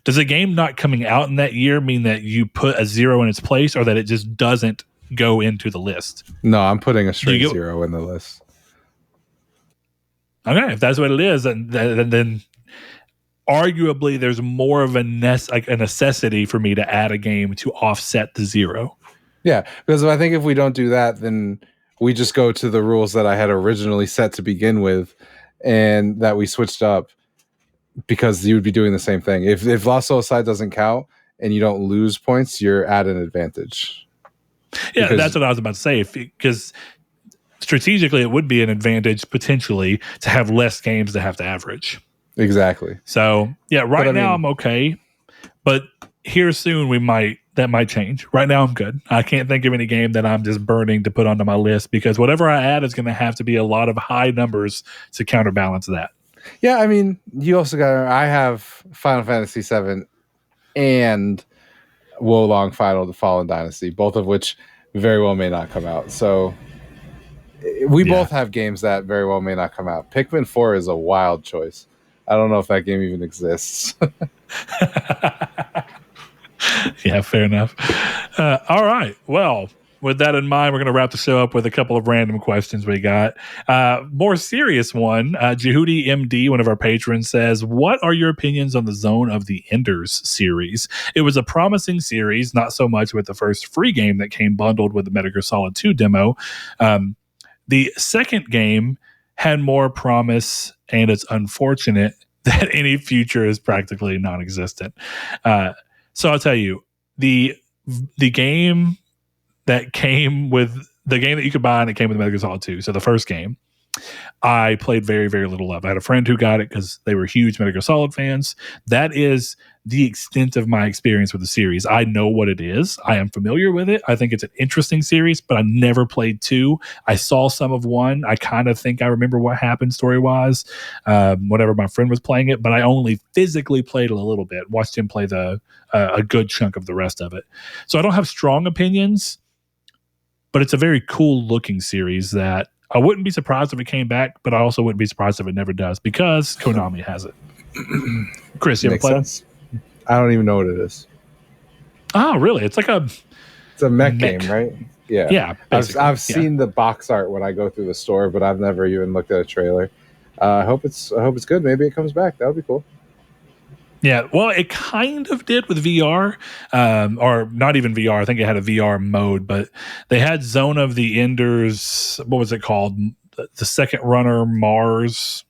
Does a game not coming out in that year mean that you put a 0 in its place, or that it just doesn't go into the list? No, I'm putting a straight 0 in the list. Okay, if that's what it is, then arguably there's more of a necessity for me to add a game to offset the 0. Yeah, because I think if we don't do that, then we just go to the rules that I had originally set to begin with, and that we switched up, because you would be doing the same thing. If Lost Soul Aside doesn't count and you don't lose points, you're at an advantage. Yeah, that's what I was about to say. Because strategically, it would be an advantage potentially to have less games to have to average. Exactly. So yeah, now I'm okay, but here soon that might change. Right now I'm good. I can't think of any game that I'm just burning to put onto my list, because whatever I add is going to have to be a lot of high numbers to counterbalance that. Yeah, you also I have Final Fantasy VII and Wolong Final the Fallen Dynasty, both of which very well may not come out. So we both have games that very well may not come out. Pikmin 4 is a wild choice. I don't know if that game even exists. Yeah, fair enough. All right. Well, with that in mind, we're going to wrap the show up with a couple of random questions we got. More serious one. Jehudi MD, one of our patrons, says, what are your opinions on the Zone of the Enders series? It was a promising series, not so much with the first free game that came bundled with the Metal Gear Solid 2 demo. The second game had more promise, and it's unfortunate that any future is practically non-existent. So I'll tell you, the game that came with the game that you could buy, and it came with Metal Gear Solid 2. So the first game, I played very, very little of. I had a friend who got it because they were huge Metal Gear Solid fans. That is the extent of my experience with the series. I know what it is. I am familiar with it. I think it's an interesting series, but I never played 2. I saw some of 1. I kind of think I remember what happened story-wise whenever my friend was playing it, but I only physically played it a little bit, watched him play a good chunk of the rest of it. So I don't have strong opinions, but it's a very cool-looking series that I wouldn't be surprised if it came back, but I also wouldn't be surprised if it never does, because Konami has it. Chris, you ever played it? I don't even know what it is. Oh, really? It's like it's a mech game, right? Yeah, Yeah, basically. I've seen the box art when I go through the store, but I've never even looked at a trailer. I hope it's good. Maybe it comes back. That would be cool. Yeah, well, it kind of did with VR, or not even VR. I think it had a VR mode, but they had Zone of the Enders. What was it called? The Second Runner Mars.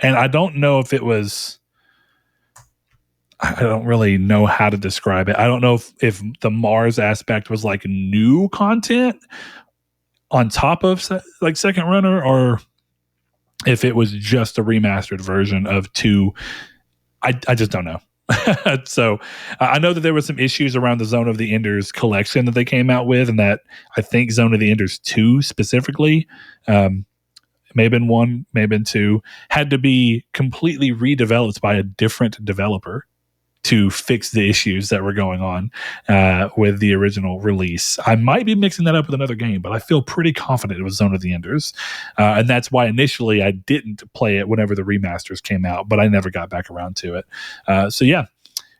And I don't know if it was. I don't really know how to describe it. I don't know if the Mars aspect was like new content on top of like Second Runner, or if it was just a remastered version of 2. I just don't know. So I know that there was some issues around the Zone of the Enders collection that they came out with, and that I think Zone of the Enders 2 specifically, may have been 1, may have been 2, had to be completely redeveloped by a different developer to fix the issues that were going on with the original release. I might be mixing that up with another game, but I feel pretty confident it was Zone of the Enders. And that's why initially I didn't play it whenever the remasters came out, but I never got back around to it. So yeah,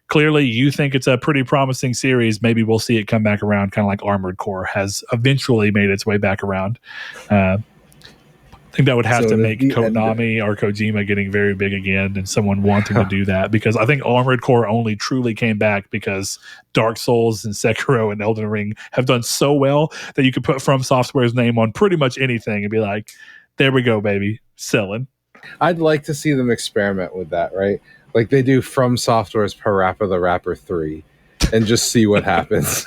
clearly you think it's a pretty promising series. Maybe we'll see it come back around, kind of like Armored Core has eventually made its way back around. I think that would have to make Konami or Kojima getting very big again, and someone wanting to do that, because I think Armored Core only truly came back because Dark Souls and Sekiro and Elden Ring have done so well that you could put From Software's name on pretty much anything and be like, there we go, baby, selling. I'd like to see them experiment with that, right? Like they do From Software's Parappa the Rapper 3 and just see what happens.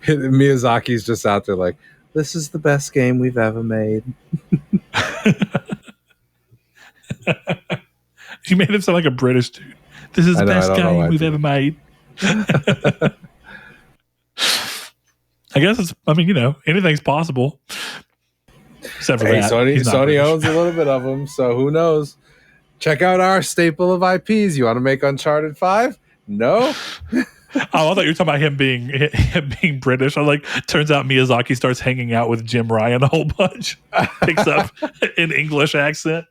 Miyazaki's just out there like, this is the best game we've ever made. You made him sound like a British dude. This is the best game we've ever made. I guess anything's possible. Except for that. Sony owns a little bit of them, so who knows? Check out our staple of IPs. You want to make Uncharted 5? No? Oh, I thought you were talking about him being British. I like, turns out Miyazaki starts hanging out with Jim Ryan a whole bunch. Picks up an English accent.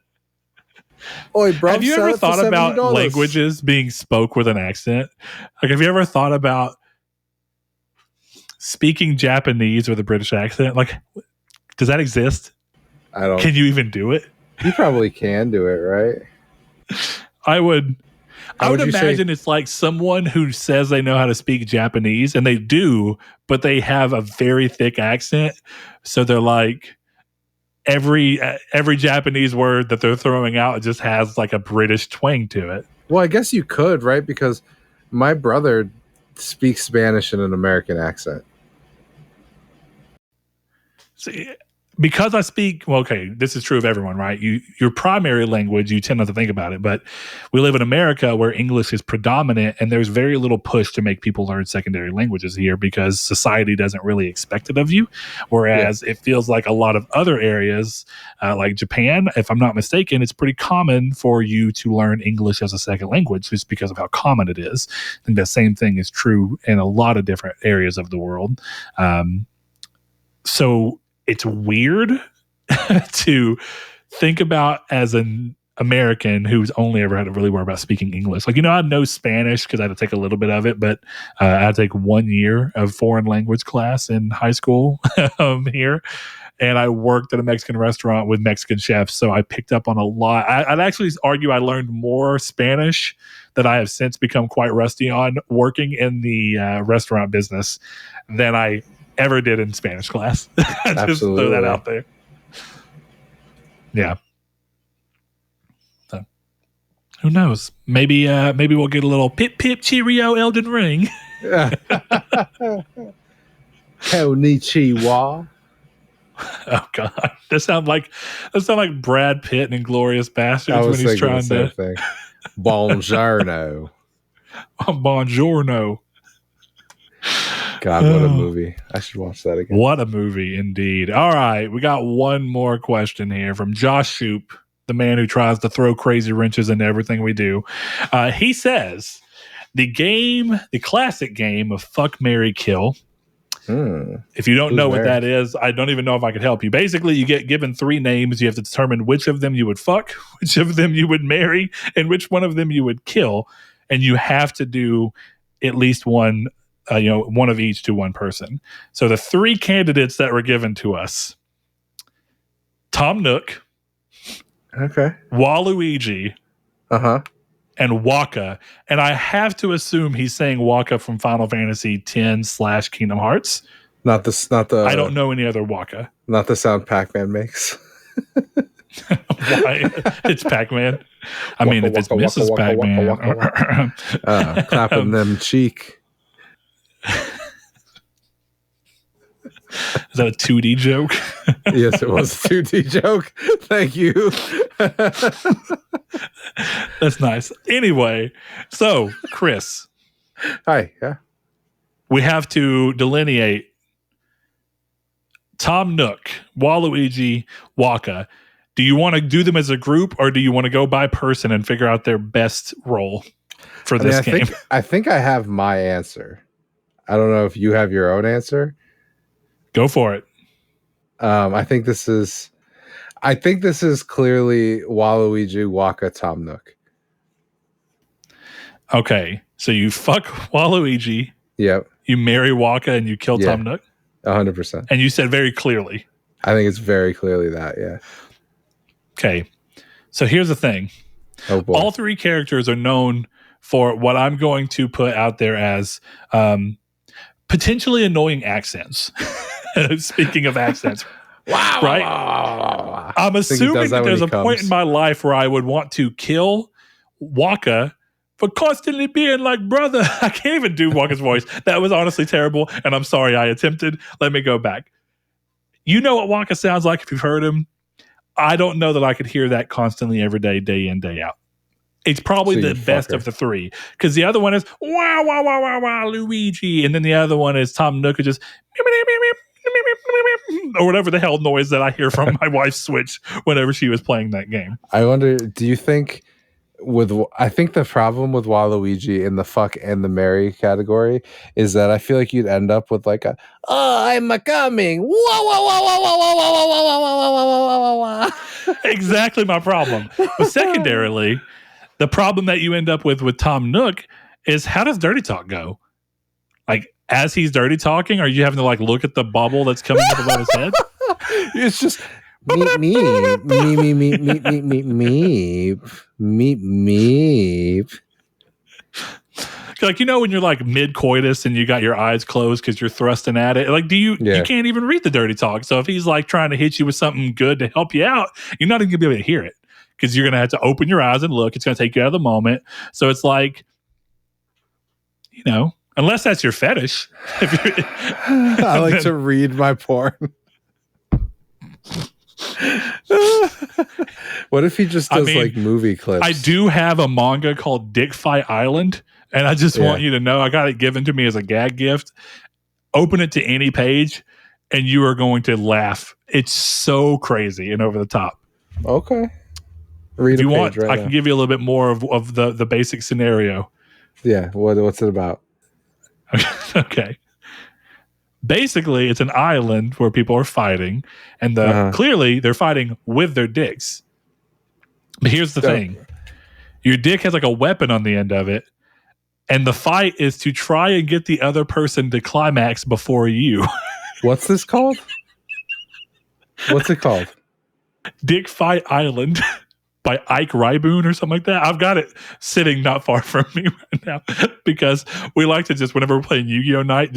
Oi, bro, have you ever thought about languages being spoke with an accent? Like, have you ever thought about speaking Japanese with a British accent? Like, does that exist? I don't. Can you even do it? You probably can do it, right? I would imagine it's like someone who says they know how to speak Japanese, and they do, but they have a very thick accent. So they're like, every Japanese word that they're throwing out just has like a British twang to it. Well, I guess you could, right? Because my brother speaks Spanish in an American accent. See, because I speak, well, okay, this is true of everyone, right? Your primary language, you tend not to think about it, but we live in America where English is predominant, and there's very little push to make people learn secondary languages here because society doesn't really expect it of you. Whereas it feels like a lot of other areas, like Japan, if I'm not mistaken, it's pretty common for you to learn English as a second language just because of how common it is. I think the same thing is true in a lot of different areas of the world. So it's weird to think about as an American who's only ever had to really worry about speaking English. Like, I know Spanish because I had to take a little bit of it, but I had to take 1 year of foreign language class in high school here. And I worked at a Mexican restaurant with Mexican chefs, so I picked up on a lot. I'd actually argue I learned more Spanish that I have since become quite rusty on working in the restaurant business than I ever did in Spanish class. Just throw that out there. Yeah. So, who knows? Maybe we'll get a little pip pip cheerio Elden Ring. Konnichiwa. Oh God, that sound like Brad Pitt in Inglourious Bastards when he's trying to. Thing. Buongiorno. Buongiorno. God, what a movie. I should watch that again. What a movie, indeed. All right, we got one more question here from Josh Shoop, the man who tries to throw crazy wrenches into everything we do. He says, the classic game of Fuck, Marry, Kill. If you don't know what that is, I don't even know if I could help you. Basically, you get given 3 names. You have to determine which of them you would fuck, which of them you would marry, and which one of them you would kill. And you have to do at least one one of each to one person. So the 3 candidates that were given to us: Tom Nook, Okay. Waluigi, Uh-huh. and Waka. And I have to assume he's saying Waka from Final Fantasy X / Kingdom Hearts. Not the I don't know any other Waka. Not the sound Pac-Man makes. Why? It's Pac-Man. I mean, if it's Mrs. Pac-Man. Clapping them cheek. Is that a 2D joke? Yes, it was a 2D joke. Thank you. That's nice. Anyway, so Chris. Hi. Yeah. We have to delineate Tom Nook, Waluigi, Waka. Do you want to do them as a group, or do you want to go by person and figure out their best role for this game? I think I have my answer. I don't know if you have your own answer. Go for it. I think this is clearly Waluigi, Waka, Tom Nook. Okay, so you fuck Waluigi. Yep. You marry Waka and you kill Tom Nook. 100%. And you said very clearly. I think it's very clearly that. Yeah. Okay, so here's the thing. Oh boy. All 3 characters are known for what I'm going to put out there as potentially annoying accents. Speaking of accents. Wow. Right? Wow. I'm assuming that there's a point in my life where I would want to kill Waka for constantly being like, brother. I can't even do Waka's voice. That was honestly terrible, and I'm sorry I attempted. Let me go back. You know what Waka sounds like if you've heard him. I don't know that I could hear that constantly every day, day in, day out. It's probably the best of the 3, because the other one is wow, wow, wow, wow, wow, Luigi, and then the other one is Tom Nook, who just or whatever the hell noise that I hear from my wife's Switch whenever she was playing that game. I wonder, do you think I think the problem with Waluigi in the fuck and the marry category is that I feel like you'd end up with like I'm a coming. Wah, wah, wah, wah, wah, wah, wah, wah, wah, wah, wah, wah, wah. Exactly my problem. But secondarily, the problem that you end up with Tom Nook is, how does dirty talk go? Like, as he's dirty talking, are you having to like look at the bubble that's coming up above his head? It's just me. Like, when you're like mid coitus and you got your eyes closed because you're thrusting at it, like, you can't even read the dirty talk. So if he's like trying to hit you with something good to help you out, you're not even gonna be able to hear it, because you're gonna have to open your eyes and look. It's gonna take you out of the moment. So it's like, unless that's your fetish. I like to read my porn. What if he just does like movie clips? I do have a manga called Dick Fight Island, and I just want you to know I got it given to me as a gag gift. Open it to any page, and you are going to laugh. It's so crazy and over the top. Okay. Read if you want, right I now. can give you a little bit more of the basic scenario. Yeah. What's it about? Okay. Basically, it's an island where people are fighting, and clearly they're fighting with their dicks. But here's the thing. Your dick has like a weapon on the end of it, and the fight is to try and get the other person to climax before you. What's this called? What's it called? Dick Fight Island by Ike Ryboon or something like that. I've got it sitting not far from me right now, because we like to just, whenever we're playing Yu-Gi-Oh! Night,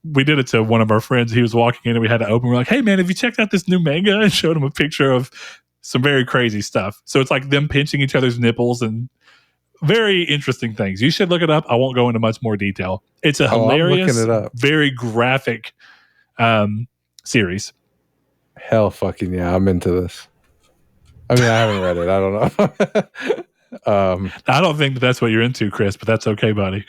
we did it to one of our friends. He was walking in and we had to open. We're like, hey man, have you checked out this new manga? And showed him a picture of some very crazy stuff. So it's like them pinching each other's nipples and very interesting things. You should look it up. I won't go into much more detail. It's a hilarious, very graphic series. Hell fucking yeah, I'm into this. I mean, I haven't read it. I don't know. I don't think that's what you're into, Chris, but that's okay, buddy.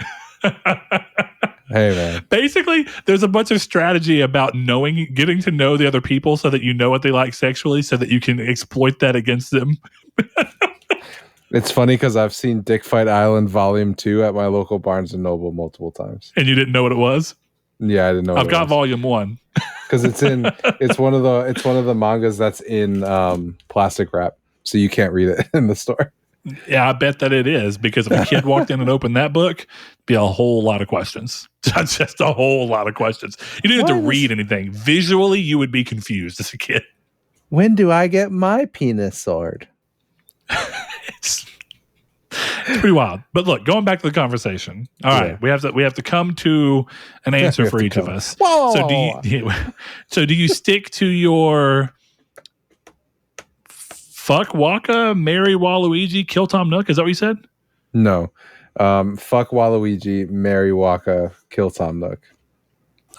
Hey, man. Basically, there's a bunch of strategy about getting to know the other people so that you know what they like sexually, so that you can exploit that against them. It's funny because I've seen Dick Fight Island Volume 2 at my local Barnes & Noble multiple times. And you didn't know what it was? Yeah, I didn't know. I've got Volume 1. Because it's one of the mangas that's in plastic wrap, so you can't read it in the store. Yeah, I bet that it is, because if a kid walked in and opened that book, it'd be a whole lot of questions. Just a whole lot of questions. You didn't have to read anything. Visually, you would be confused as a kid. When do I get my penis sword? It's pretty wild. But look, going back to the conversation. All right, we have to come to an answer for each of us. So do you stick to your fuck Waka, marry Waluigi, kill Tom Nook? Is that what you said? No. Fuck Waluigi, marry Waka, kill Tom Nook.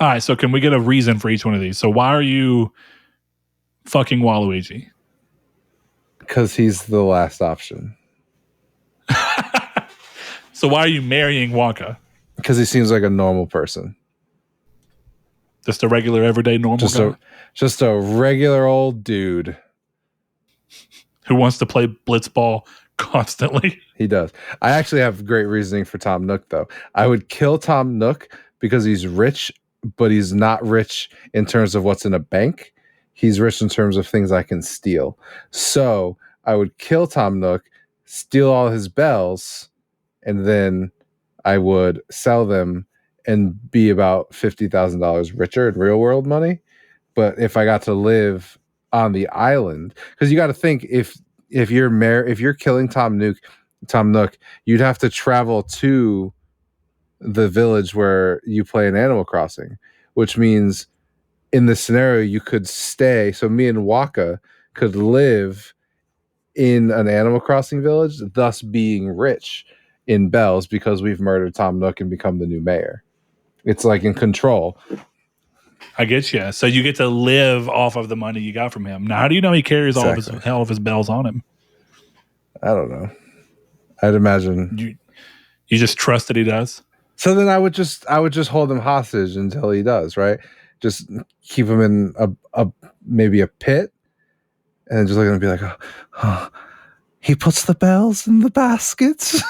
All right, so can we get a reason for each one of these? So why are you fucking Waluigi? Because he's the last option. So why are you marrying Waka? Because he seems like a normal person. Just a regular, everyday, normal guy? Just a regular old dude. Who wants to play blitzball constantly. He does. I actually have great reasoning for Tom Nook, though. I would kill Tom Nook because he's rich, but he's not rich in terms of what's in a bank. He's rich in terms of things I can steal. So I would kill Tom Nook, steal all his bells, and then I would sell them and be about $50,000 richer in real world money. But if I got to live on the island, because you got to think, if you're killing Tom Nook, you'd have to travel to the village where you play in Animal Crossing, which means in this scenario you could stay. So me and Waka could live in an Animal Crossing village, thus being rich in bells because we've murdered Tom Nook and become the new mayor. It's like in control. I get you. So you get to live off of the money you got from him. Now, how do you know he carries all of his bells on him? I don't know. I'd imagine you just trust that he does. So then I would just hold him hostage until he does, right? Just keep him in a maybe a pit, and just look at him and be like, oh, he puts the bells in the baskets.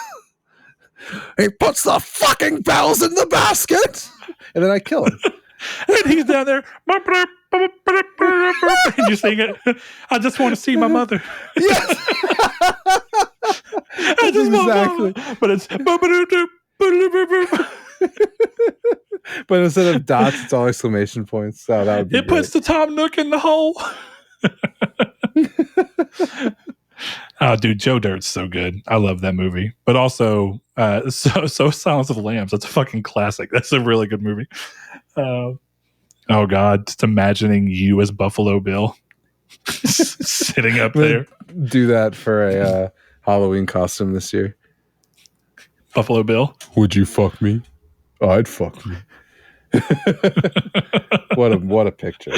He puts the fucking bells in the basket, and then I kill him. And he's down there, and you sing it. I just want to see my mother. Yes. I just exactly. But it's. But instead of dots, it's all exclamation points. So that would be it puts the Tom Nook in the hole. Oh, dude, Joe Dirt's so good. I love that movie. But also, so Silence of the Lambs. That's a fucking classic. That's a really good movie. Oh God, just imagining you as Buffalo Bill sitting up there. Do that for a Halloween costume this year. Buffalo Bill. Would you fuck me? I'd fuck you. What a picture.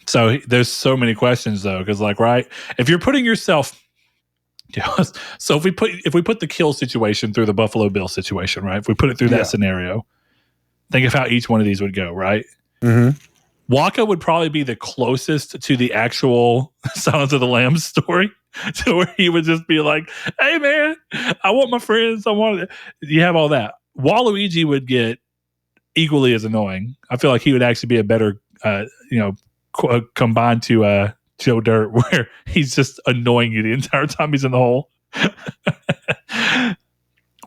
So there's so many questions though, because right, if you're putting yourself, so if we put the kill situation through the Buffalo Bill situation, right? If we put it through that scenario, think of how each one of these would go, right? Mm-hmm. Waka would probably be the closest to the actual Silence of the Lambs story, to where he would just be like, "Hey man, I want my friends. I want it." You have all that. Waluigi would get equally as annoying. I feel like he would actually be a better, combined to Joe Dirt, where he's just annoying you the entire time he's in the hole.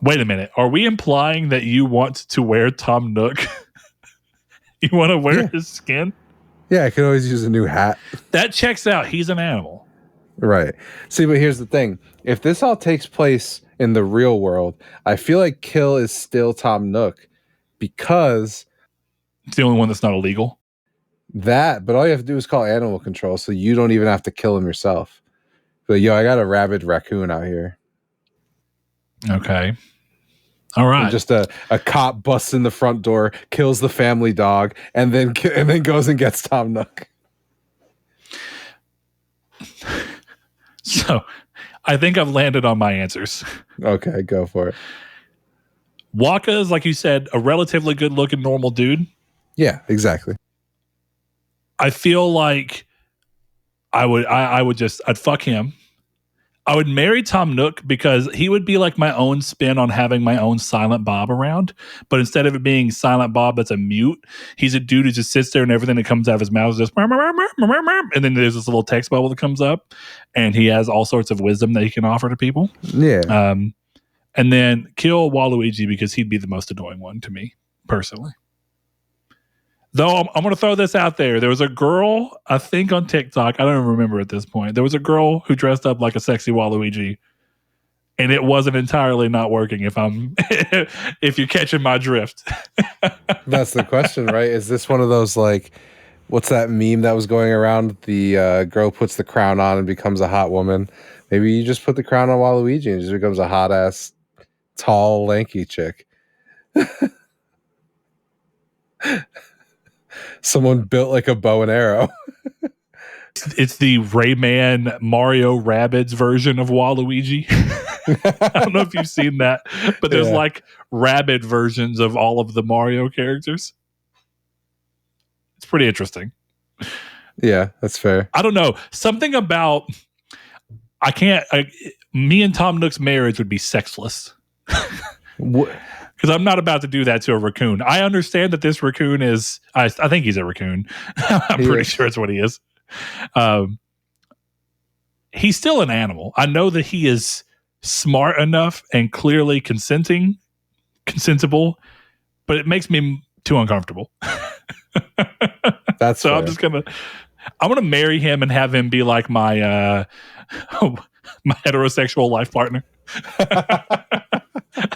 Wait a minute. Are we implying that you want to wear Tom Nook? You want to wear his skin? Yeah, I could always use a new hat. That checks out. He's an animal. Right. See, but here's the thing. If this all takes place in the real world, I feel like kill is still Tom Nook because it's the only one that's not illegal. But all you have to do is call animal control, so you don't even have to kill him yourself. But I got a rabid raccoon out here. Okay. All right. And just a cop busts in the front door, kills the family dog, and then goes and gets Tom Nook. So, I think I've landed on my answers. Okay, go for it. Waka is, like you said, a relatively good-looking normal dude. Yeah, exactly. I feel like I'd fuck him. I would marry Tom Nook because he would be like my own spin on having my own Silent Bob around. But instead of it being Silent Bob that's a mute, he's a dude who just sits there and everything that comes out of his mouth is just and then there's this little text bubble that comes up and he has all sorts of wisdom that he can offer to people. Yeah. And then kill Waluigi because he'd be the most annoying one to me personally. Though I'm going to throw this out there. There was a girl, I think on TikTok, I don't even remember at this point. There was a girl who dressed up like a sexy Waluigi, and it wasn't entirely not working if you're catching my drift. That's the question, right? Is this one of those like, what's that meme that was going around? The girl puts the crown on and becomes a hot woman. Maybe you just put the crown on Waluigi and just becomes a hot ass, tall, lanky chick. Someone built like a bow and arrow. It's the Rayman Mario Rabbids version of Waluigi. I don't know if you've seen that, but there's like Rabbid versions of all of the Mario characters. It's pretty interesting. Yeah, that's fair. I don't know. Something about me and Tom Nook's marriage would be sexless. Because I'm not about to do that to a raccoon. I understand that this raccoon is, I think he's a raccoon. I'm pretty sure it's what he is. He's still an animal. I know that he is smart enough and clearly consentable, but it makes me too uncomfortable. That's so fair. I'm gonna marry him and have him be like my my heterosexual life partner.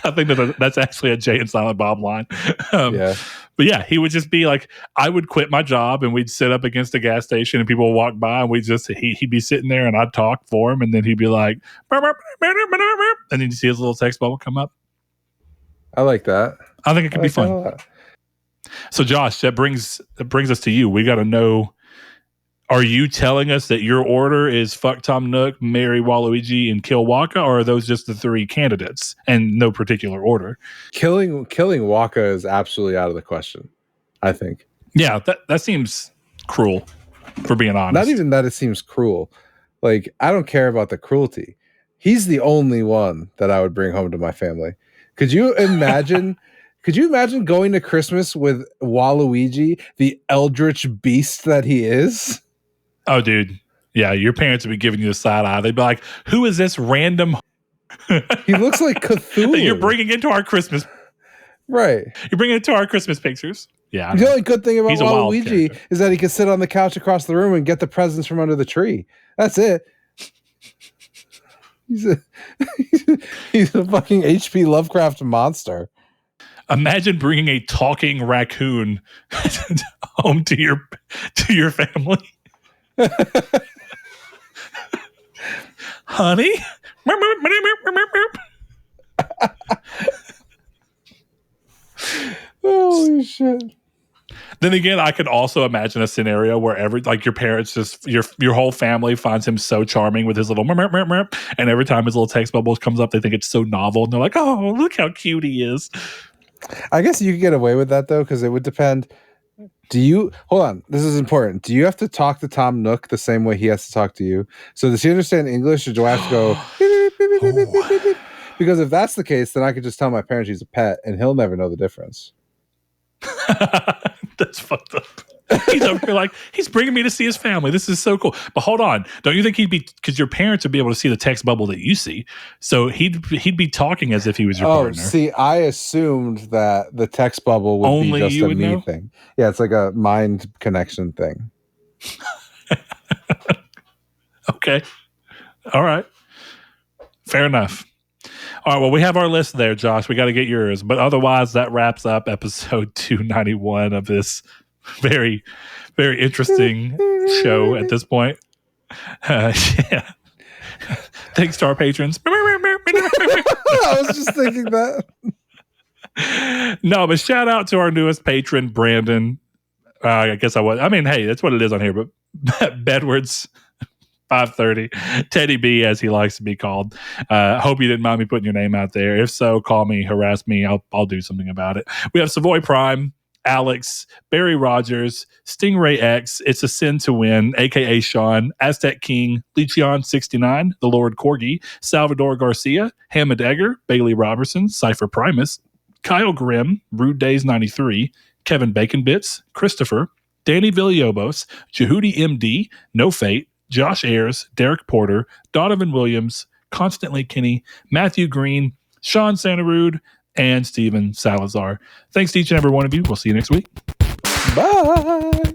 I think that's actually a Jay and Silent Bob line. But yeah, he would just be like, I would quit my job and we'd sit up against a gas station and people would walk by and he'd be sitting there and I'd talk for him and then he'd be like, and then you see his little text bubble come up. I like that. I think it could be fun. So Josh, that brings us to you. We got to know, are you telling us that your order is fuck Tom Nook, marry Waluigi, and kill Waka, or are those just the three candidates and no particular order? Killing Waka is absolutely out of the question, I think. Yeah, that seems cruel, for being honest. Not even that it seems cruel. Like, I don't care about the cruelty. He's the only one that I would bring home to my family. Could you imagine going to Christmas with Waluigi, the eldritch beast that he is? Oh, dude. Yeah, your parents would be giving you a side eye. They'd be like, who is this random? He looks like Cthulhu. That you're bringing into our Christmas. Right. You're bringing it to our Christmas pictures. Yeah. The only good thing about Waluigi is that he can sit on the couch across the room and get the presents from under the tree. That's it. He's a fucking H.P. Lovecraft monster. Imagine bringing a talking raccoon home to your family. Honey? Holy shit. Then again, I could also imagine a scenario where your parents just your whole family finds him so charming with his little and every time his little text bubble comes up, they think it's so novel and they're like, oh, look how cute he is. I guess you could get away with that though, because it would depend. Hold on, this is important. Do you have to talk to Tom Nook the same way he has to talk to you? So does he understand English, or do I have to go beep, beep, beep, beep, beep, beep, beep, beep? Because if that's the case, then I could just tell my parents he's a pet and he'll never know the difference. That's fucked up. He's over here like, he's bringing me to see his family. This is so cool. But hold on. Don't you think because your parents would be able to see the text bubble that you see. So he'd be talking as if he was your partner. See, I assumed that the text bubble would Only be just you a would me know? thing. Yeah, it's like a mind connection thing. Okay. All right. Fair enough. All right, well, we have our list there, Josh. We got to get yours. But otherwise, that wraps up episode 291 of this very, very interesting show at this point. Yeah. Thanks to our patrons. I was just thinking that. No, but shout out to our newest patron, Brandon. I guess I was. I mean, hey, that's what it is on here. But Bedwards 530, Teddy B, as he likes to be called. Hope you didn't mind me putting your name out there. If so, call me, harass me. I'll do something about it. We have Savoy Prime, Alex, Barry Rogers, Stingray X, It's a Sin to Win, aka Sean, Aztec King, Lecheon69, The Lord Corgi, Salvador Garcia, Hammond Egger, Bailey Robertson, Cypher Primus, Kyle Grimm, Rude Days 93, Kevin Bacon Bits, Christopher, Danny Villalobos, Jehudi MD, No Fate, Josh Ayers, Derek Porter, Donovan Williams, Constantly Kinney, Matthew Green, Sean Santarude, and Steven Salazar. Thanks to each and every one of you. We'll see you next week. Bye.